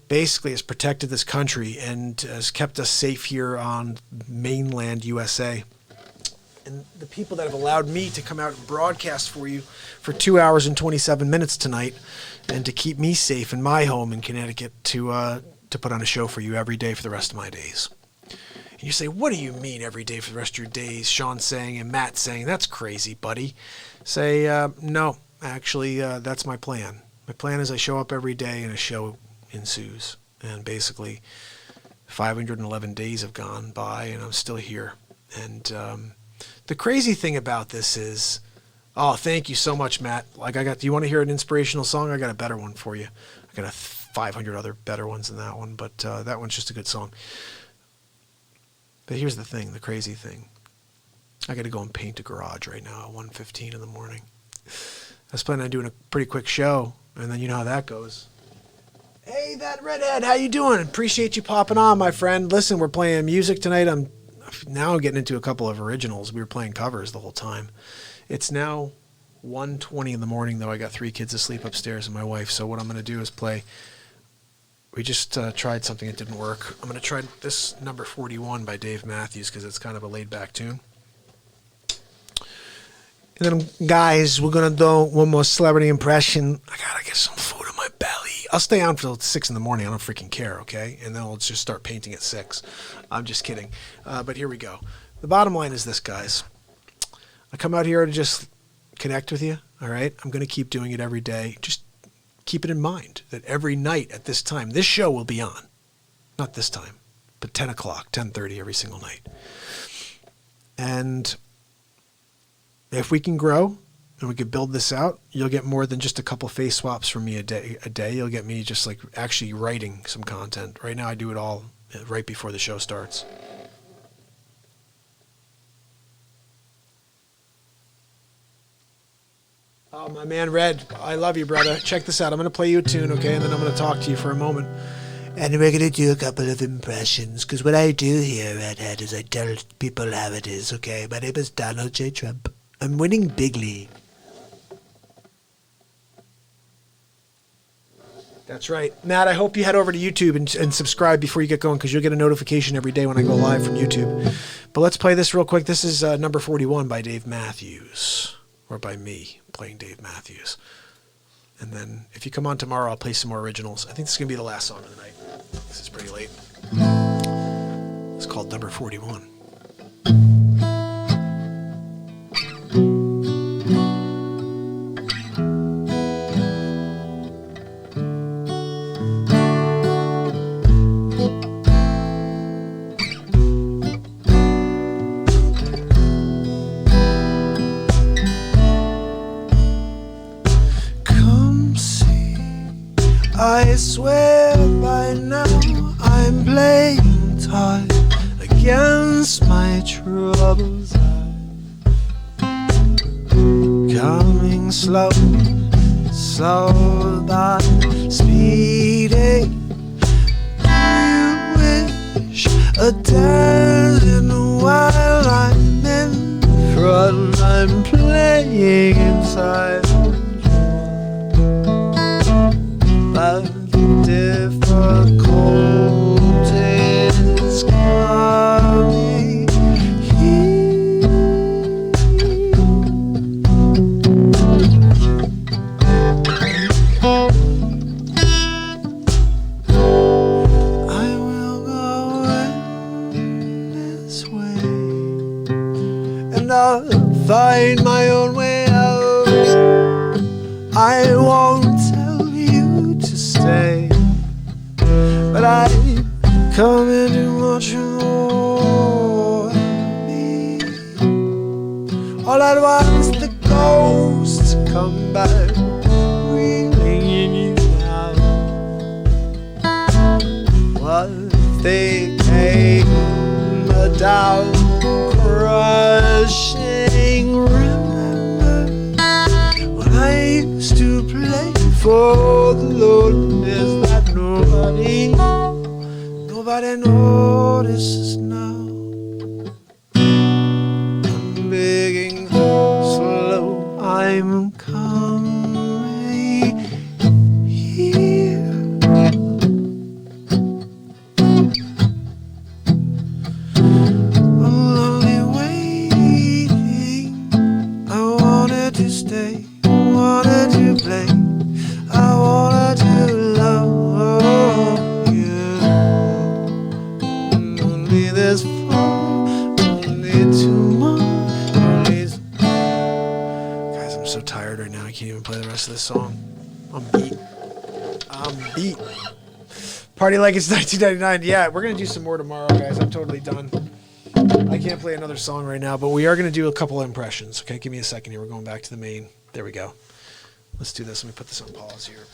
basically has protected this country and has kept us safe here on mainland USA. And the people that have allowed me to come out and broadcast for you for 2 hours and 27 minutes tonight, and to keep me safe in my home in Connecticut to put on a show for you every day for the rest of my days. And you say, what do you mean every day for the rest of your days? Sean's saying and Matt's saying, that's crazy, buddy. Say, no, actually, that's my plan. My plan is I show up every day and a show ensues. And basically, 511 days have gone by and I'm still here. And the crazy thing about this is, oh, thank you so much, Matt. Do you want to hear an inspirational song? I got a better one for you. I got 500 other better ones than that one, but that one's just a good song. But here's the thing, the crazy thing. I got to go and paint a garage right now at 1:15 in the morning. I was planning on doing a pretty quick show, and then you know how that goes. Hey, that redhead, how you doing? Appreciate you popping on, my friend. Listen, we're playing music tonight. I'm now getting into a couple of originals. We were playing covers the whole time. It's now 1:20 in the morning, though. I got 3 kids asleep upstairs and my wife. So what I'm going to do is play. We just tried something that didn't work. I'm going to try this number 41 by Dave Matthews because it's kind of a laid-back tune.
And then, guys, we're going to do one more celebrity impression. I got to get some food in my belly. I'll stay on till 6 in the morning. I don't freaking care, okay? And then we'll just start painting at 6. I'm just kidding. But here we go. The bottom line is this, guys. I come out here to just connect with you, all right? I'm going to keep doing it every day. Just keep it in mind that every night at this time, this show will be on. Not this time, but 10 o'clock, 10:30 every single night. And if we can grow and we could build this out, you'll get more than just a couple face swaps from me a day. You'll get me just like actually writing some content. Right now I do it all right before the show starts. Oh, my man Red, I love you, brother. Check this out. I'm going to play you a tune, okay? And then I'm going to talk to you for a moment.
And we're going to do a couple of impressions, because what I do here, Redhead, is I tell people how it is, okay? My name is Donald J. Trump. I'm winning bigly.
That's right. Matt, I hope you head over to YouTube and subscribe before you get going, because you'll get a notification every day when I go live from YouTube. But let's play this real quick. This is number 41 by Dave Matthews, or by me playing Dave Matthews. And then if you come on tomorrow, I'll play some more originals. I think this is going to be the last song of the night. This is pretty late. It's called number 41.
I swear by now I'm playing tight against my troubles. Coming slow, slow but speeding. You wish a dancing while I'm in front. I'm playing inside. But difficulties coming here. I will go in this way, and I'll find my own way out. I won't stay, but I come into much more me. All at once the ghosts come back, reeling in you now. What if they came down, crushing? Remember when I used to play for the Lord, is that nobody notices now. I'm begging slow, I'm coming here. I'm only waiting. I wanted to stay, wanted to play. I wanted to love you. Only this fall, only tomorrow, only. Guys, I'm so tired right now. I can't even play the rest of this song. I'm beat. Party like it's 1999. Yeah, we're gonna do some more tomorrow, guys. I'm totally done. I can't play another song right now, but we are gonna do a couple of impressions. Okay, give me a second here. We're going back to the main. There we go. Let's do this. Let me put this on pause here.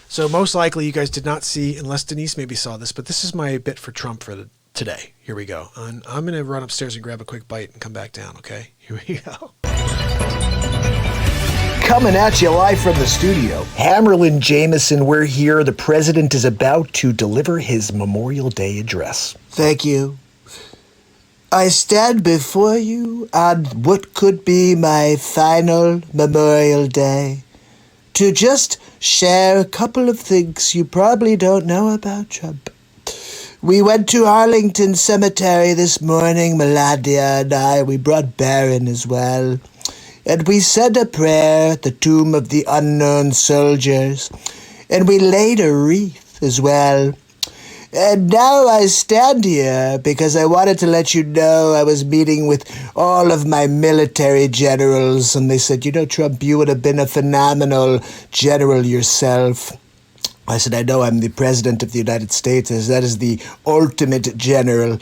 So most likely you guys did not see, unless Denise maybe saw this, but this is my bit for Trump for today. Here we go. And I'm going to run upstairs and grab a quick bite and come back down, okay? Here we go.
Coming at you live from the studio. Hammerlin Jameson, we're here. The president is about to deliver his Memorial Day address.
Thank you. I stand before you on what could be my final Memorial Day to just share a couple of things you probably don't know about Trump. We went to Arlington Cemetery this morning, Melania and I. We brought Barron as well. and we said a prayer at the tomb of the unknown soldiers, and we laid a wreath as well. And now I stand here because I wanted to let you know I was meeting with all of my military generals, and they said, you know, Trump, you would have been a phenomenal general yourself. I said, I know I'm the president of the United States, as that is the ultimate general.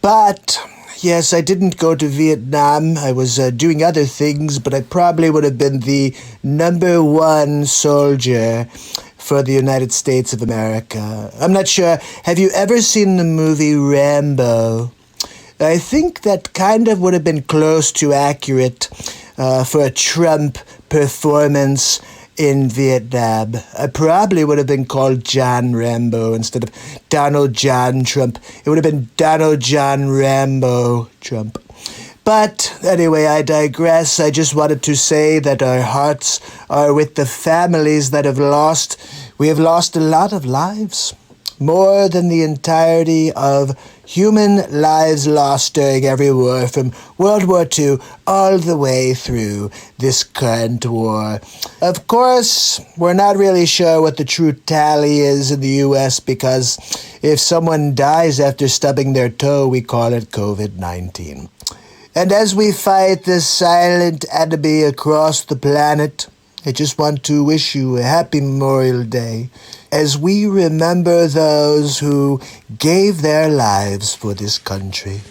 But, yes, I didn't go to Vietnam. I was doing other things, but I probably would have been the #1 soldier for the United States of America. I'm not sure. Have you ever seen the movie Rambo? I think that kind of would have been close to accurate for a Trump performance in Vietnam. I probably would have been called John Rambo instead of Donald John Trump. It would have been Donald John Rambo Trump. But anyway, I digress. I just wanted to say that our hearts are with the families that have lost. We have lost a lot of lives. More than the entirety of human lives lost during every war, from World War II all the way through this current war. Of course, we're not really sure what the true tally is in the U.S. because if someone dies after stubbing their toe, we call it COVID-19. And as we fight this silent enemy across the planet, I just want to wish you a happy Memorial Day as we remember those who gave their lives for this country.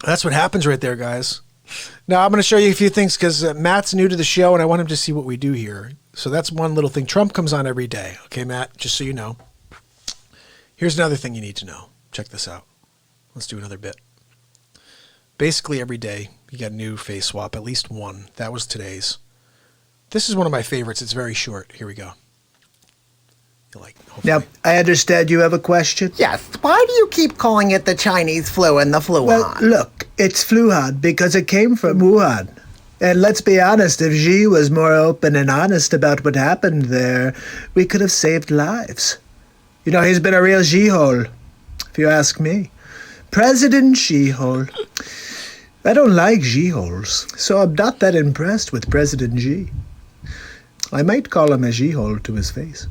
That's what happens right there, guys. Now, I'm going to show you a few things because Matt's new to the show, and I want him to see what we do here. So that's one little thing. Trump comes on every day. Okay, Matt, just so you know. Here's another thing you need to know. Check this out. Let's do another bit. Basically, every day, you got a new face swap, at least one. That was today's. This is one of my favorites. It's very short. Here we go. You like,
now, I understand you have a question?
Yes. Why do you keep calling it the Chinese flu and the Fluhan?
Well, look, it's Fluhan because it came from Wuhan. And let's be honest, if Xi was more open and honest about what happened there, we could have saved lives. You know, he's been a real Xi-hole, if you ask me. President Xi-hole. I don't like Xi-holes, so I'm not that impressed with President Xi. I might call him a Xi-hole to his face.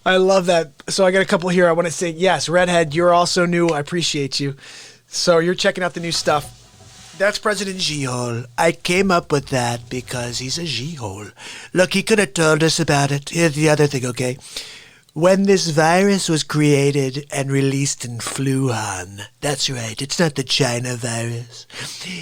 I love that. So I got a couple here. I want to say, yes, Redhead, you're also new. I appreciate you. So you're checking out the new stuff. That's President
Xi-hole. I came up with that because he's a Xi-hole. Look, he could have told us about it. Here's the other thing, okay? When this virus was created and released in Wuhan, that's right, it's not the China virus.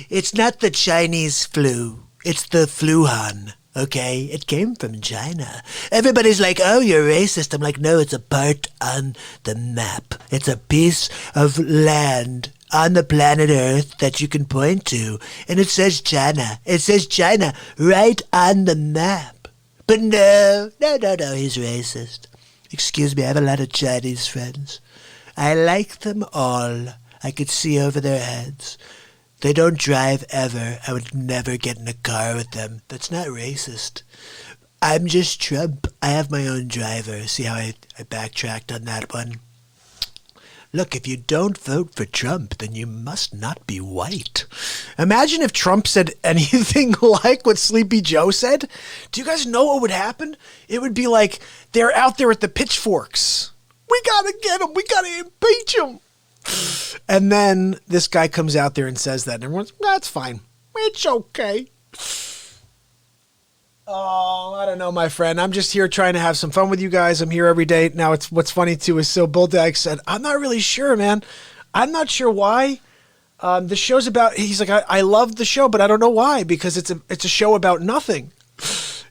It's not the Chinese flu. It's the Wuhan, okay? It came from China. Everybody's like, oh, you're racist. I'm like, no, it's a part on the map. It's a piece of land on the planet Earth that you can point to, and it says China. It says China right on the map. But no, he's racist. Excuse me, I have a lot of Chinese friends. I like them all. I could see over their heads. They don't drive ever. I would never get in a car with them. That's not racist. I'm just Trump. I have my own driver. See how I backtracked on that one? Look, if you don't vote for Trump, then you must not be white.
Imagine if Trump said anything like what Sleepy Joe said. Do you guys know what would happen? It would be like they're out there at the pitchforks. We got to get him. We got to impeach him. And then this guy comes out there and says that. And everyone's, that's fine. It's okay. Oh, I don't know, my friend. I'm just here trying to have some fun with you guys. I'm here every day. Now, it's what's funny, too, is so Bull Dag said, I'm not really sure, man. I'm not sure why. The show's about, he's like, I love the show, but I don't know why, because it's a show about nothing.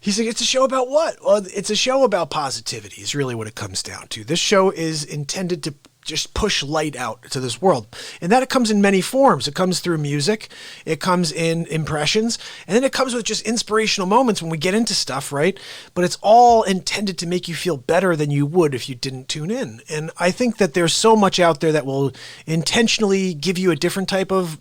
He's like, it's a show about what? Well, it's a show about positivity is really what it comes down to. This show is intended to just push light out to this world. And that it comes in many forms. It comes through music. It comes in impressions. And then it comes with just inspirational moments when we get into stuff, right? But it's all intended to make you feel better than you would if you didn't tune in. And I think that there's so much out there that will intentionally give you a different type of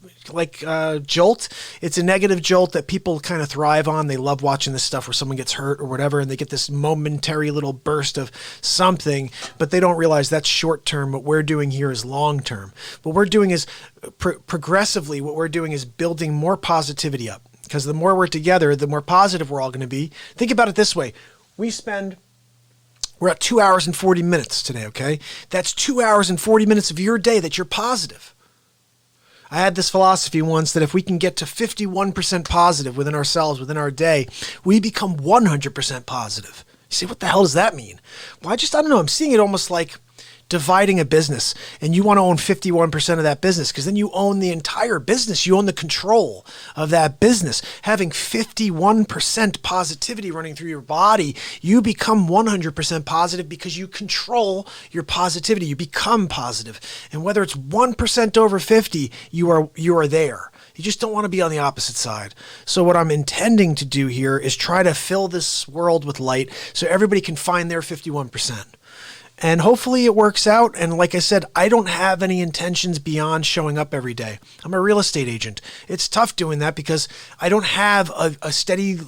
jolt. It's a negative jolt that people kind of thrive on. They love watching this stuff where someone gets hurt or whatever, and they get this momentary little burst of something, but they don't realize that's short term. What we're doing here is long term. What we're doing is progressively, what we're doing is building more positivity up. Because the more we're together, the more positive we're all going to be. Think about it this way. We're at 2 hours and 40 minutes today, okay? That's 2 hours and 40 minutes of your day that you're positive. I had this philosophy once that if we can get to 51% positive within ourselves, within our day, we become 100% positive. You say, what the hell does that mean? Well, I don't know. I'm seeing it almost like dividing a business, and you want to own 51% of that business because then you own the entire business. You own the control of that business. Having 51% positivity running through your body, you become 100% positive because you control your positivity. You become positive. And whether it's 1% over 50, you are there. You just don't want to be on the opposite side. So what I'm intending to do here is try to fill this world with light so everybody can find their 51%. And hopefully it works out. And like I said, I don't have any intentions beyond showing up every day. I'm a real estate agent. It's tough doing that because I don't have a steady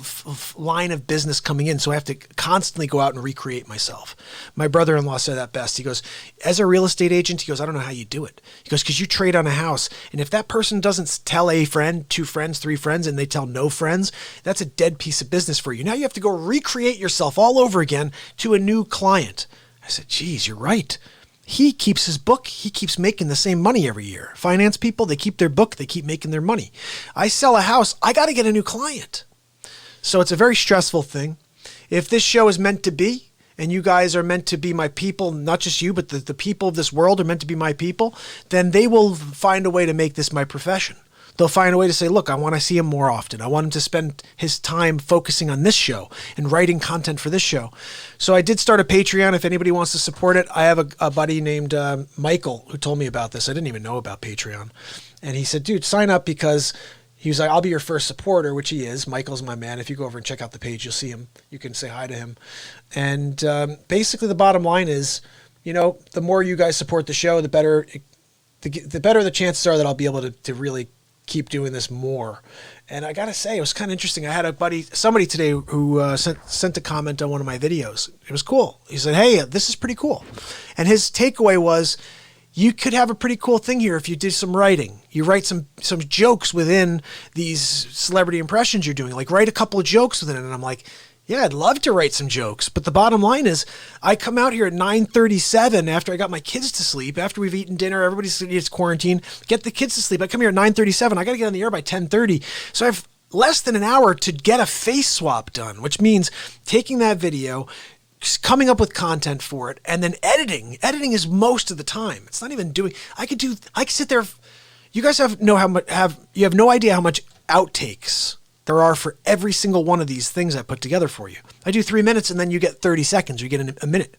line of business coming in. So I have to constantly go out and recreate myself. My brother-in-law said that best. He goes, as a real estate agent, he goes, I don't know how you do it. He goes, because you trade on a house. And if that person doesn't tell a friend, 2 friends, 3 friends, and they tell no friends, that's a dead piece of business for you. Now you have to go recreate yourself all over again to a new client. I said, geez, you're right. He keeps his book. He keeps making the same money every year. Finance people, they keep their book. They keep making their money. I sell a house. I got to get a new client. So it's a very stressful thing. If this show is meant to be, and you guys are meant to be my people, not just you, but the people of this world are meant to be my people, then they will find a way to make this my profession. They'll find a way to say, look, I want to see him more often. I want him to spend his time focusing on this show and writing content for this show. So I did start a Patreon if anybody wants to support it. I have a buddy named Michael who told me about this. I didn't even know about Patreon. And he said, dude, sign up because he was like, I'll be your first supporter, which he is. Michael's my man. If you go over and check out the page, you'll see him. You can say hi to him. And basically the bottom line is, the more you guys support the show, the better the chances are that I'll be able to really keep doing this more. And I gotta say, it was kind of interesting. I had somebody today who sent a comment on one of my videos. It was cool. He said, hey, this is pretty cool. And his takeaway was, you could have a pretty cool thing here if you did some writing. You write some jokes within these celebrity impressions you're doing. Like, write a couple of jokes within it. And I'm like, yeah, I'd love to write some jokes. But the bottom line is, I come out here at 9:37 after I got my kids to sleep, after we've eaten dinner, everybody's quarantined, get the kids to sleep. I come here at 9:37. I got to get on the air by 10:30. So I have less than an hour to get a face swap done, which means taking that video, coming up with content for it, and then editing. Editing is most of the time. It's not even doing. I could sit there. You guys have no idea how much outtakes there are for every single one of these things I put together for you. I do 3 minutes and then you get 30 seconds, or you get a minute.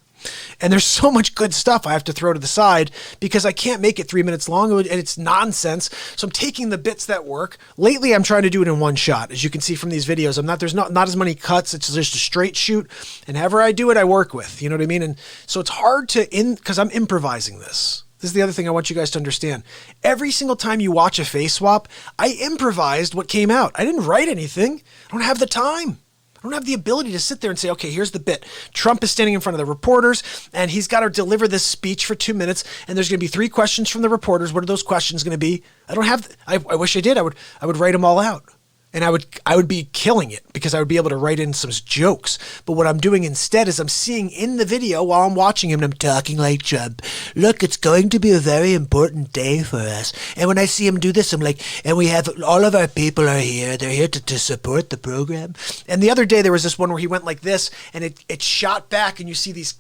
And there's so much good stuff I have to throw to the side because I can't make it 3 minutes long and it's nonsense. So I'm taking the bits that work. Lately, I'm trying to do it in one shot. As you can see from these videos, there's not as many cuts. It's just a straight shoot. And however I do it, I work with, you know what I mean? And so it's hard because I'm improvising this. This is the other thing I want you guys to understand. Every single time you watch a face swap, I improvised what came out. I didn't write anything. I don't have the time. I don't have the ability to sit there and say, okay, here's the bit. Trump is standing in front of the reporters and he's got to deliver this speech for 2 minutes. And there's going to be 3 questions from the reporters. What are those questions going to be? I don't have, I wish I did. I would write them all out. And I would be killing it because I would be able to write in some jokes. But what I'm doing instead is I'm seeing in the video while I'm watching him and I'm talking like Trump. Look, it's going to be a very important day for us. And when I see him do this, I'm like, and we have all of our people are here. They're here to support the program. And the other day there was this one where he went like this and it shot back and you see this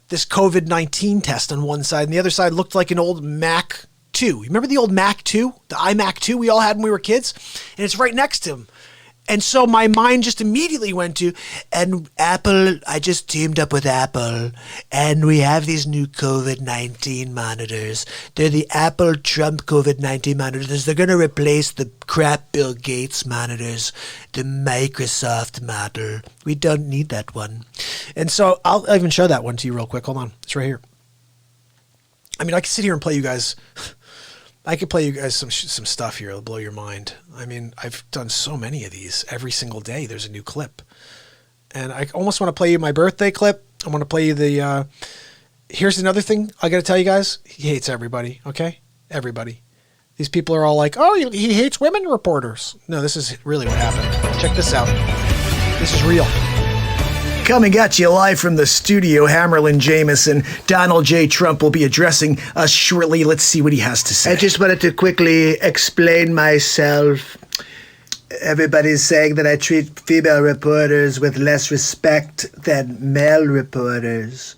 COVID-19 test on one side and the other side looked like an old Mac 2. You remember the old Mac 2? The iMac 2 we all had when we were kids? And it's right next to him. And so my mind just immediately went to, and Apple, I just teamed up with Apple, and we have these new COVID-19 monitors. They're the Apple Trump COVID-19 monitors. They're going to replace the crap Bill Gates monitors, the Microsoft model. We don't need that one. And so I'll even show that one to you real quick. Hold on. It's right here. I mean, I can sit here and play you guys. I could play you guys some stuff here. It'll blow your mind. I mean, I've done so many of these. Every single day there's a new clip. And I almost want to play you my birthday clip. I want to play you here's another thing I got to tell you guys. He hates everybody, okay? Everybody. These people are all like, oh, he hates women reporters. No, this is really what happened. Check this out. This is real.
Coming at you live from the studio, Hammerlin Jameson. Donald J. Trump will be addressing us shortly. Let's see what he has to say.
I just wanted to quickly explain myself. Everybody's saying that I treat female reporters with less respect than male reporters.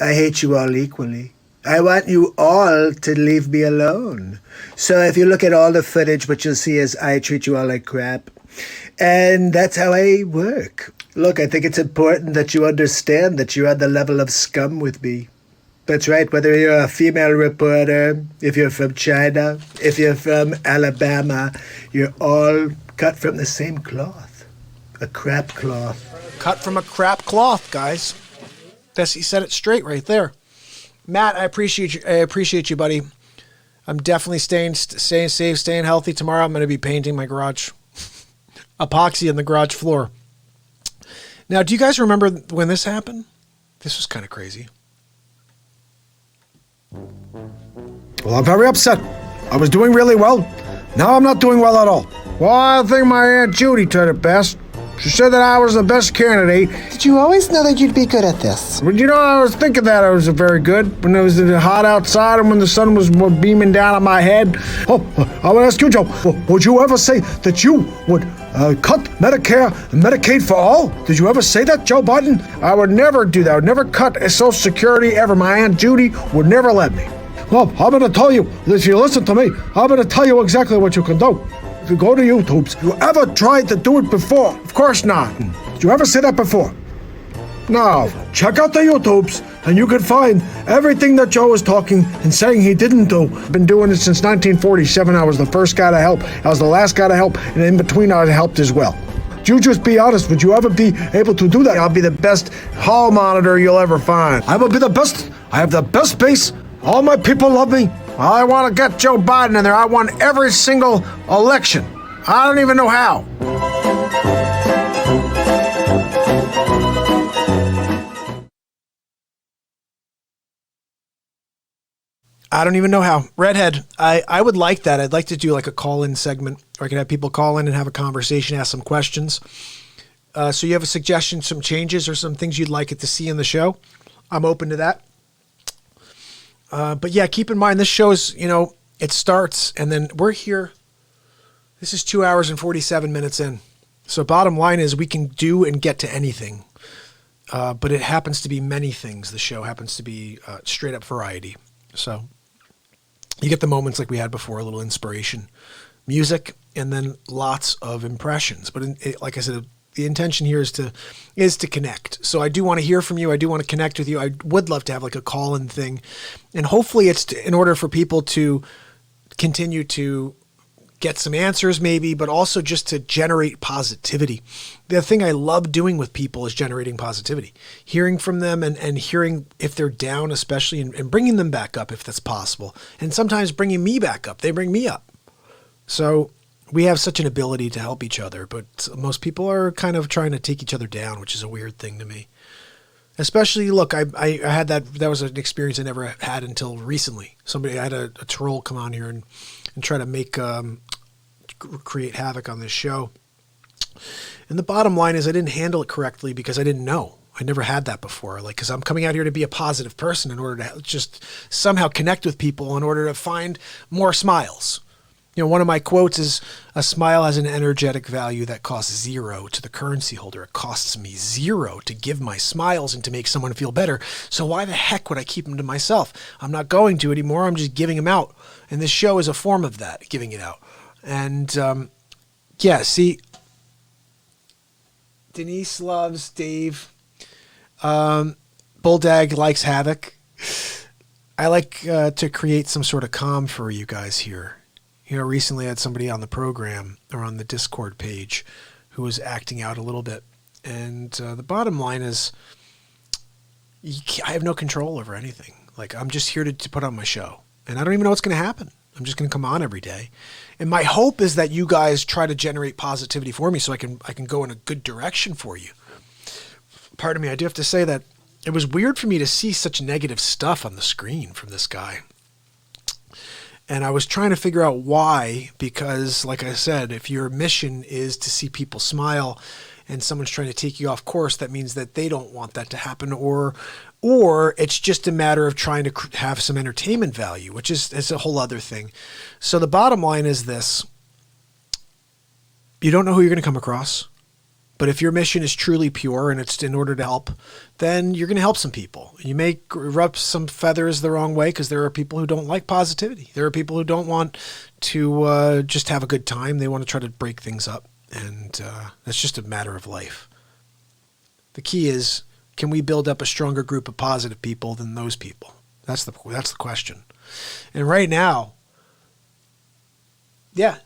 I hate you all equally. I want you all to leave me alone. So if you look at all the footage, what you'll see is I treat you all like crap. And that's how I work. Look, I think it's important that you understand that you're on the level of scum with me. That's right, whether you're a female reporter, if you're from China, if you're from Alabama, you're all cut from the same cloth. A crap cloth.
Cut from a crap cloth, guys. He said it straight right there. Matt, I appreciate you. I appreciate you, buddy. I'm definitely staying safe, staying healthy. Tomorrow I'm going to be painting my garage. Epoxy on the garage floor. Now, do you guys remember when this happened? This was kind of crazy.
Well, I'm very upset. I was doing really well. Now I'm not doing well at all. Well, I think my Aunt Judy did it best. She said that I was the best candidate.
Did you always know that you'd be good at this?
But you know, I was thinking that I was very good when it was hot outside and when the sun was beaming down on my head. Oh, I would ask you, Joe, would you ever say that you would cut Medicare and Medicaid for all? Did you ever say that, Joe Biden? I would never do that. I would never cut Social Security ever. My Aunt Judy would never let me. Well, I'm going to tell you, if you listen to me, I'm going to tell you exactly what you can do. If you go to YouTube, you ever tried to do it before? Of course not. Did you ever say that before? No. Check out the YouTubes, and you can find everything that Joe is talking and saying he didn't do. I've been doing it since 1947. I was the first guy to help. I was the last guy to help, and in between I helped as well. You just be honest. Would you ever be able to do that? I'll be the best hall monitor you'll ever find. I will be the best. I have the best base. All my people love me. I want to get Joe Biden in there. I won every single election. I don't even know how.
I don't even know how. Redhead, I would like that. I'd like to do like a call-in segment where I could have people call in and have a conversation, ask some questions. So you have a suggestion, some changes or some things you'd like it to see in the show. I'm open to that. But yeah, keep in mind this show's, it starts and then we're here. This is 2 hours and 47 minutes in. So bottom line is we can do and get to anything. But it happens to be many things. The show happens to be straight up variety. So you get the moments like we had before, a little inspiration, music, and then lots of impressions. But like I said, the intention here is to connect. So I do want to hear from you. I do want to connect with you. I would love to have like a call-in thing. And hopefully it's in order for people to continue to get some answers maybe, but also just to generate positivity. The thing I love doing with people is generating positivity, hearing from them and hearing if they're down, especially, and bringing them back up if that's possible. And sometimes bringing me back up. They bring me up. So we have such an ability to help each other, but most people are kind of trying to take each other down, which is a weird thing to me. Especially, look, I had that was an experience I never had until recently. I had a troll come on here and try to create havoc on this show. And the bottom line is I didn't handle it correctly because I didn't know. I never had that before. Because I'm coming out here to be a positive person in order to just somehow connect with people in order to find more smiles. One of my quotes is, a smile has an energetic value that costs zero to the currency holder. It costs me zero to give my smiles and to make someone feel better. So why the heck would I keep them to myself? I'm not going to anymore. I'm just giving them out. And this show is a form of that, giving it out. And see, Denise loves Dave. Bulldag likes Havoc. I like to create some sort of calm for you guys here. Recently I had somebody on the program or on the Discord page who was acting out a little bit. And the bottom line is I have no control over anything. I'm just here to put on my show. And I don't even know what's going to happen. I'm just going to come on every day. And my hope is that you guys try to generate positivity for me so I can go in a good direction for you. Pardon me, I do have to say that it was weird for me to see such negative stuff on the screen from this guy. And I was trying to figure out why, because like I said, if your mission is to see people smile and someone's trying to take you off course, that means that they don't want that to happen, or it's just a matter of trying to have some entertainment value, which is a whole other thing. So the bottom line is this: you don't know who you're going to come across, but if your mission is truly pure and it's in order to help, then you're going to help some people. You may rub some feathers the wrong way because there are people who don't like positivity. There are people who don't want to just have a good time. They want to try to break things up. And that's just a matter of life. The key is, can we build up a stronger group of positive people than those people? That's the question. And right now, yeah.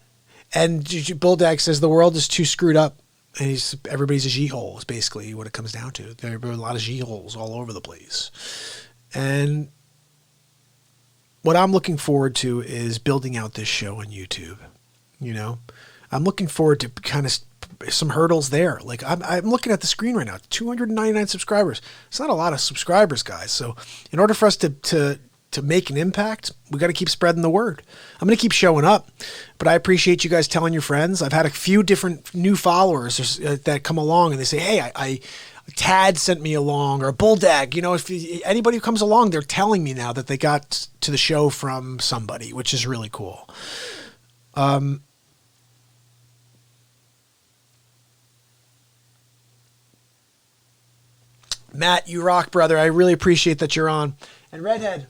And Bulldag says the world is too screwed up. And everybody's a G-hole is basically what it comes down to. There are a lot of G-holes all over the place. And what I'm looking forward to is building out this show on YouTube. You know, I'm looking forward to kind of some hurdles there. Like I'm looking at the screen right now, 299 subscribers. It's not a lot of subscribers, guys. So in order for us to make an impact, we got to keep spreading the word. I'm going to keep showing up, but I appreciate you guys telling your friends. I've had a few different new followers that come along and they say, hey, Tad sent me along, or Bulldag. You know, if anybody who comes along, they're telling me now that they got to the show from somebody, which is really cool. Matt, you rock, brother. I really appreciate that you're on. And Redhead.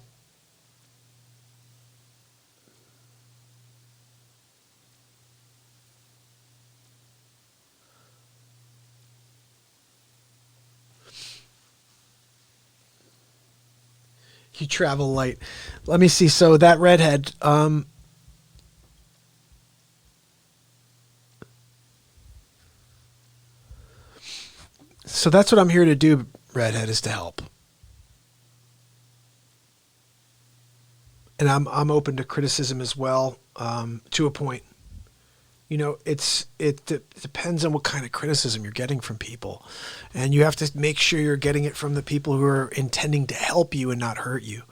You travel light. Let me see. So that Redhead, so that's what I'm here to do, Redhead, is to help. And I'm open to criticism as well, to a point. You know, it depends on what kind of criticism you're getting from people. And you have to make sure you're getting it from the people who are intending to help you and not hurt you.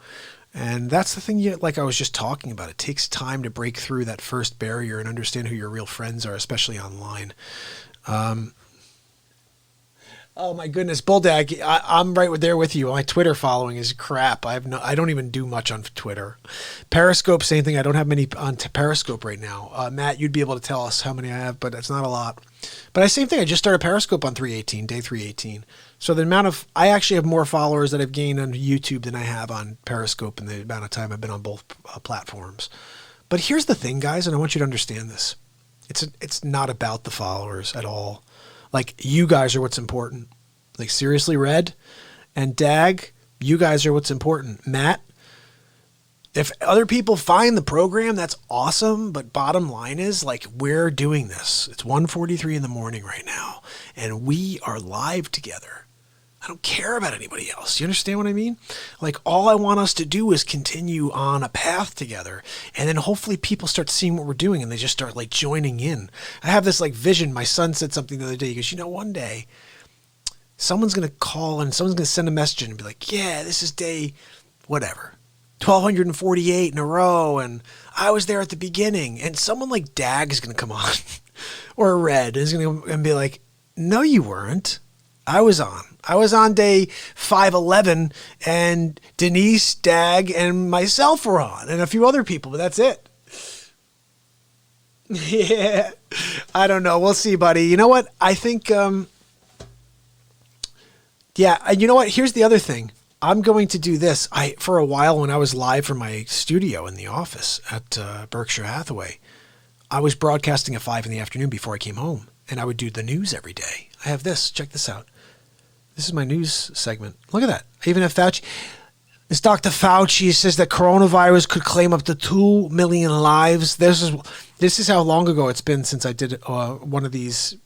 And that's the thing, like I was just talking about. It takes time to break through that first barrier and understand who your real friends are, especially online. Oh my goodness, Bulldag, I'm right there with you. My Twitter following is crap. I don't even do much on Twitter. Periscope, same thing. I don't have many on Periscope right now. Matt, you'd be able to tell us how many I have, but it's not a lot. But same thing. I just started Periscope on day 318. So I actually have more followers that I've gained on YouTube than I have on Periscope in the amount of time I've been on both platforms. But here's the thing, guys, and I want you to understand this. It's not about the followers at all. Like, you guys are what's important. Like, seriously, Red and Dag, you guys are what's important. Matt, if other people find the program, that's awesome. But bottom line is, like, we're doing this. It's 1:43 in the morning right now, and we are live together. I don't care about anybody else. You understand what I mean? Like, all I want us to do is continue on a path together. And then hopefully people start seeing what we're doing and they just start like joining in. I have this like vision. My son said something the other day. He goes, you know, one day someone's going to call and someone's going to send a message and be like, yeah, this is day whatever, 1248 in a row. And I was there at the beginning. And someone like Dag is going to come on or Red is going to be like, no, you weren't. I was on day 511 and Denise, Dag, and myself were on and a few other people, but that's it. Yeah. I don't know. We'll see, buddy. You know what? I think, yeah, you know what? Here's the other thing. I'm going to do this. For a while when I was live from my studio in the office at Berkshire Hathaway, I was broadcasting at 5 p.m. before I came home, and I would do the news every day. I have this. Check this out. This is my news segment. Look at that. I even have Fauci. This Dr. Fauci says that coronavirus could claim up to 2 million lives. This is how long ago it's been since I did one of these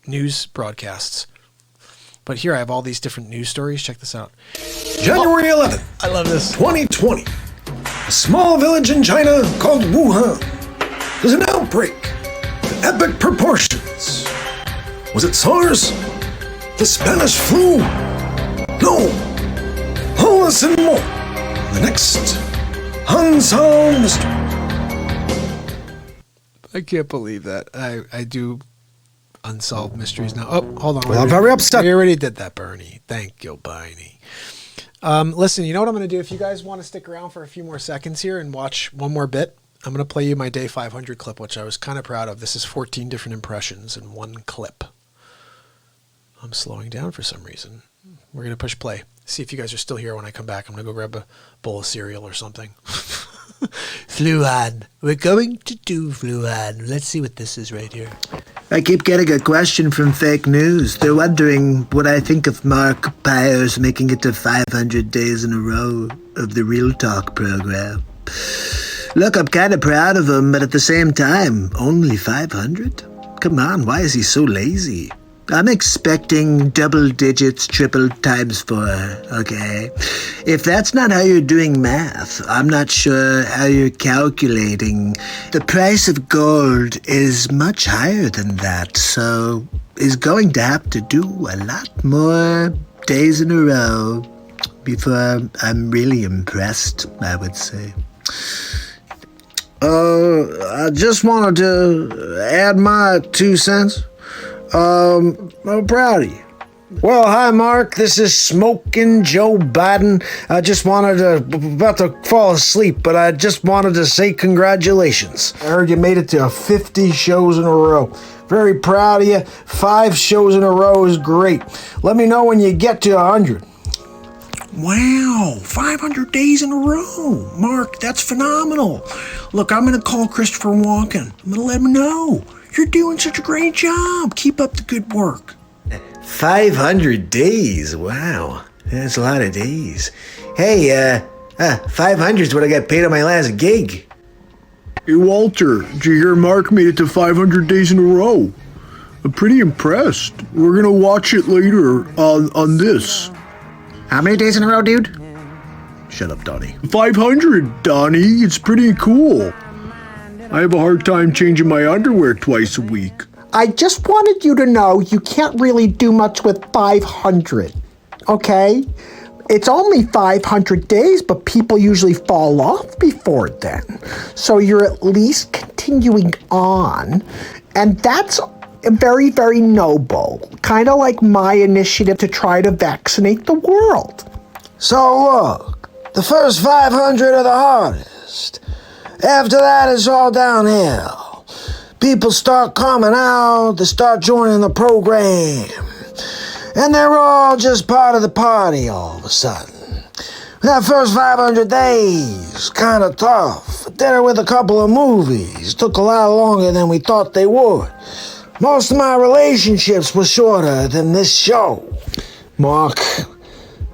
news broadcasts. But here I have all these different news stories. Check this out.
January 11th.
I love this.
2020. A small village in China called Wuhan. There's an outbreak of epic proportions. Was it SARS? The Spanish flu? No, this and more. The next Unsolved Mystery.
I can't believe that. I do Unsolved Mysteries now. Oh, hold on.
Well, I'm very upset.
We already did that, Bernie. Thank you, Bernie. Listen, you know what I'm going to do? If you guys want to stick around for a few more seconds here and watch one more bit, I'm going to play you my day 500 clip, which I was kind of proud of. This is 14 different impressions in one clip. I'm slowing down for some reason. We're going to push play. See if you guys are still here when I come back. I'm going to go grab a bowl of cereal or something.
Fluan. We're going to do Fluan. Let's see what this is right here.
I keep getting a question from fake news. They're wondering what I think of Mark Pyers making it to 500 days in a row of the Real Talk program. Look, I'm kind of proud of him, but at the same time, only 500? Come on, why is he so lazy? I'm expecting double digits, triple times 4, okay? If that's not how you're doing math, I'm not sure how you're calculating. The price of gold is much higher than that, so he's going to have to do a lot more days in a row before I'm really impressed, I would say.
I just wanted to add my 2 cents. I'm proud of you. Well, hi, Mark. This is Smoking Joe Biden. I just wanted to, about to fall asleep, but I just wanted to say congratulations. I heard you made it to 50 shows in a row. Very proud of you. 5 shows in a row is great. Let me know when you get to 100.
Wow, 500 days in a row. Mark, that's phenomenal. Look, I'm going to call Christopher Walken. I'm going to let him know. You're doing such a great job. Keep up the good work.
500 days? Wow, that's a lot of days. Hey, 500 is what I got paid on my last gig.
Hey, Walter, did you hear Mark made it to 500 days in a row? I'm pretty impressed. We're going to watch it later on this.
How many days in a row, dude?
Shut up, Donnie. 500, Donnie. It's pretty cool. I have a hard time changing my underwear twice a week.
I just wanted you to know you can't really do much with 500, okay? It's only 500 days, but people usually fall off before then. So you're at least continuing on, and that's very, very noble. Kind of like my initiative to try to vaccinate the world.
So look, the first 500 are the hardest. After that, it's all downhill. People start coming out, they start joining the program. And they're all just part of the party all of a sudden. That first 500 days, kind of tough. Dinner with a couple of movies took a lot longer than we thought they would. Most of my relationships were shorter than this show.
Mark,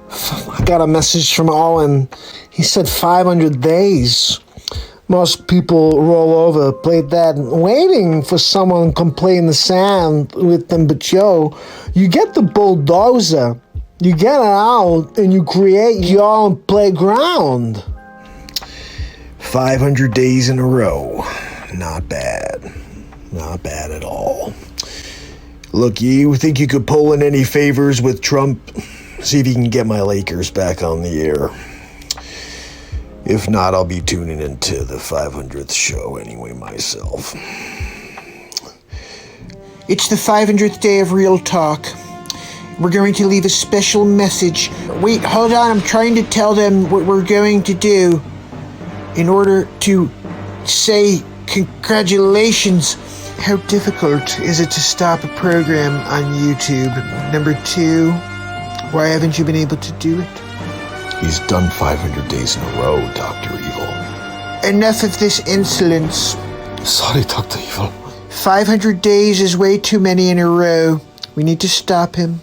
I got a message from Owen. He said 500 days. Most people roll over, play that, waiting for someone come play in the sand with them. But Joe, you get the bulldozer, you get it out, and you create your own playground.
500 days in a row. Not bad. Not bad at all. Look, you think you could pull in any favors with Trump? See if you can get my Lakers back on the air. If not, I'll be tuning into the 500th show anyway myself.
It's the 500th day of Real Talk. We're going to leave a special message. Wait, hold on. I'm trying to tell them what we're going to do in order to say congratulations. How difficult is it to stop a program on YouTube? Number 2, why haven't you been able to do it?
He's done 500 days in a row, Dr. Evil.
Enough of this insolence.
Sorry, Dr. Evil.
500 days is way too many in a row. We need to stop him.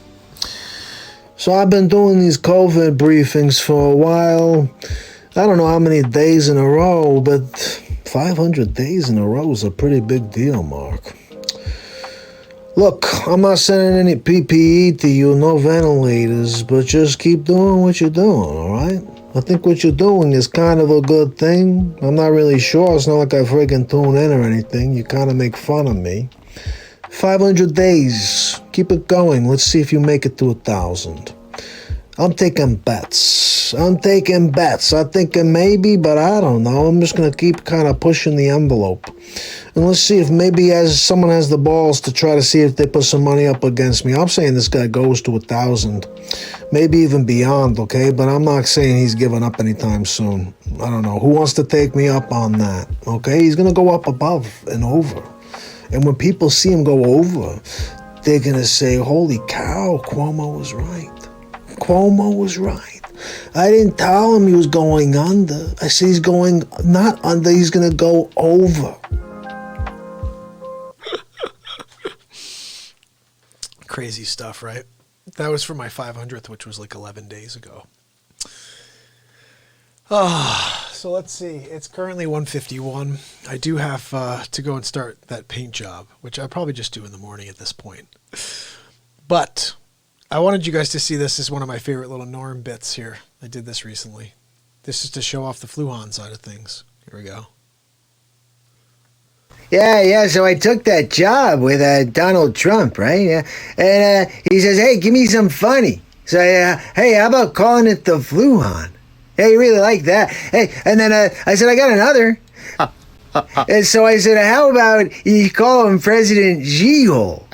So I've been doing these COVID briefings for a while. I don't know how many days in a row, but 500 days in a row is a pretty big deal, Mark. Look, I'm not sending any PPE to you, no ventilators, but just keep doing what you're doing, all right? I think what you're doing is kind of a good thing. I'm not really sure. It's not like I freaking tune in or anything. You kind of make fun of me. 500 days. Keep it going. Let's see if you make it to 1,000. I'm taking bets. I'm thinking maybe, but I don't know. I'm just going to keep kind of pushing the envelope. And let's see if maybe someone has the balls to try to see if they put some money up against me. I'm saying this guy goes to 1,000, maybe even beyond, okay? But I'm not saying he's giving up anytime soon. I don't know. Who wants to take me up on that, okay? He's going to go up above and over. And when people see him go over, they're going to say, holy cow, Cuomo was right. Cuomo was right. I didn't tell him he was going under. I said he's going not under, he's going to go over.
Crazy stuff, right? That was for my 500th, which was like 11 days ago. So let's see. It's currently 1:51. I do have to go and start that paint job, which I'll probably just do in the morning at this point. But I wanted you guys to see this as one of my favorite little Norm bits here. I did this recently. This is to show off the Fluhan side of things. Here we go.
Yeah, so I took that job with Donald Trump, right? Yeah. And he says, hey, give me some funny. So, hey, how about calling it the Fluhan? Hey, you really like that. Hey, and then I said, I got another. And so I said, how about you call him President G-hole?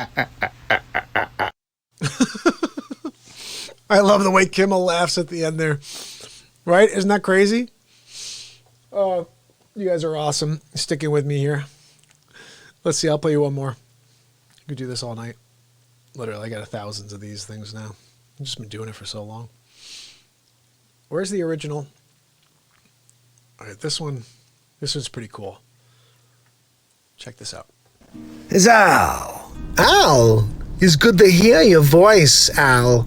I love the way Kimmel laughs at the end there. Right? Isn't that crazy? Oh, you guys are awesome. Sticking with me here. Let's see. I'll play you one more. You could do this all night. Literally, I got thousands of these things now. I've just been doing it for so long. Where's the original? All right, this one's pretty cool. Check this out.
It's Al. Al, it's good to hear your voice, Al.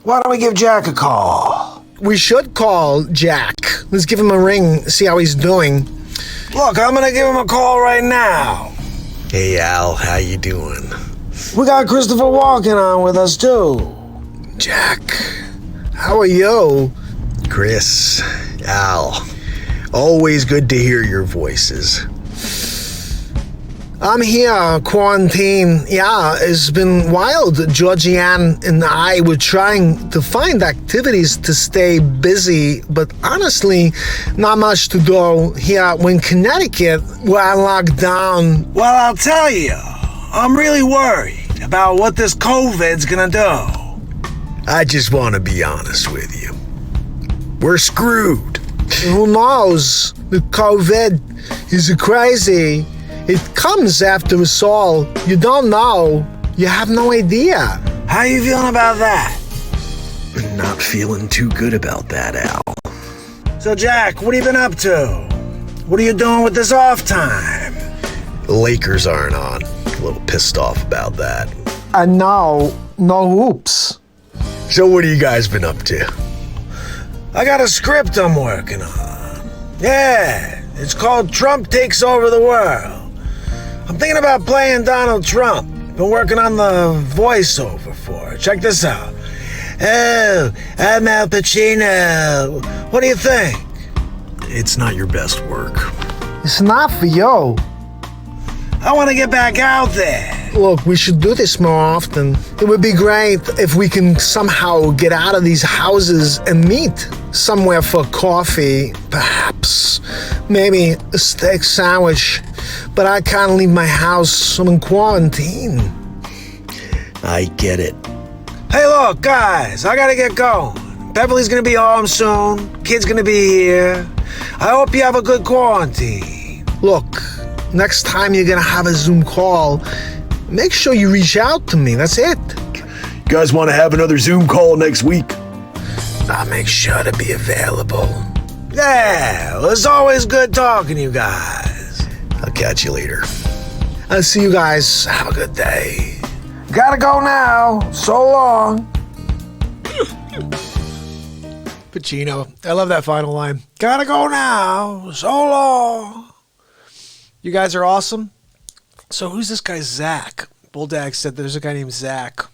Why don't we give Jack a call? We should call Jack. Let's give him a ring, see how he's doing. Look, I'm gonna give him a call right now. Hey, Al, how you doing? We got Christopher Walken on with us, too. Jack, how are you? Chris, Al, always good to hear your voices. I'm here, quarantine. Yeah, it's been wild. Georgianne and I were trying to find activities to stay busy, but honestly, not much to do here. When Connecticut, we're on lockdown. Well, I'll tell you, I'm really worried about what this COVID's gonna do. I just want to be honest with you. We're screwed. Who knows? The COVID is crazy. It comes after us all. You don't know. You have no idea. How you feeling about that? Not feeling too good about that, Al. So, Jack, what have you been up to? What are you doing with this off time? The Lakers aren't on. A little pissed off about that.
And now, no hoops.
So what have you guys been up to? I got a script I'm working on. Yeah, it's called Trump Takes Over the World. I'm thinking about playing Donald Trump. Been working on the voiceover for it. Check this out. Oh, I'm Al Pacino. What do you think? It's not your best work.
It's not for you.
I want to get back out there. Look, we should do this more often. It would be great if we can somehow get out of these houses and meet somewhere for coffee, perhaps. Maybe a steak sandwich. But I can't leave my house. I'm in quarantine. I get it. Hey, look, guys, I gotta get going. Beverly's gonna be home soon. Kid's gonna be here. I hope you have a good quarantine. Look, next time you're gonna have a Zoom call, make sure you reach out to me. That's it.
You guys want to have another Zoom call next week?
I'll make sure to be available. Yeah, well, it's always good talking to you guys. I'll catch you later. I'll see you guys. Have a good day. Gotta go now. So long.
Pacino. I love that final line. Gotta go now. So long. You guys are awesome. So who's this guy, Zach? Bulldag said there's a guy named Zach.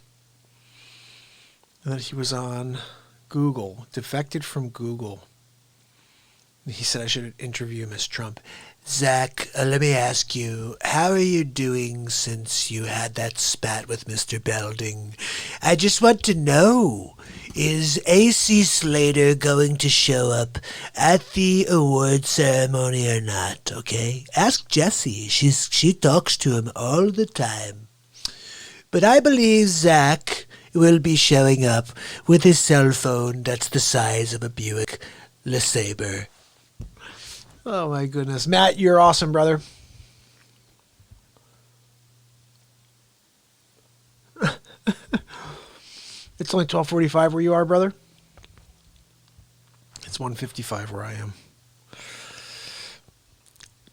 And that he was on Google. Defected from Google. He said I should interview him as Trump.
Zach, let me ask you, how are you doing since you had that spat with Mr. Belding? I just want to know Is AC Slater going to show up at the award ceremony or not, okay? Ask Jessie. She talks to him all the time. But I believe Zach will be showing up with his cell phone that's the size of a Buick LeSabre.
Oh my goodness. Matt, you're awesome, brother. It's only 12:45 where you are, brother. It's 1:55 where I am.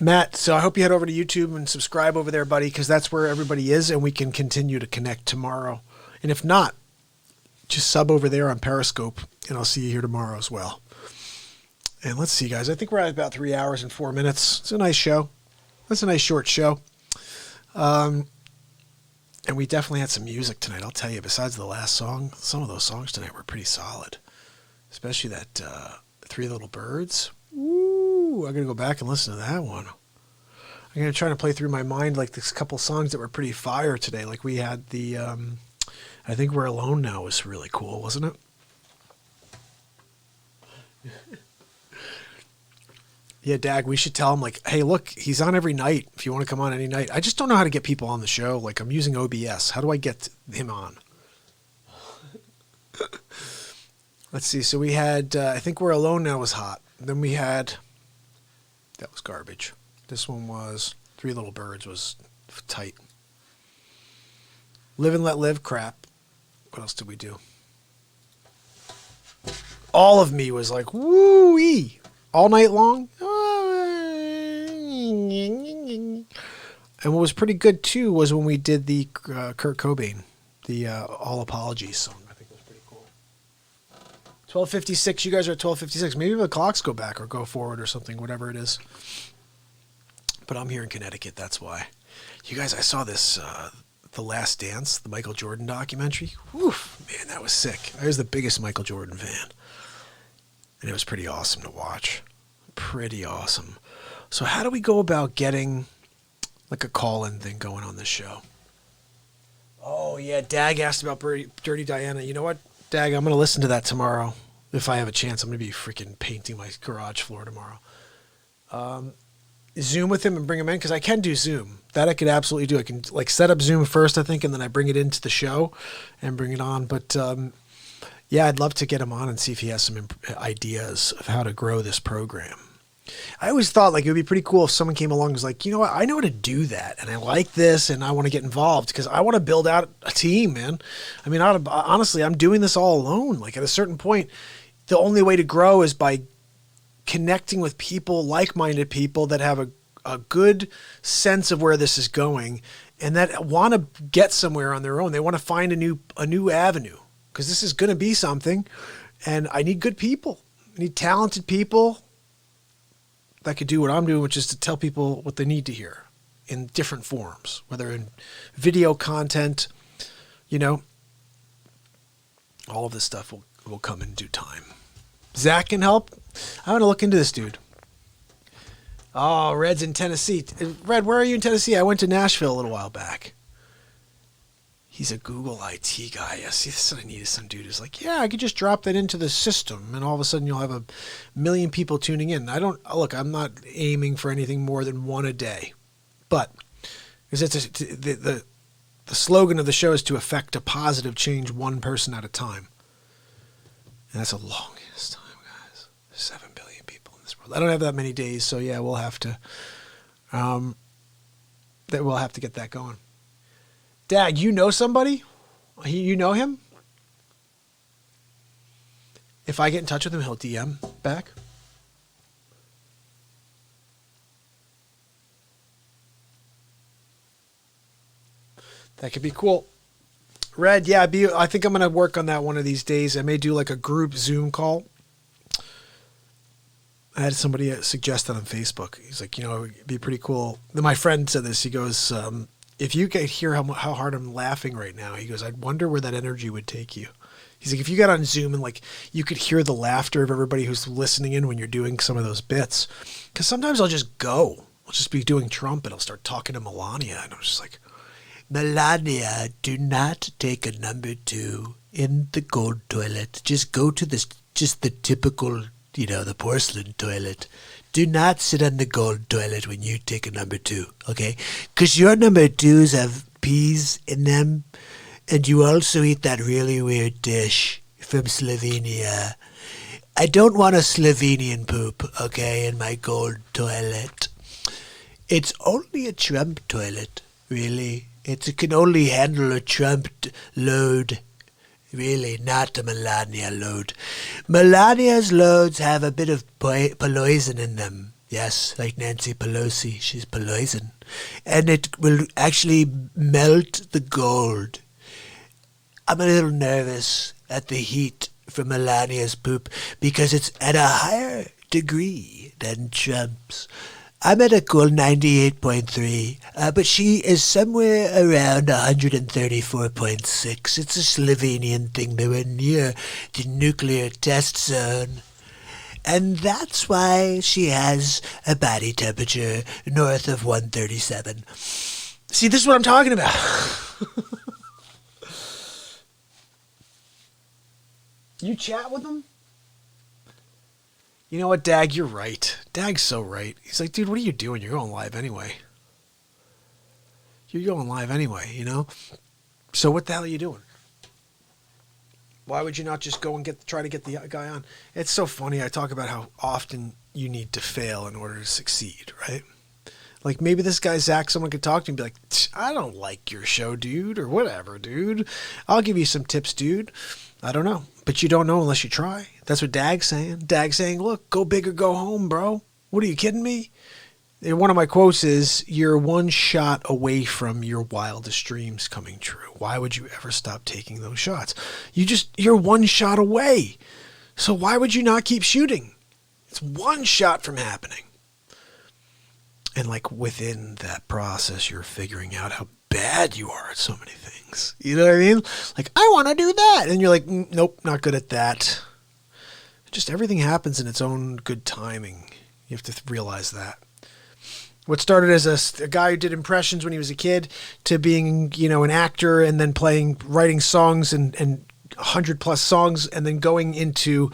Matt, so I hope you head over to YouTube and subscribe over there, buddy, because that's where everybody is, and we can continue to connect tomorrow. And if not, just sub over there on Periscope, and I'll see you here tomorrow as well. And let's see, guys. I think we're at about 3 hours and 4 minutes. It's a nice show. That's a nice short show. And we definitely had some music tonight. I'll tell you, besides the last song, some of those songs tonight were pretty solid. Especially that Three Little Birds. Ooh, I'm going to go back and listen to that one. I'm going to try to play through my mind like this couple songs that were pretty fire today. Like we had the, I Think We're Alone Now was really cool, wasn't it? Yeah, Dag, we should tell him, like, hey, look, he's on every night if you want to come on any night. I just don't know how to get people on the show. Like, I'm using OBS. How do I get him on? Let's see. So we had, I Think We're Alone Now was hot. Then we had, that was garbage. This one was Three Little Birds was tight. Live and Let Live, crap. What else did we do? All of Me was like, woo-wee. All night long. And what was pretty good, too, was when we did the Kurt Cobain, the All Apologies song. I think it was pretty cool. 12:56. You guys are at 12:56. Maybe the clocks go back or go forward or something, whatever it is. But I'm here in Connecticut. That's why. You guys, I saw this, The Last Dance, the Michael Jordan documentary. Whew, man, that was sick. I was the biggest Michael Jordan fan. And it was pretty awesome to watch. Pretty awesome. So how do we go about getting like a call-in thing going on this show? Oh, yeah, Dag asked about Dirty Diana. You know what, Dag, I'm going to listen to that tomorrow. If I have a chance, I'm going to be freaking painting my garage floor tomorrow. Zoom with him and bring him in, because I can do Zoom. That I could absolutely do. I can like set up Zoom first, I think, and then I bring it into the show and bring it on. But yeah, I'd love to get him on and see if he has some ideas of how to grow this program. I always thought like it would be pretty cool if someone came along and was like, you know what, I know how to do that, and I like this, and I want to get involved because I want to build out a team, man. I mean, honestly, I'm doing this all alone. Like at a certain point, the only way to grow is by connecting with people, like-minded people that have a good sense of where this is going and that want to get somewhere on their own. They want to find a new avenue because this is going to be something, and I need good people. I need talented people that could do what I'm doing, which is to tell people what they need to hear in different forms, whether in video content, you know, all of this stuff will come in due time. Zach can help. I want to look into this dude. Oh, Red's in Tennessee. Red, where are you in Tennessee? I went to Nashville a little while back. He's a Google IT guy. Yeah, see, this is what I need is some dude who's like, yeah, I could just drop that into the system, and all of a sudden you'll have 1 million people tuning in. I'm not aiming for anything more than one a day. But because the slogan of the show is to affect a positive change one person at a time. And that's the longest time, guys. There's 7 billion people in this world. I don't have that many days, so yeah, we'll have to get that going. Dad, you know somebody? You know him? If I get in touch with him, he'll DM back. That could be cool. Red, yeah, I think I'm going to work on that one of these days. I may do like a group Zoom call. I had somebody suggest that on Facebook. He's like, you know, it'd be pretty cool. Then my friend said this. He goes, if you could hear how hard I'm laughing right now, he goes, I'd wonder where that energy would take you. He's like, if you got on Zoom and like you could hear the laughter of everybody who's listening in when you're doing some of those bits. Because sometimes I'll just go. I'll just be doing Trump and I'll start talking to Melania. And I'm just like,
Melania, do not take a number 2 in the gold toilet. Just go to the typical, the porcelain toilet. Do not sit on the gold toilet when you take a number 2, okay? Because your number 2s have peas in them, and you also eat that really weird dish from Slovenia. I don't want a Slovenian poop, okay, in my gold toilet. It's only a Trump toilet, really. It can only handle a Trump load. Really, not a Melania load. Melania's loads have a bit of poison in them. Yes, like Nancy Pelosi, she's poison. And it will actually melt the gold. I'm a little nervous at the heat from Melania's poop because it's at a higher degree than Trump's. I'm at a cool 98.3, but she is somewhere around 134.6. It's a Slovenian thing. They were near the nuclear test zone. And that's why she has a body temperature north of 137.
See, this is what I'm talking about. You chat with him? You know what, Dag? You're right. Dag's so right. He's like, dude, what are you doing? You're going live anyway. You're going live anyway, So what the hell are you doing? Why would you not just go and try to get the guy on? It's so funny. I talk about how often you need to fail in order to succeed, right? Like maybe this guy, Zach, someone could talk to him and be like, I don't like your show, dude, or whatever, dude. I'll give you some tips, dude. I don't know. But you don't know unless you try. That's what Dag's saying. Dag's saying, look, go big or go home, bro. What, are you kidding me? And one of my quotes is, you're one shot away from your wildest dreams coming true. Why would you ever stop taking those shots? You're one shot away. So why would you not keep shooting? It's one shot from happening. And like within that process, you're figuring out how bad you are at so many things. You know what I mean? Like, I want to do that. And you're like, nope, not good at that. Just everything happens in its own good timing. You have to realize that. What started as a guy who did impressions when he was a kid to being, an actor and then writing songs and 100+ songs and then going into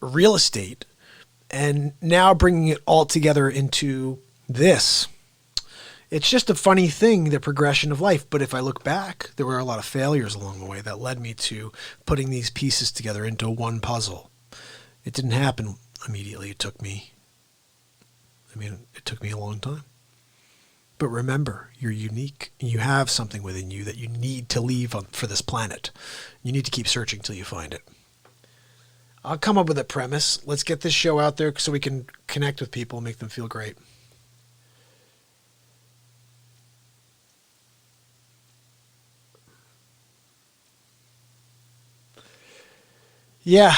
real estate and now bringing it all together into this. It's just a funny thing, the progression of life. But if I look back, there were a lot of failures along the way that led me to putting these pieces together into one puzzle. It didn't happen immediately. It took me a long time. But remember, you're unique. You have something within you that you need to leave for this planet. You need to keep searching till you find it. I'll come up with a premise. Let's get this show out there so we can connect with people and make them feel great. Yeah.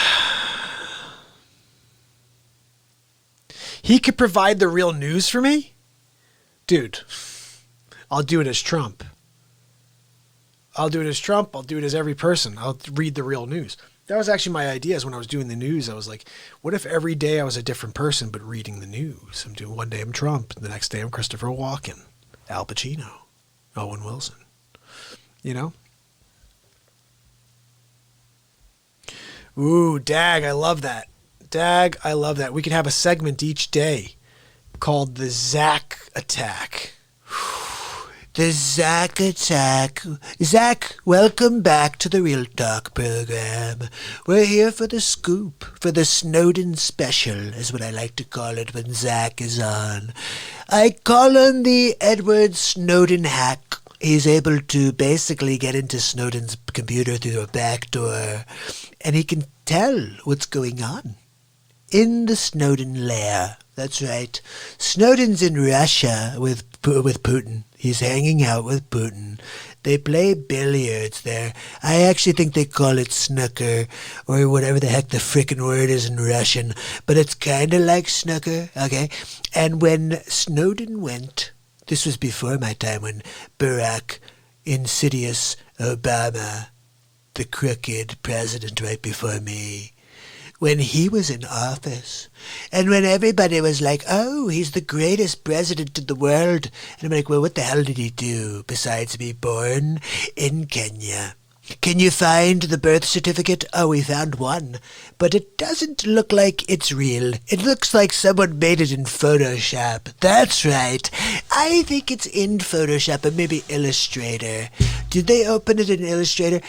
He could provide the real news for me? Dude, I'll do it as Trump. I'll do it as Trump. I'll do it as every person. I'll read the real news. That was actually my ideas when I was doing the news. I was like, what if every day I was a different person but reading the news? I'm doing one day I'm Trump, and the next day I'm Christopher Walken, Al Pacino, Owen Wilson. Ooh, Dag, I love that. Dag, I love that. We could have a segment each day called the Zach Attack.
The Zach Attack. Zach, welcome back to the Real Talk program. We're here for the scoop, for the Snowden special, is what I like to call it when Zach is on. I call him the Edward Snowden hack. He's able to basically get into Snowden's computer through a back door, and he can tell what's going on in the Snowden lair. That's right. Snowden's in Russia with Putin. He's hanging out with Putin. They play billiards there. I actually think they call it snooker, or whatever the heck the frickin' word is in Russian, but it's kind of like snooker, okay? And when Snowden went, this was before my time, when Barack Insidious Obama, the crooked president right before me, when he was in office. And when everybody was like, oh, he's the greatest president in the world. And I'm like, well, what the hell did he do besides be born in Kenya? Can you find the birth certificate? Oh, we found one. But it doesn't look like it's real. It looks like someone made it in Photoshop. That's right. I think it's in Photoshop or maybe Illustrator. Did they open it in Illustrator?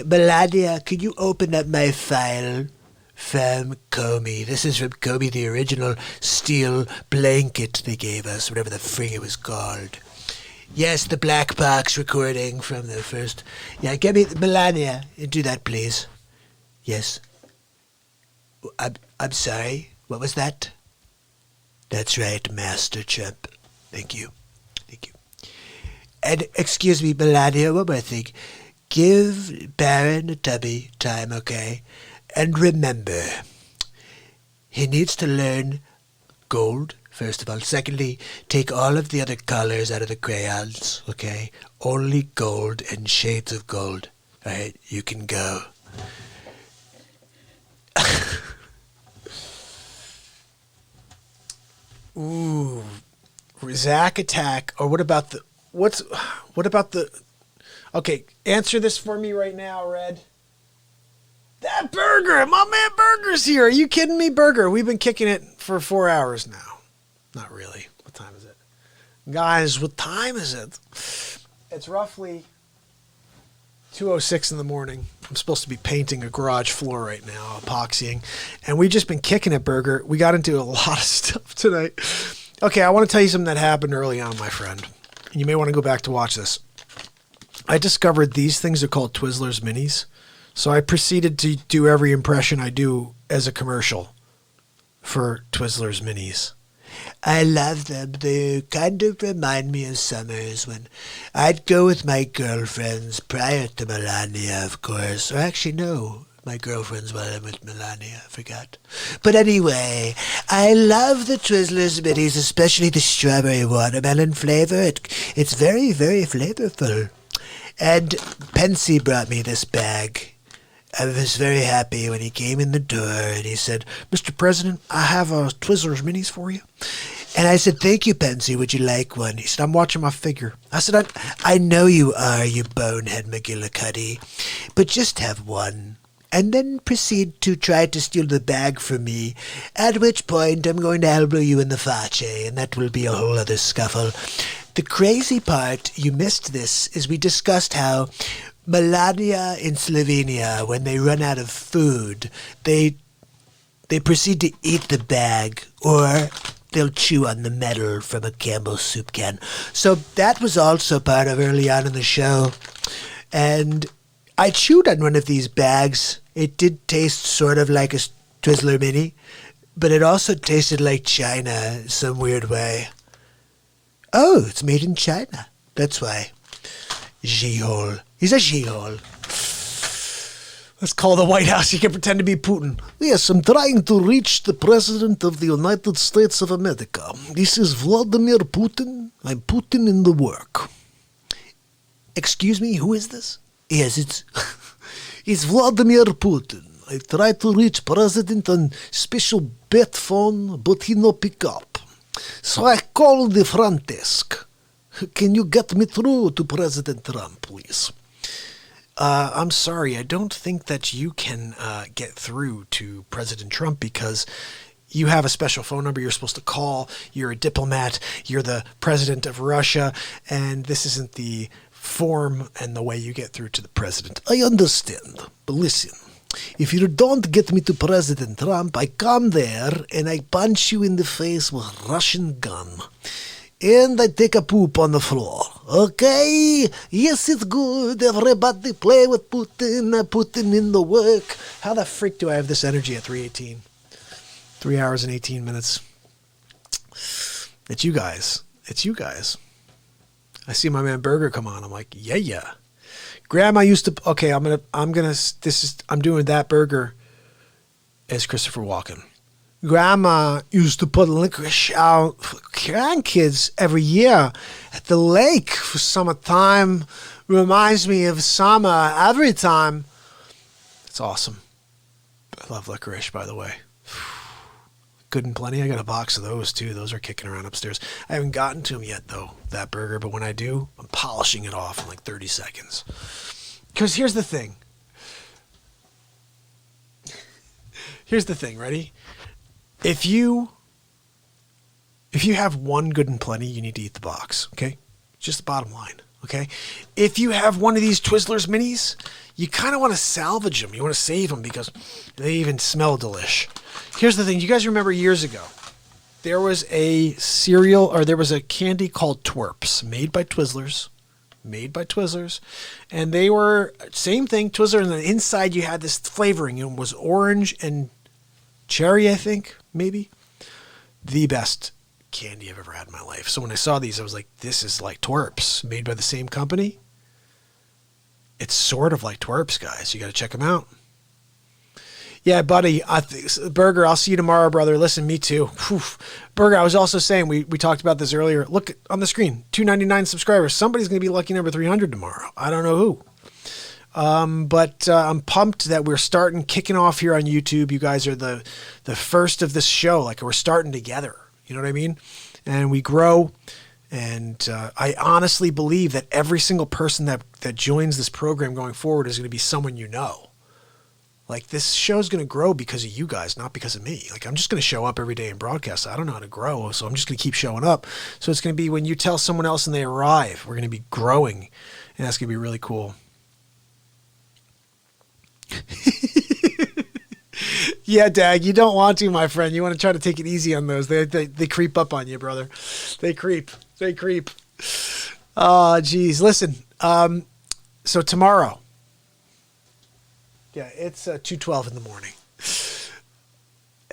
Melania, can you open up my file? From Comey. This is from Comey, the original steel blanket they gave us, whatever the frig it was called. Yes, the black box recording from the first. Yeah, get me Melania. Do that, please. Yes. I'm sorry. What was that? That's right, Master Trump. Thank you. Thank you. And excuse me, Melania, one more thing. Give Baron a tubby time, okay? And remember, he needs to learn gold, first of all. Secondly, take all of the other colors out of the crayons, okay? Only gold and shades of gold. All right, you can go.
Ooh, Zach attack. Or what about the? Okay, answer this for me right now, Red. That Burger, my man Burger's here. Are you kidding me, Burger? We've been kicking it for 4 hours now. Not really. What time is it? Guys, what time is it? It's roughly 2:06 in the morning. I'm supposed to be painting a garage floor right now, epoxying. And we've just been kicking it, Burger. We got into a lot of stuff tonight. Okay, I want to tell you something that happened early on, my friend. And you may want to go back to watch this. I discovered these things are called Twizzlers Minis. So I proceeded to do every impression I do as a commercial for Twizzlers Minis.
I love them. They kind of remind me of summers when I'd go with my girlfriends prior to Melania, of course. Or actually, no, my girlfriends while I'm with Melania. I forgot. But anyway, I love the Twizzlers Minis, especially the strawberry watermelon flavor. It's very, very flavorful. And Pensy brought me this bag. I was very happy when he came in the door and he said, Mr. President, I have a Twizzlers Minis for you. And I said, thank you, Pensy. Would you like one? He said, I'm watching my figure. I said, I know you are, you bonehead McGillicuddy, but just have one. And then proceed to try to steal the bag from me, at which point I'm going to elbow you in the face, and that will be a whole other scuffle. The crazy part, you missed this, is we discussed how Melania in Slovenia, when they run out of food, they proceed to eat the bag, or they'll chew on the metal from a Campbell's soup can. So that was also part of early on in the show. And I chewed on one of these bags. It did taste sort of like a Twizzler Mini, but it also tasted like China in some weird way. Oh, it's made in China. That's why. She-hole. He's a she-hole.
Let's call the White House. You can pretend to be Putin.
Yes, I'm trying to reach the President of the United States of America. This is Vladimir Putin. I'm Putin in the work.
Excuse me, who is this? Yes,
It's Vladimir Putin. I try to reach President on special bet phone, but he no pick up. So I call the front desk. Can you get me through to President Trump, please?
I'm sorry, I don't think that you can get through to President Trump because you have a special phone number you're supposed to call. You're a diplomat. You're the president of Russia, and this isn't the form and the way you get through to the president.
I understand, but listen. If you don't get me to President Trump, I come there and I punch you in the face with a Russian gun. And I take a poop on the floor. Okay? Yes, it's good. Everybody play with Putin. Putin in the work.
How the freak do I have this energy at 3:18? 3 hours and 18 minutes. It's you guys. It's you guys. I see my man Burger come on. I'm like, yeah. Grandma used to. Okay, I'm doing that Burger as Christopher Walken. Grandma used to put licorice out for grandkids every year at the lake for summertime. Reminds me of summer every time. It's awesome. I love licorice, by the way. Good and Plenty. I got a box of those too. Those are kicking around upstairs. I haven't gotten to them yet though, that burger, but when I do, I'm polishing it off in like 30 seconds. Because here's the thing. Ready? If you have one Good and Plenty, you need to eat the box, okay? Just the bottom line, okay? If you have one of these Twizzlers minis, you kind of want to salvage them. You want to save them because they even smell delish. Here's the thing. You guys remember years ago, there was a cereal, or there was a candy called Twerps, made by Twizzlers. And they were, same thing, Twizzler, and then inside you had this flavoring. It was orange and cherry, I think, maybe. The best candy I've ever had in my life. So when I saw these, I was like, this is like Twerps, made by the same company. It's sort of like Twerps, guys. You got to check them out. Yeah, buddy, Burger, I'll see you tomorrow, brother. Listen, me too. Whew. Burger, I was also saying, we talked about this earlier. Look on the screen, 299 subscribers. Somebody's going to be lucky number 300 tomorrow. I don't know who. But I'm pumped that we're kicking off here on YouTube. You guys are the first of this show. Like, we're starting together. You know what I mean? And we grow. And I honestly believe that every single person that joins this program going forward is going to be someone you know. Like, this show's going to grow because of you guys, not because of me. Like, I'm just going to show up every day and broadcast. I don't know how to grow, so I'm just going to keep showing up. So it's going to be when you tell someone else and they arrive, we're going to be growing. And that's going to be really cool. Yeah, Dag, you don't want to, my friend. You want to try to take it easy on those. They creep up on you, brother. They creep. Oh, geez. Listen, so tomorrow. Yeah, it's 2:12 in the morning.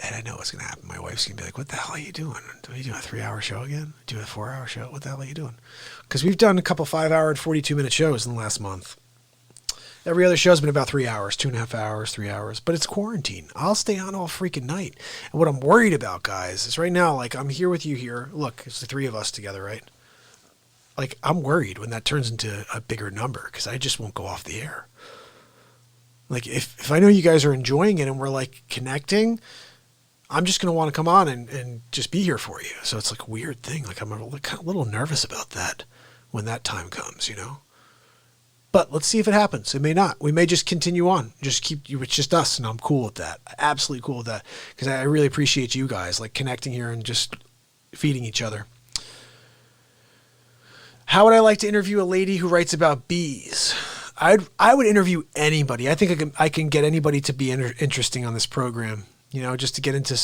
And I know what's going to happen. My wife's going to be like, what the hell are you doing? Do you do a 3-hour show again? Do a 4-hour show? What the hell are you doing? Because we've done a couple 5-hour and 42-minute shows in the last month. Every other show's been about 3 hours, 2.5 hours, 3 hours. But it's quarantine. I'll stay on all freaking night. And what I'm worried about, guys, is right now, like, I'm here with you here. Look, it's the three of us together, right? Like, I'm worried when that turns into a bigger number because I just won't go off the air. Like, if I know you guys are enjoying it and we're, like, connecting, I'm just going to want to come on and just be here for you. So it's, like, a weird thing. Like, I'm a little nervous about that when that time comes, you know? But let's see if it happens. It may not. We may just continue on. It's just us, and I'm cool with that. Absolutely cool with that. Because I really appreciate you guys, like, connecting here and just feeding each other. How would I like to interview a lady who writes about bees? I would interview anybody. I think I can get anybody to be interesting on this program, you know, just to get into,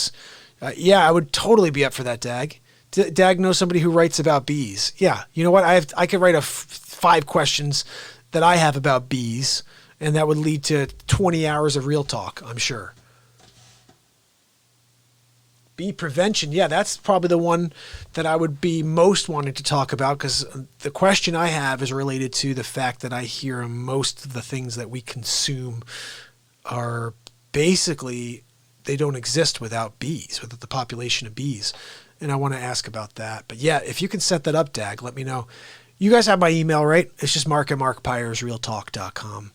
I would totally be up for that, Dag. Dag knows somebody who writes about bees. Yeah. You know what? I could write 5 questions that I have about bees, and that would lead to 20 hours of real talk, I'm sure. Bee prevention. Yeah, that's probably the one that I would be most wanting to talk about, because the question I have is related to the fact that I hear most of the things that we consume are basically, they don't exist without bees, without the population of bees. And I want to ask about that. But yeah, if you can set that up, Dag, let me know. You guys have my email, right? It's just mark@markpyersrealtalk.com.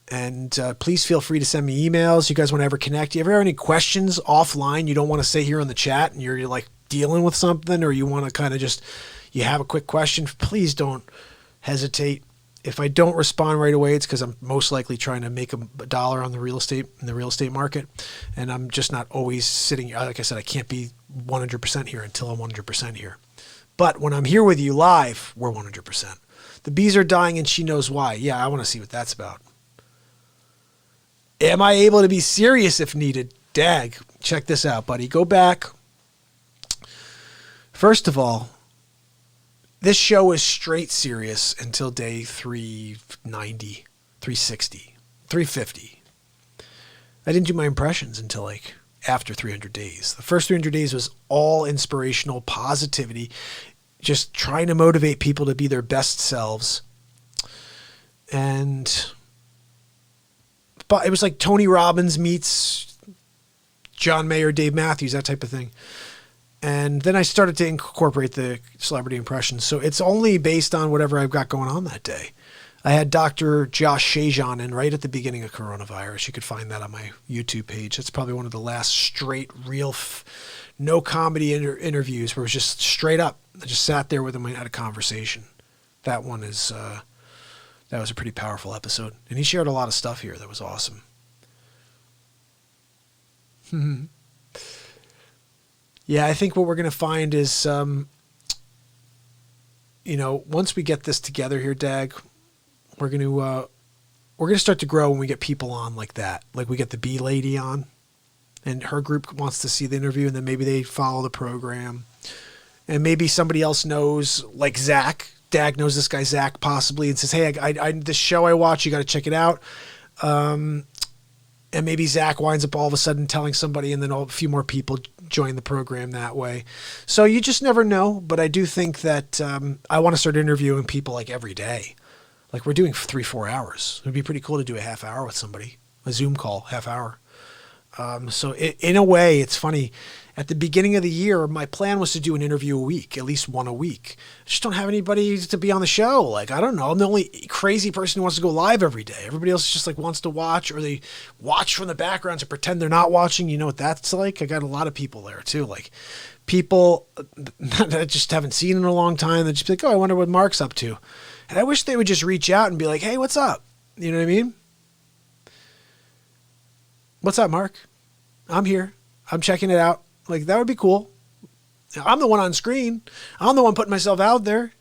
And please feel free to send me emails. You guys want to ever connect? You ever have any questions offline you don't want to say here in the chat and you're like dealing with something, or you want to kind of just, you have a quick question, please don't hesitate. If I don't respond right away, it's because I'm most likely trying to make a dollar on the real estate market. And I'm just not always sitting, like I said, I can't be 100% here until I'm 100% here. But when I'm here with you live, we're 100%. The bees are dying and she knows why. Yeah, I want to see what that's about. Am I able to be serious if needed? Dag, check this out, buddy. Go back. First of all, this show is straight serious until day 390, 360, 350. I didn't do my impressions until like after 300 days. The first 300 days was all inspirational, positivity, just trying to motivate people to be their best selves. But it was like Tony Robbins meets John Mayer, Dave Matthews, that type of thing. And then I started to incorporate the celebrity impressions. So it's only based on whatever I've got going on that day. I had Dr. Josh Shajan in right at the beginning of coronavirus. You could find that on my YouTube page. That's probably one of the last straight, real, no comedy interviews where it was just straight up. I just sat there with him and had a conversation. That one is, that was a pretty powerful episode. And he shared a lot of stuff here that was awesome. Yeah, I think what we're going to find is, once we get this together here, Dag, we're going to start to grow when we get people on like that. Like we get the B lady on and her group wants to see the interview and then maybe they follow the program. And maybe somebody else knows, like Zach. Dag knows this guy Zach possibly and says, hey, I this show I watch, you got to check it out. And maybe Zach winds up all of a sudden telling somebody and then a few more people join the program that way. So you just never know. But I do think that I want to start interviewing people like every day. Like we're doing 3-4 hours. It'd be pretty cool to do a half hour with somebody, a Zoom call, half hour. So in a way, it's funny. At the beginning of the year, my plan was to do an interview a week, at least one a week. I just don't have anybody to be on the show. Like, I don't know. I'm the only crazy person who wants to go live every day. Everybody else just like wants to watch or they watch from the background to pretend they're not watching. You know what that's like? I got a lot of people there too. Like people that I just haven't seen in a long time. They just be like, oh, I wonder what Mark's up to. And I wish they would just reach out and be like, hey, what's up? You know what I mean? What's up, Mark? I'm here. I'm checking it out. Like, that would be cool. I'm the one on screen. I'm the one putting myself out there.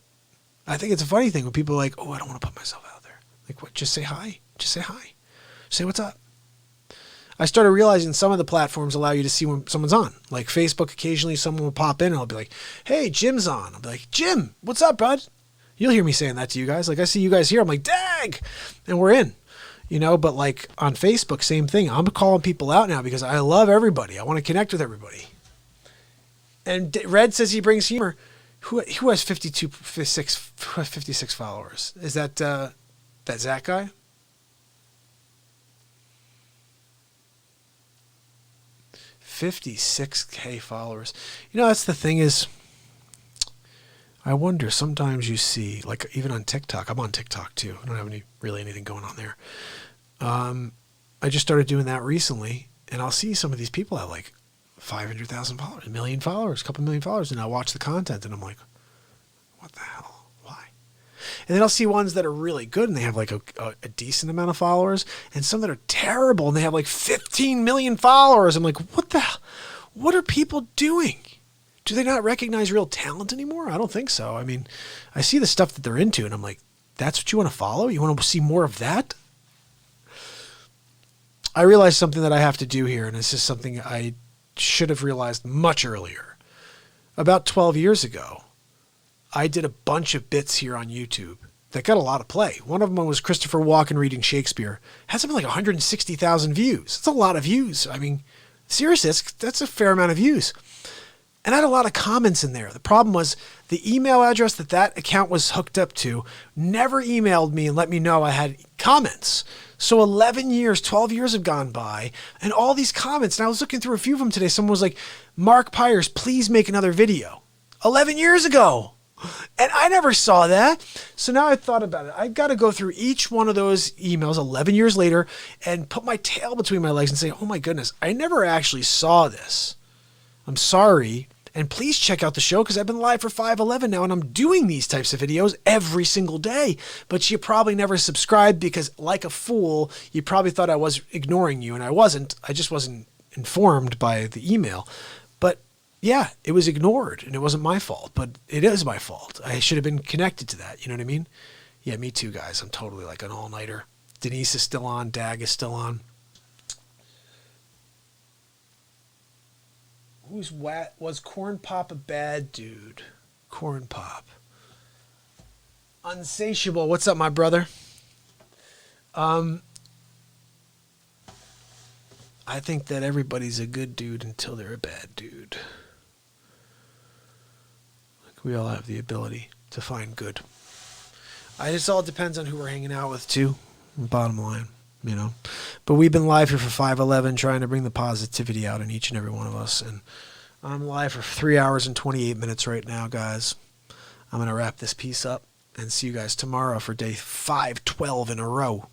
I think it's a funny thing when people are like, oh, I don't want to put myself out there. Like, what? Just say hi. Just say hi. Say what's up. I started realizing some of the platforms allow you to see when someone's on. Like Facebook, occasionally someone will pop in and I'll be like, hey, Jim's on. I'll be like, Jim, what's up, bud? You'll hear me saying that to you guys. Like, I see you guys here. I'm like, dag! And we're in. But like on Facebook, same thing. I'm calling people out now because I love everybody. I want to connect with everybody. And Red says he brings humor. Who has 56 followers? Is that that Zach guy? $56K followers. That's the thing is, I wonder, sometimes you see, like even on TikTok, I'm on TikTok too. I don't have anything going on there. I just started doing that recently and I'll see some of these people have like 500,000 followers, 1 million followers, a couple million followers. And I watch the content and I'm like, what the hell? Why? And then I'll see ones that are really good and they have like a decent amount of followers and some that are terrible and they have like 15 million followers. I'm like, what the hell? What are people doing? Do they not recognize real talent anymore? I don't think so. I mean, I see the stuff that they're into and I'm like, that's what you want to follow? You want to see more of that? I realized something that I have to do here, and this is something I should have realized much earlier. About 12 years ago, I did a bunch of bits here on YouTube that got a lot of play. One of them was Christopher Walken reading Shakespeare. It had something like 160,000 views. That's a lot of views. I mean, seriously, that's a fair amount of views. And I had a lot of comments in there. The problem was the email address that account was hooked up to never emailed me and let me know I had comments. So 11 years, 12 years have gone by and all these comments. And I was looking through a few of them today. Someone was like, Mark Pyers, please make another video. 11 years ago. And I never saw that. So now I thought about it. I've got to go through each one of those emails 11 years later and put my tail between my legs and say, oh my goodness, I never actually saw this. I'm sorry. And please check out the show because I've been live for 5/11 now and I'm doing these types of videos every single day. But you probably never subscribed because like a fool, you probably thought I was ignoring you and I wasn't. I just wasn't informed by the email. But yeah, it was ignored and it wasn't my fault, but it is my fault. I should have been connected to that. You know what I mean? Yeah, me too, guys. I'm totally like an all-nighter. Denise is still on. Dag is still on. Was Corn Pop a bad dude? Corn Pop. Unsatiable. What's up, my brother? I think that everybody's a good dude until they're a bad dude. Like we all have the ability to find good. It just all depends on who we're hanging out with too. Bottom line. But we've been live here for 5/11 trying to bring the positivity out in each and every one of us. And I'm live for 3 hours and 28 minutes right now, guys. I'm going to wrap this piece up and see you guys tomorrow for day 512 in a row.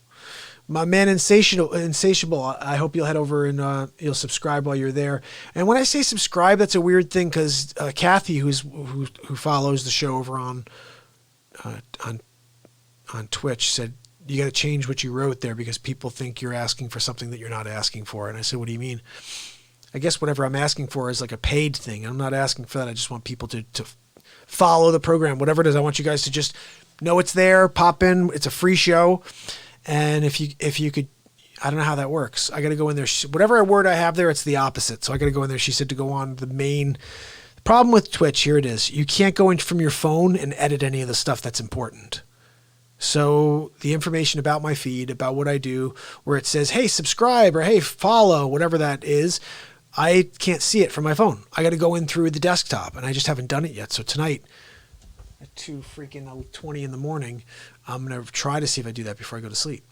My man Insatiable, I hope you'll head over and you'll subscribe while you're there. And when I say subscribe, that's a weird thing because Kathy, who follows the show over on Twitch, said you got to change what you wrote there because people think you're asking for something that you're not asking for. And I said, what do you mean? I guess whatever I'm asking for is like a paid thing. I'm not asking for that. I just want people to follow the program, whatever it is. I want you guys to just know it's there, pop in. It's a free show. And if you could, I don't know how that works. I got to go in there. Whatever word I have there, it's the opposite. So I got to go in there. She said to go on the main. The problem with Twitch, here it is. You can't go in from your phone and edit any of the stuff that's important. So the information about my feed, about what I do, where it says, hey, subscribe or hey, follow, whatever that is, I can't see it from my phone. I got to go in through the desktop, and I just haven't done it yet. So tonight at 2:20 in the morning, I'm going to try to see if I do that before I go to sleep.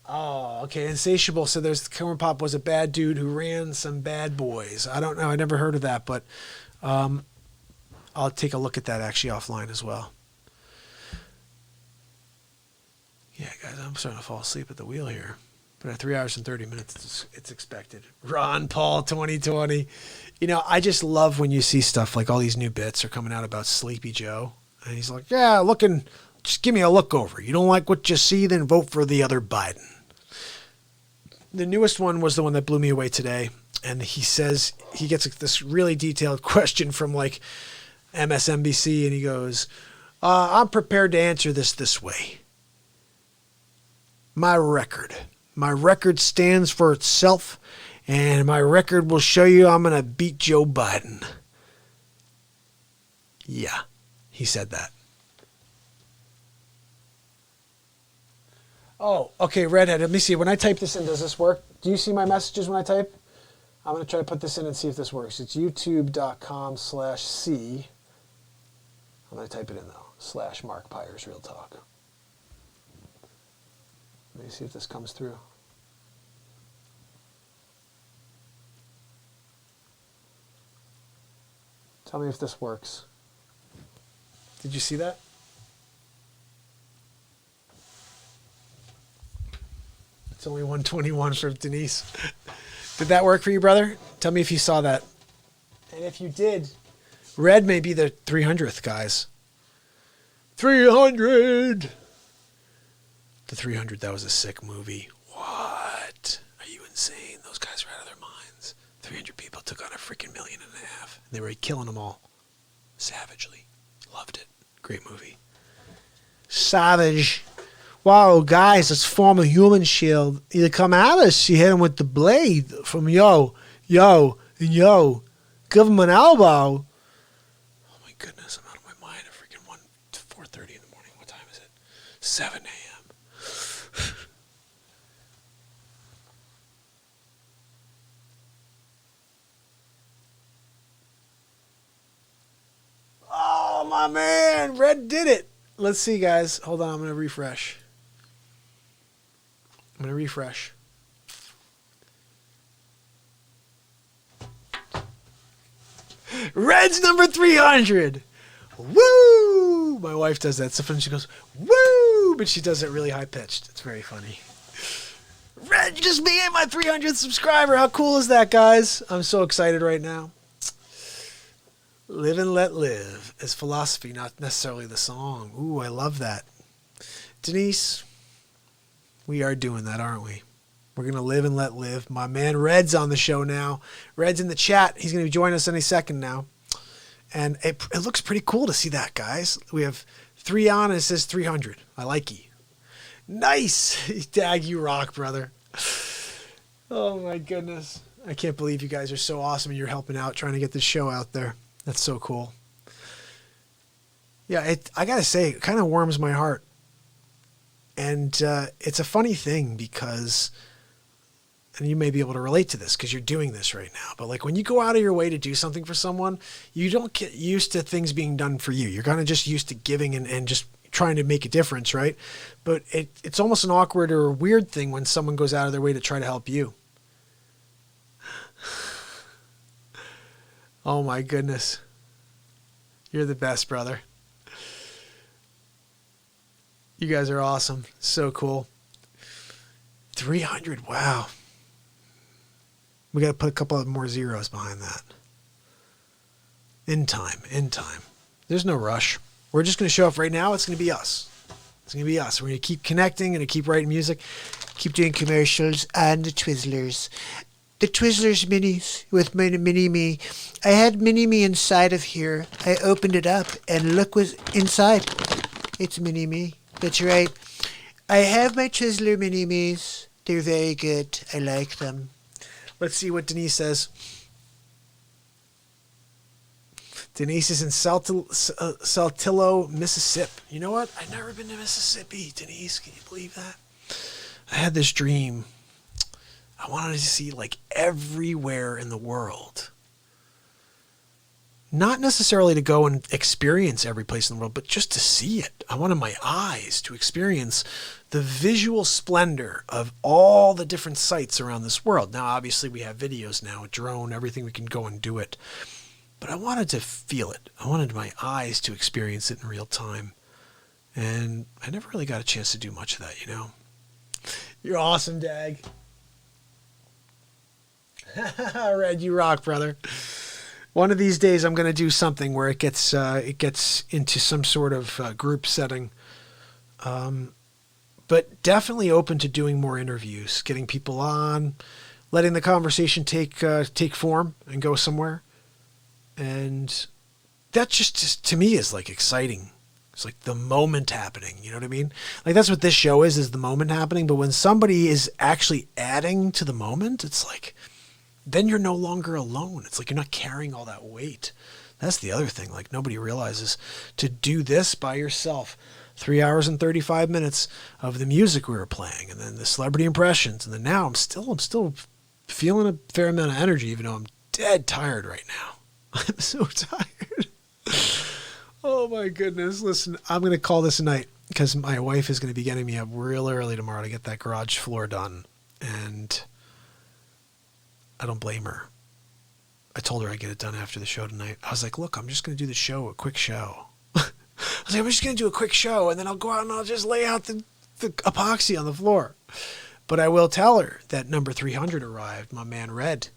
Oh, okay. Insatiable. So there's Corn Pop was a bad dude who ran some bad boys. I don't know. I never heard of that, but I'll take a look at that actually offline as well. Yeah, guys, I'm starting to fall asleep at the wheel here. But at 3 hours and 30 minutes, it's expected. Ron Paul 2020. You know, I just love when you see stuff like all these new bits are coming out about Sleepy Joe. And he's like, yeah, just give me a look over. You don't like what you see, then vote for the other Biden. The newest one was the one that blew me away today. And he says, he gets this really detailed question from like MSNBC. And he goes, I'm prepared to answer this way. My record stands for itself, and my record will show you I'm going to beat Joe Biden. Yeah, he said that. Oh, okay, Redhead, let me see. When I type this in, does this work? Do you see my messages when I type? I'm going to try to put this in and see if this works. It's youtube.com/C. I'm going to type it in, though, /Mark Pyers Real Talk. Let me see if this comes through. Tell me if this works. Did you see that? It's only 121 for Denise. Did that work for you, brother? Tell me if you saw that. And if you did, Red may be the 300th, guys. 300! The 300, that was a sick movie. What? Are you insane? Those guys were out of their minds. 300 people took on 1.5 million. They were killing them all. Savagely. Loved it. Great movie. Savage. Wow, guys, let's form a human shield. Either come at us, you hit him with the blade from yo. Give him an elbow. Oh my goodness, I'm out of my mind. 4:30 in the morning. What time is it? 7 a.m. Oh, my man. Red did it. Let's see, guys. Hold on. I'm going to refresh. Red's number 300. Woo! My wife does that. Sometimes she goes, woo! But she does it really high-pitched. It's very funny. Red just became my 300th subscriber. How cool is that, guys? I'm so excited right now. Live and let live is philosophy, not necessarily the song. Ooh, I love that. Denise, we are doing that, aren't we? We're going to live and let live. My man Red's on the show now. Red's in the chat. He's going to join us any second now. And it looks pretty cool to see that, guys. We have 3 on and it says 300. I like you. Nice. Dag, you rock, brother. Oh, my goodness. I can't believe you guys are so awesome and you're helping out, trying to get this show out there. That's so cool. Yeah, I got to say, it kind of warms my heart. And it's a funny thing because, and you may be able to relate to this because you're doing this right now, but like when you go out of your way to do something for someone, you don't get used to things being done for you. You're kind of just used to giving and just trying to make a difference, right? But it's almost an awkward or a weird thing when someone goes out of their way to try to help you. Oh my goodness. You're the best, brother. You guys are awesome. So cool. 300. Wow. We got to put a couple of more zeros behind that. In time. There's no rush. We're just going to show up right now. It's going to be us. It's going to be us. We're going to keep connecting and keep writing music, keep doing commercials and the Twizzlers. The Twizzlers minis with my mini-me. I had mini-me inside of here. I opened it up and look what's inside. It's mini-me. That's right. I have my Twizzler mini-me's. They're very good. I like them. Let's see what Denise says. Denise is in Saltillo, Mississippi. You know what? I've never been to Mississippi, Denise. Can you believe that? I had this dream. I wanted to see like everywhere in the world. Not necessarily to go and experience every place in the world, but just to see it. I wanted my eyes to experience the visual splendor of all the different sites around this world. Now, obviously, we have videos now, a drone, everything, we can go and do it. But I wanted to feel it. I wanted my eyes to experience it in real time. And I never really got a chance to do much of that, you know. You're awesome, Dag. Red, you rock, brother. One of these days, I'm going to do something where it gets into some sort of group setting. But definitely open to doing more interviews, getting people on, letting the conversation take form and go somewhere. And that just to me is like exciting. It's like the moment happening. You know what I mean? Like that's what this show is the moment happening. But when somebody is actually adding to the moment, it's like, then you're no longer alone. It's like you're not carrying all that weight. That's the other thing. Like nobody realizes to do this by yourself. 3 hours and 35 minutes of the music we were playing, and then the celebrity impressions, and then now I'm still feeling a fair amount of energy, even though I'm dead tired right now. I'm so tired. Oh my goodness. Listen, I'm going to call this a night because my wife is going to be getting me up real early tomorrow to get that garage floor done. And I don't blame her. I told her I'd get it done after the show tonight. I was like, look, I'm just going to do the show, a quick show. I was like, I'm just going to do a quick show and then I'll go out and I'll just lay out the epoxy on the floor. But I will tell her that number 300 arrived, my man Red.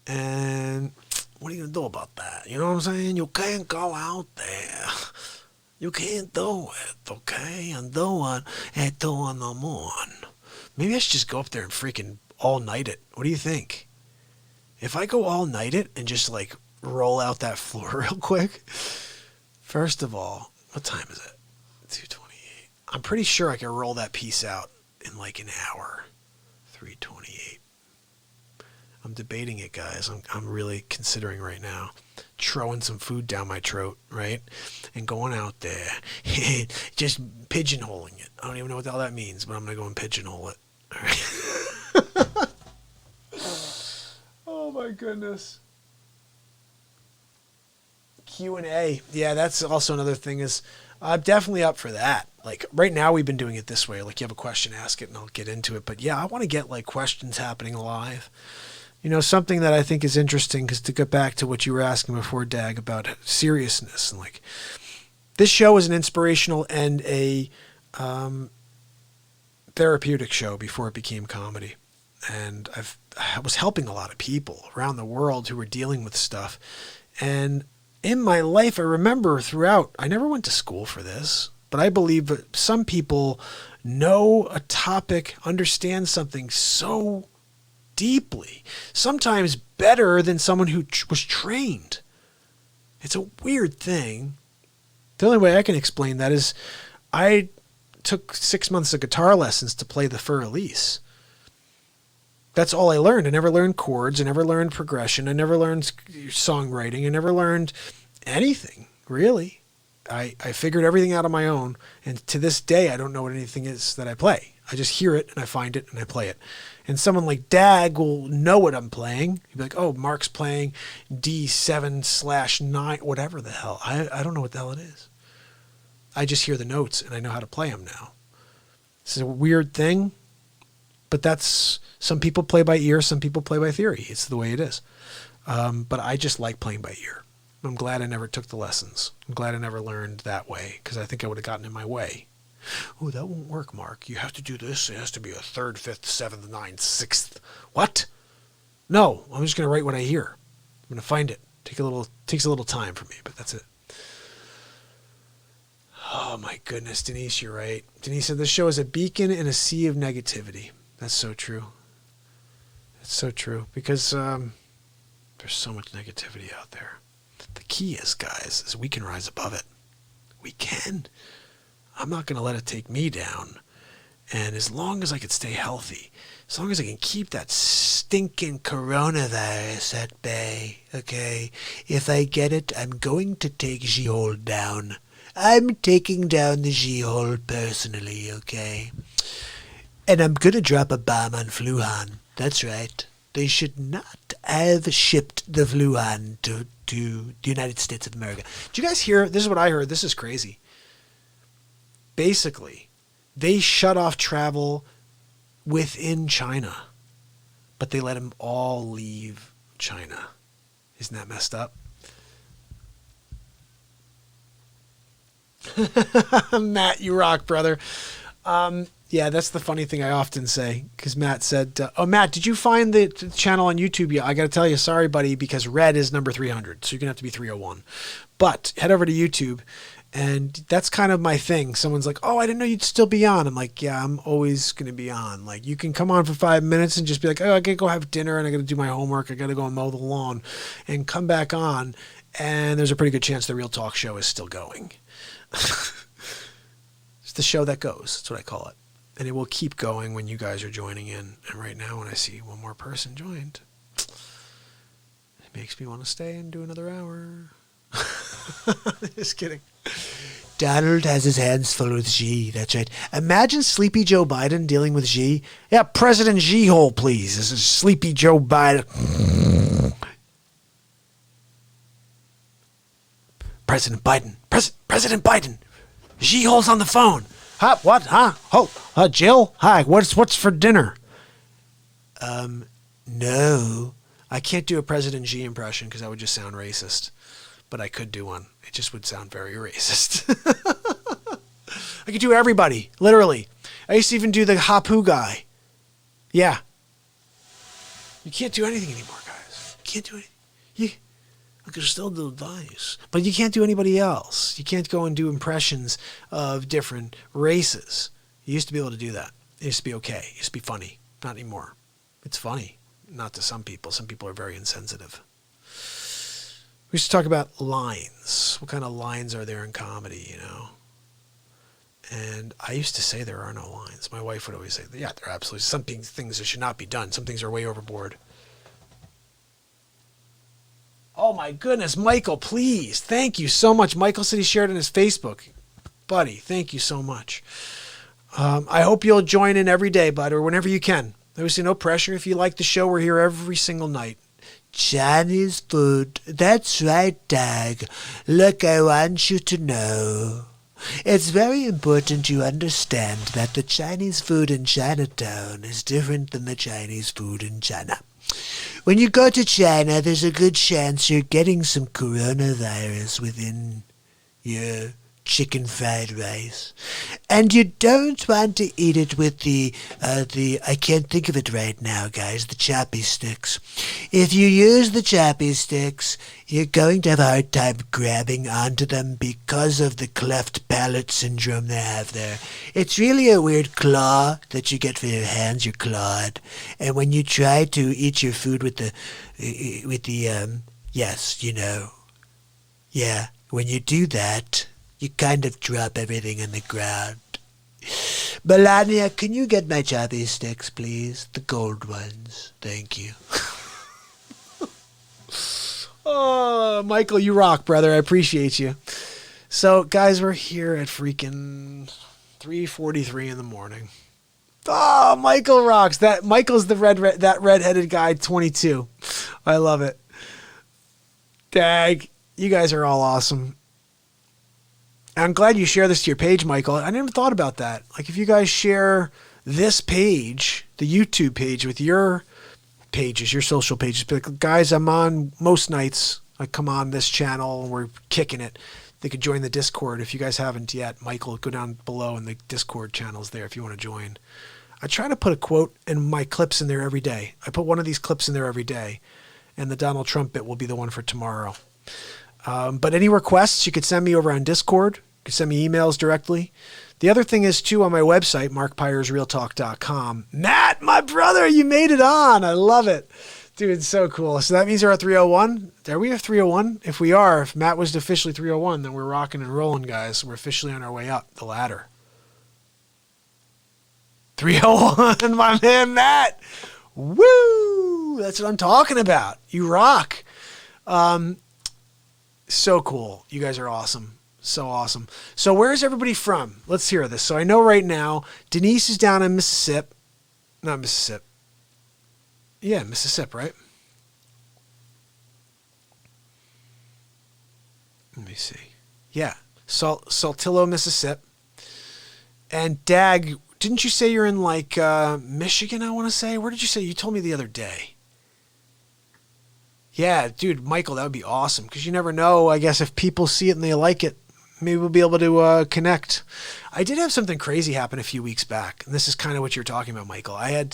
And what are you going to do about that? You know what I'm saying? You can't go out there. You can't do it, okay? And do it at 2 in the morning. Maybe I should just go up there and freaking all-night it. What do you think? If I go all-night it and just, like, roll out that floor real quick, first of all, what time is it? 2:28. I'm pretty sure I can roll that piece out in, like, an hour. 3:28. I'm debating it, guys. I'm really considering right now throwing some food down my throat, right? And going out there, just pigeonholing it. I don't even know what the hell that means, but I'm going to go and pigeonhole it. All right. Oh, my goodness. Q&A. Yeah, that's also another thing is I'm definitely up for that. Like right now we've been doing it this way. Like you have a question, ask it, and I'll get into it. But yeah, I want to get like questions happening live. You know, something that I think is interesting, because to get back to what you were asking before, Dag, about seriousness, and like this show is an inspirational and a therapeutic show before it became comedy. And I was helping a lot of people around the world who were dealing with stuff. And in my life, I remember throughout, I never went to school for this, but I believe that some people know a topic, understand something so deeply, sometimes better than someone who was trained. It's a weird thing. The only way I can explain that is I took 6 months of guitar lessons to play the Fur Elise. That's all I learned. I never learned chords. I never learned progression. I never learned songwriting. I never learned anything, really. I figured everything out on my own. And to this day, I don't know what anything is that I play. I just hear it and I find it and I play it. And someone like Dag will know what I'm playing. He'd be like, oh, Mark's playing D7/9, whatever the hell. I don't know what the hell it is. I just hear the notes and I know how to play them now. This is a weird thing, but that's, some people play by ear, some people play by theory. It's the way it is. But I just like playing by ear. I'm glad I never took the lessons. I'm glad I never learned that way, because I think I would have gotten in my way. Oh, that won't work, Mark. You have to do this. It has to be a 3rd, 5th, 7th, 9th, 6th. What? No, I'm just going to write what I hear. I'm going to find it. Takes a little time for me, but that's it. Oh my goodness, Denise, you're right. Denise said this show is a beacon in a sea of negativity. That's so true. That's so true, because there's so much negativity out there. The key is, guys, is we can rise above it. We can. I'm not going to let it take me down. And as long as I can stay healthy, as long as I can keep that stinking coronavirus at bay, okay? If I get it, I'm going to take She-Hole down. I'm taking down the She-Hole personally, okay? And I'm going to drop a bomb on Fluhan. That's right. They should not have shipped the Fluhan to the United States of America. Did you guys hear? This is what I heard. This is crazy. Basically, they shut off travel within China, but they let them all leave China. Isn't that messed up? Matt, you rock, brother. Yeah, that's the funny thing I often say, because Matt said, oh, Matt, did you find the channel on YouTube yet? I got to tell you, sorry, buddy, because red is number 300, so you're going to have to be 301. But head over to YouTube, and that's kind of my thing. Someone's like, oh, I didn't know you'd still be on. I'm like, yeah, I'm always going to be on. Like, you can come on for 5 minutes and just be like, oh, I got to go have dinner, and I got to do my homework. I got to go and mow the lawn, and come back on, and there's a pretty good chance the Real Talk show is still going. It's the show that goes. That's what I call it. And it will keep going when you guys are joining in. And right now, when I see one more person joined, it makes me want to stay and do another hour. Just kidding.
Donald has his hands full with Xi. That's right. Imagine Sleepy Joe Biden dealing with Xi. Yeah, President Xi-hole, please. This is Sleepy Joe Biden. President Biden. President Biden. Xi-hole's on the phone.
Huh? What? Huh? Oh, Jill? Hi. What's for dinner?
No.
I can't do a President Xi impression because that would just sound racist. But I could do one. It just would sound very racist. I could do everybody, literally. I used to even do the Hapu guy. Yeah. You can't do anything anymore, guys. You can't do anything. I could still do dice. But you can't do anybody else. You can't go and do impressions of different races. You used to be able to do that. It used to be okay. It used to be funny. Not anymore. It's funny. Not to some people. Some people are very insensitive. We used to talk about lines. What kind of lines are there in comedy, you know? And I used to say there are no lines. My wife would always say, yeah, there are absolutely some things that should not be done. Some things are way overboard. Oh my goodness, Michael, please. Thank you so much. Michael said he shared it on his Facebook. Buddy, thank you so much. I hope you'll join in every day, bud, or whenever you can. Obviously, no pressure. If you like the show, we're here every single night.
Chinese food. That's right, Doug. Look, I want you to know. It's very important you understand that the Chinese food in Chinatown is different than the Chinese food in China. When you go to China, there's a good chance you're getting some coronavirus within your chicken fried rice. And you don't want to eat it with the I can't think of it right now, guys, the choppy sticks. If you use the choppy sticks, you're going to have a hard time grabbing onto them because of the cleft palate syndrome they have there. It's really a weird claw that you get for your hands, you're clawed. And when you try to eat your food with the yes, you know. Yeah, when you do that, you kind of drop everything on the ground. Melania, can you get my choppy sticks, please? The gold ones. Thank you.
Oh, Michael, you rock, brother. I appreciate you. So, guys, we're here at freaking 3:43 in the morning. Oh, Michael rocks. Michael's the that redheaded guy, 22. I love it. Dag, you guys are all awesome. I'm glad you share this to your page, Michael. I never thought about that. Like, if you guys share this page, the YouTube page, with your pages, your social pages. Be like, guys, I'm on most nights. I come on this channel and we're kicking it. They could join the Discord. If you guys haven't yet, Michael, go down below and the Discord channel's there if you want to join. I try to put a quote in my clips in there every day. I put one of these clips in there every day, and the Donald Trump bit will be the one for tomorrow. But any requests, you could send me over on Discord. You could send me emails directly. The other thing is, too, on my website, markpyersrealtalk.com. Matt, my brother, you made it on. I love it. Dude, it's so cool. So that means we're at 301. Are we at 301? If we are, if Matt was officially 301, then we're rocking and rolling, guys. We're officially on our way up the ladder. 301, my man Matt. Woo! That's what I'm talking about. You rock. So cool. You guys are awesome. So awesome. So where's everybody from? Let's hear this. So I know right now Denise is down in Mississippi. Not Mississippi. Yeah, Mississippi, right? Let me see. Yeah, Saltillo, Mississippi. And Dag, didn't you say you're in like Michigan, I want to say? Where did you say? You told me the other day. Yeah, dude, Michael, that would be awesome because you never know, I guess, if people see it and they like it. Maybe we'll be able to connect. I did have something crazy happen a few weeks back, and this is kind of what you're talking about, Michael. I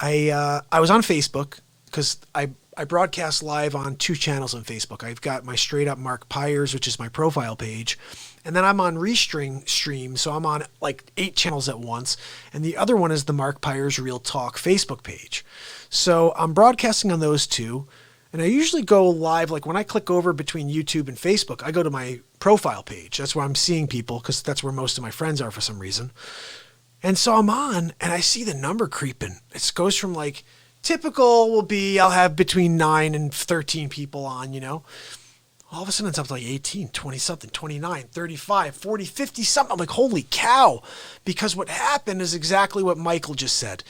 was on Facebook because I broadcast live on 2 channels on Facebook. I've got my Straight Up Mark Pyers, which is my profile page, and then I'm on Restring Stream, so I'm on like 8 channels at once, and the other one is the Mark Pyers Real Talk Facebook page. So I'm broadcasting on those 2. And I usually go live, like when I click over between YouTube and Facebook, I go to my profile page. That's where I'm seeing people because that's where most of my friends are for some reason. And so I'm on and I see the number creeping. It goes from like typical will be I'll have between 9 and 13 people on, you know. All of a sudden it's up to like 18, 20 something, 29, 35, 40, 50 something. I'm like, holy cow. Because what happened is exactly what Michael just said.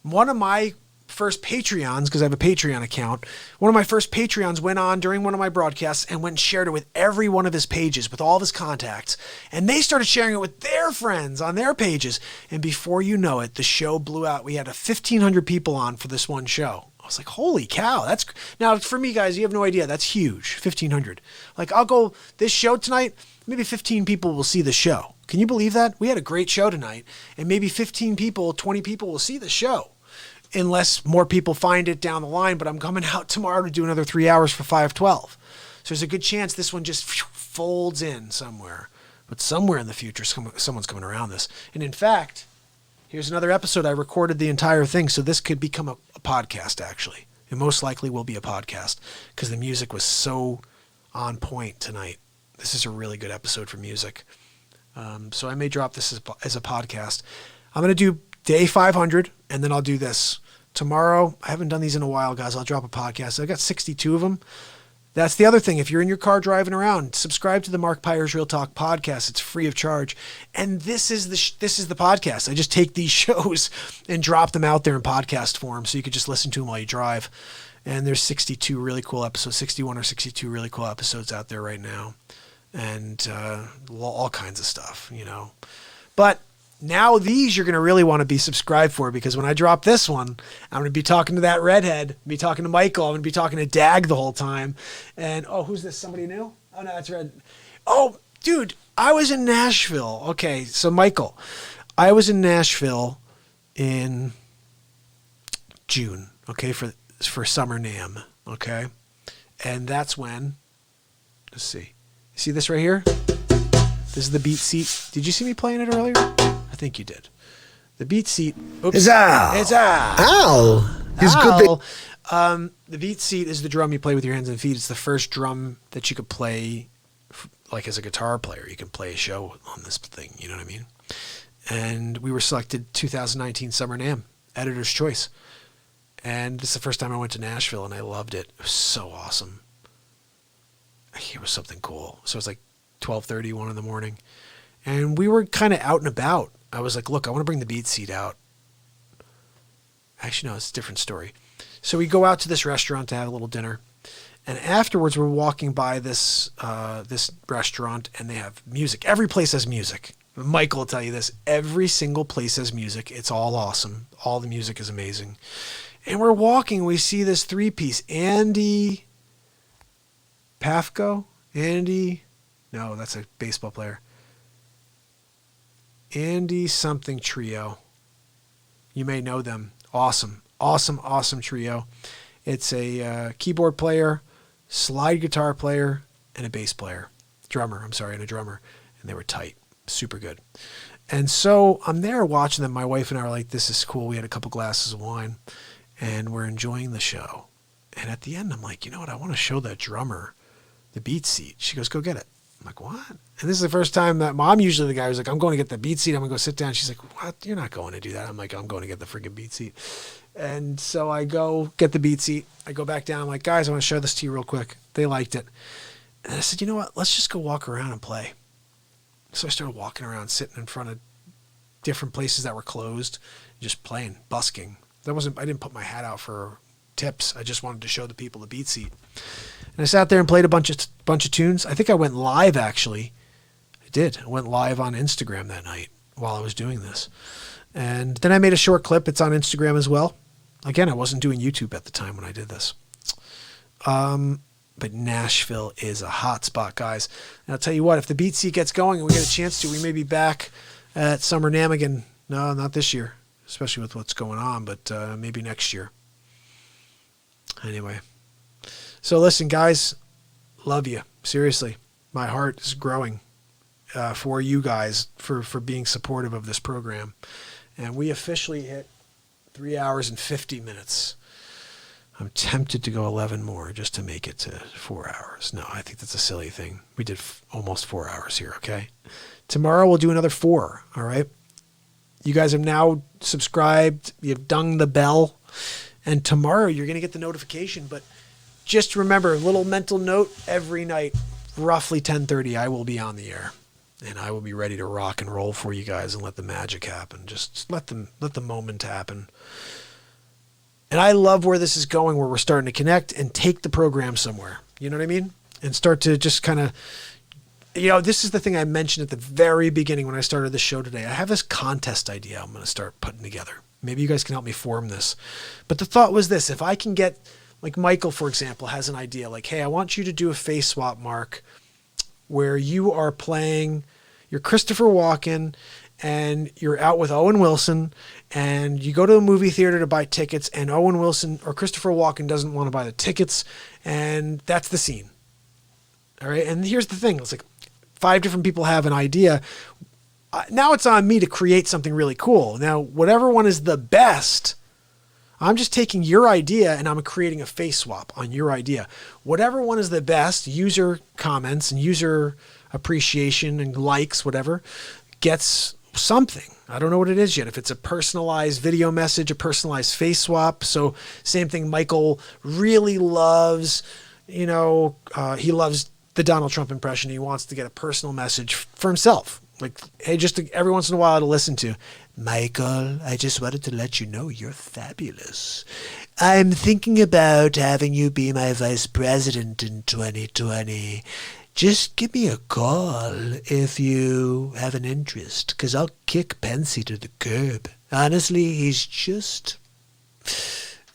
One of my first Patreons, because I have a Patreon account, one of my first Patreons went on during one of my broadcasts and went and shared it with every one of his pages, with all of his contacts. And they started sharing it with their friends on their pages. And before you know it, the show blew out. We had 1,500 people on for this one show. I was like, holy cow. That's now for me, guys, you have no idea. That's huge. 1,500. Like I'll go this show tonight, maybe 15 people will see the show. Can you believe that? We had a great show tonight and maybe 15 people, 20 people will see the show. Unless more people find it down the line, but I'm coming out tomorrow to do another 3 hours for 512. So there's a good chance this one just folds in somewhere. But somewhere in the future, someone's coming around this. And in fact, here's another episode. I recorded the entire thing, so this could become a podcast, actually. It most likely will be a podcast because the music was so on point tonight. This is a really good episode for music. So I may drop this as a podcast. I'm going to do day 500, and then I'll do this. Tomorrow, I haven't done these in a while, guys. I'll drop a podcast. I got 62 of them. That's the other thing. If you're in your car driving around, subscribe to the Mark Pyers Real Talk podcast. It's free of charge. And this is the podcast. I just take these shows and drop them out there in podcast form so you could just listen to them while you drive. And there's 62 really cool episodes, 61 or 62 really cool episodes out there right now. And all kinds of stuff, you know. But now these you're going to really want to be subscribed for because when I drop this one, I'm going to be talking to that redhead, be talking to Michael, I'm going to be talking to Dag the whole time. And, oh, who's this? Somebody new? Oh, no, that's Red. Oh, dude, I was in Nashville. Okay, so Michael, I was in Nashville in June, okay, for Summer NAMM, okay? And that's when, let's see. See this right here? This is the BeatSeat. Did you see me playing it earlier? I think you did. The BeatSeat. Oops.
It's Al.
It's Al.
Al. He's good.
The BeatSeat is the drum you play with your hands and feet. It's the first drum that you could play, like as a guitar player. You can play a show on this thing. You know what I mean? And we were selected 2019 Summer NAMM, Editor's Choice. And this is the first time I went to Nashville, and I loved it. It was so awesome. It was something cool. So it was like 12:30, 1 in the morning. And we were kind of out and about. I was like, look, I want to bring the BeatSeat out. Actually, no, it's a different story. So we go out to this restaurant to have a little dinner. And afterwards, we're walking by this restaurant, and they have music. Every place has music. Michael will tell you this. Every single place has music. It's all awesome. All the music is amazing. And we're walking. We see this three-piece. Andy Pafko? No, that's a baseball player. Andy something trio. You may know them. Awesome trio. It's a keyboard player, slide guitar player, and a bass player. And a drummer. And they were tight. Super good. And so I'm there watching them. My wife and I are like, this is cool. We had a couple glasses of wine, and we're enjoying the show. And at the end, I'm like, you know what? I want to show that drummer the BeatSeat. She goes, go get it. I'm like, what? And this is the first time that Mom, usually the guy who's like, I'm going to get the BeatSeat. I'm going to go sit down. She's like, what? You're not going to do that. I'm like, I'm going to get the freaking BeatSeat. And so I go get the BeatSeat. I go back down. I'm like, guys, I want to show this to you real quick. They liked it. And I said, you know what? Let's just go walk around and play. So I started walking around, sitting in front of different places that were closed, just playing, busking. I didn't put my hat out for tips. I just wanted to show the people the BeatSeat. And I sat there and played a bunch of tunes. I think I went live, actually. I did. I went live on Instagram that night while I was doing this. And then I made a short clip. It's on Instagram as well. Again, I wasn't doing YouTube at the time when I did this. But Nashville is a hot spot, guys. And I'll tell you what, if the BeatSeat gets going and we get a chance to, we may be back at Summer Namigan. No, not this year, especially with what's going on, but maybe next year. Anyway. So listen, guys, love you. Seriously, my heart is growing for you guys for being supportive of this program. And we officially hit 3 hours and 50 minutes. I'm tempted to go 11 more just to make it to 4 hours. No, I think that's a silly thing. We did almost 4 hours here, okay? Tomorrow we'll do another 4, all right? You guys have now subscribed. You've dung the bell. And tomorrow you're going to get the notification. But just remember, a little mental note, every night, roughly 10:30, I will be on the air. And I will be ready to rock and roll for you guys and let the magic happen. Just let the moment happen. And I love where this is going, where we're starting to connect and take the program somewhere. You know what I mean? And start to just kind of, this is the thing I mentioned at the very beginning when I started the show today. I have this contest idea I'm going to start putting together. Maybe you guys can help me form this. But the thought was this: if I can get, like Michael, for example, has an idea like, hey, I want you to do a face swap, Mark, where you are playing, you're Christopher Walken, and you're out with Owen Wilson, and you go to a movie theater to buy tickets, and Owen Wilson or Christopher Walken doesn't want to buy the tickets, and that's the scene. All right, and here's the thing. It's like 5 different people have an idea. Now it's on me to create something really cool. Now, whatever one is the best, I'm just taking your idea and I'm creating a face swap on your idea. Whatever one is the best, user comments and user appreciation and likes, whatever, gets something. I don't know what it is yet. If it's a personalized video message, a personalized face swap. So same thing. Michael really loves, he loves the Donald Trump impression. He wants to get a personal message for himself. Like, hey, every once in a while to listen to.
Michael, I just wanted to let you know you're fabulous. I'm thinking about having you be my vice president in 2020. Just give me a call if you have an interest, 'cause I'll kick Pensy to the curb. Honestly, he's just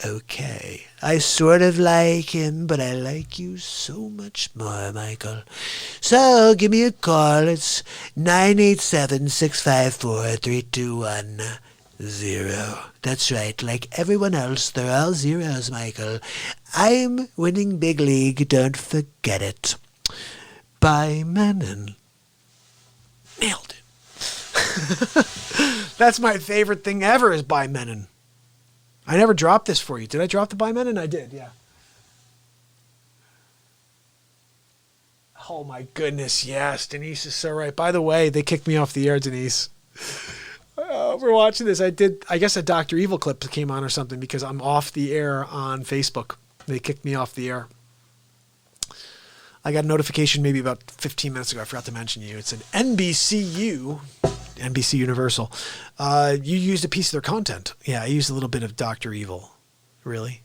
okay. I sort of like him, but I like you so much more, Michael. So give me a call. It's 987-654-3210. That's right. Like everyone else, they're all zeros, Michael. I'm winning big league. Don't forget it. By Menon.
Nailed it. That's my favorite thing ever is by Menon. I never dropped this for you. Did I drop the by Menon? I did, yeah. Oh my goodness, yes. Denise is so right. By the way, they kicked me off the air, Denise. We're watching this. I guess a Dr. Evil clip came on or something because I'm off the air on Facebook. They kicked me off the air. I got a notification maybe about 15 minutes ago. I forgot to mention you. It said NBC Universal. You used a piece of their content. Yeah, I used a little bit of Dr. Evil. Really?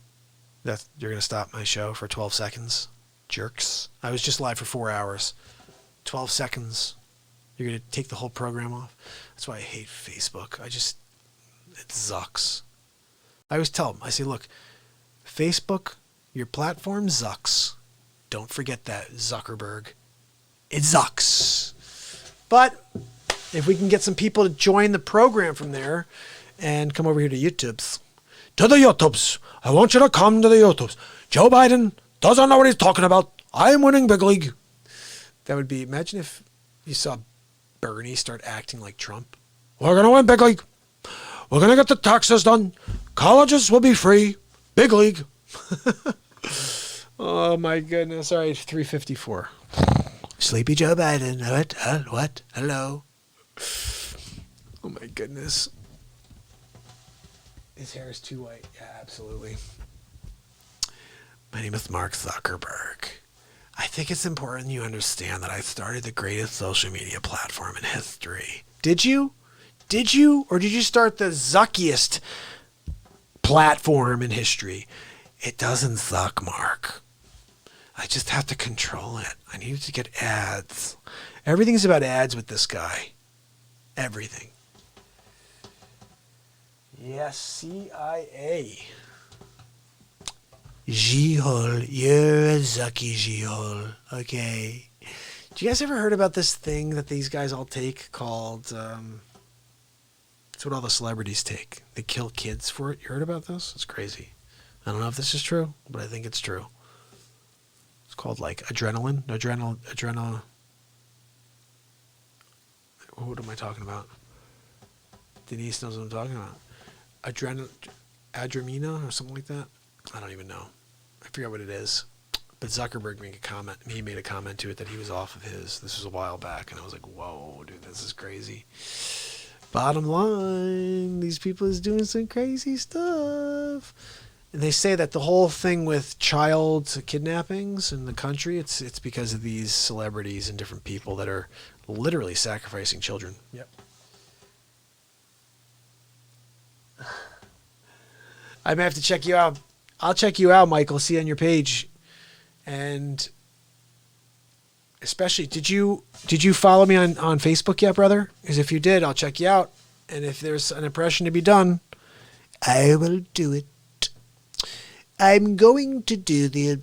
You're going to stop my show for 12 seconds? Jerks. I was just live for 4 hours. 12 seconds. You're going to take the whole program off? That's why I hate Facebook. It sucks. I always tell them, I say, look, Facebook, your platform zucks. Don't forget that, Zuckerberg. It zucks. But if we can get some people to join the program from there and come over here to YouTube's. To the YouTubes. I want you to come to the YouTubes. Joe Biden doesn't know what he's talking about. I'm winning big league. That would be, imagine if you saw Bernie start acting like Trump. We're going to win big league. We're going to get the taxes done. Colleges will be free. Big league. Oh my goodness. All right, 3:54.
Sleepy Joe Biden. What? Hello?
Oh my goodness. His hair is too white. Yeah, absolutely.
My name is Mark Zuckerberg. I think it's important you understand that I started the greatest social media platform in history.
Did you? Did you? Or did you start the zuckiest platform in history?
It doesn't suck, Mark. I just have to control it. I need to get ads.
Everything's about ads with this guy. Everything. Yes, CIA.
G-hole, you're a zucky G-hole, okay?
Do you guys ever heard about this thing that these guys all take called, it's what all the celebrities take. They kill kids for it. You heard about this? It's crazy. I don't know if this is true, but I think it's true. It's called like adrenaline. What am I talking about? Denise knows what I'm talking about. Adrenamina or something like that. I don't even know. I forget what it is. But Zuckerberg made a comment. He made a comment to it that he was off of his. This was a while back, and I was like, "Whoa, dude, this is crazy." Bottom line, these people is doing some crazy stuff. And they say that the whole thing with child kidnappings in the country, it's because of these celebrities and different people that are literally sacrificing children. Yep. I may have to check you out. I'll check you out, Michael. See you on your page. And especially, did you follow me on Facebook yet, brother? Because if you did, I'll check you out. And if there's an impression to be done,
I will do it. I'm going to do the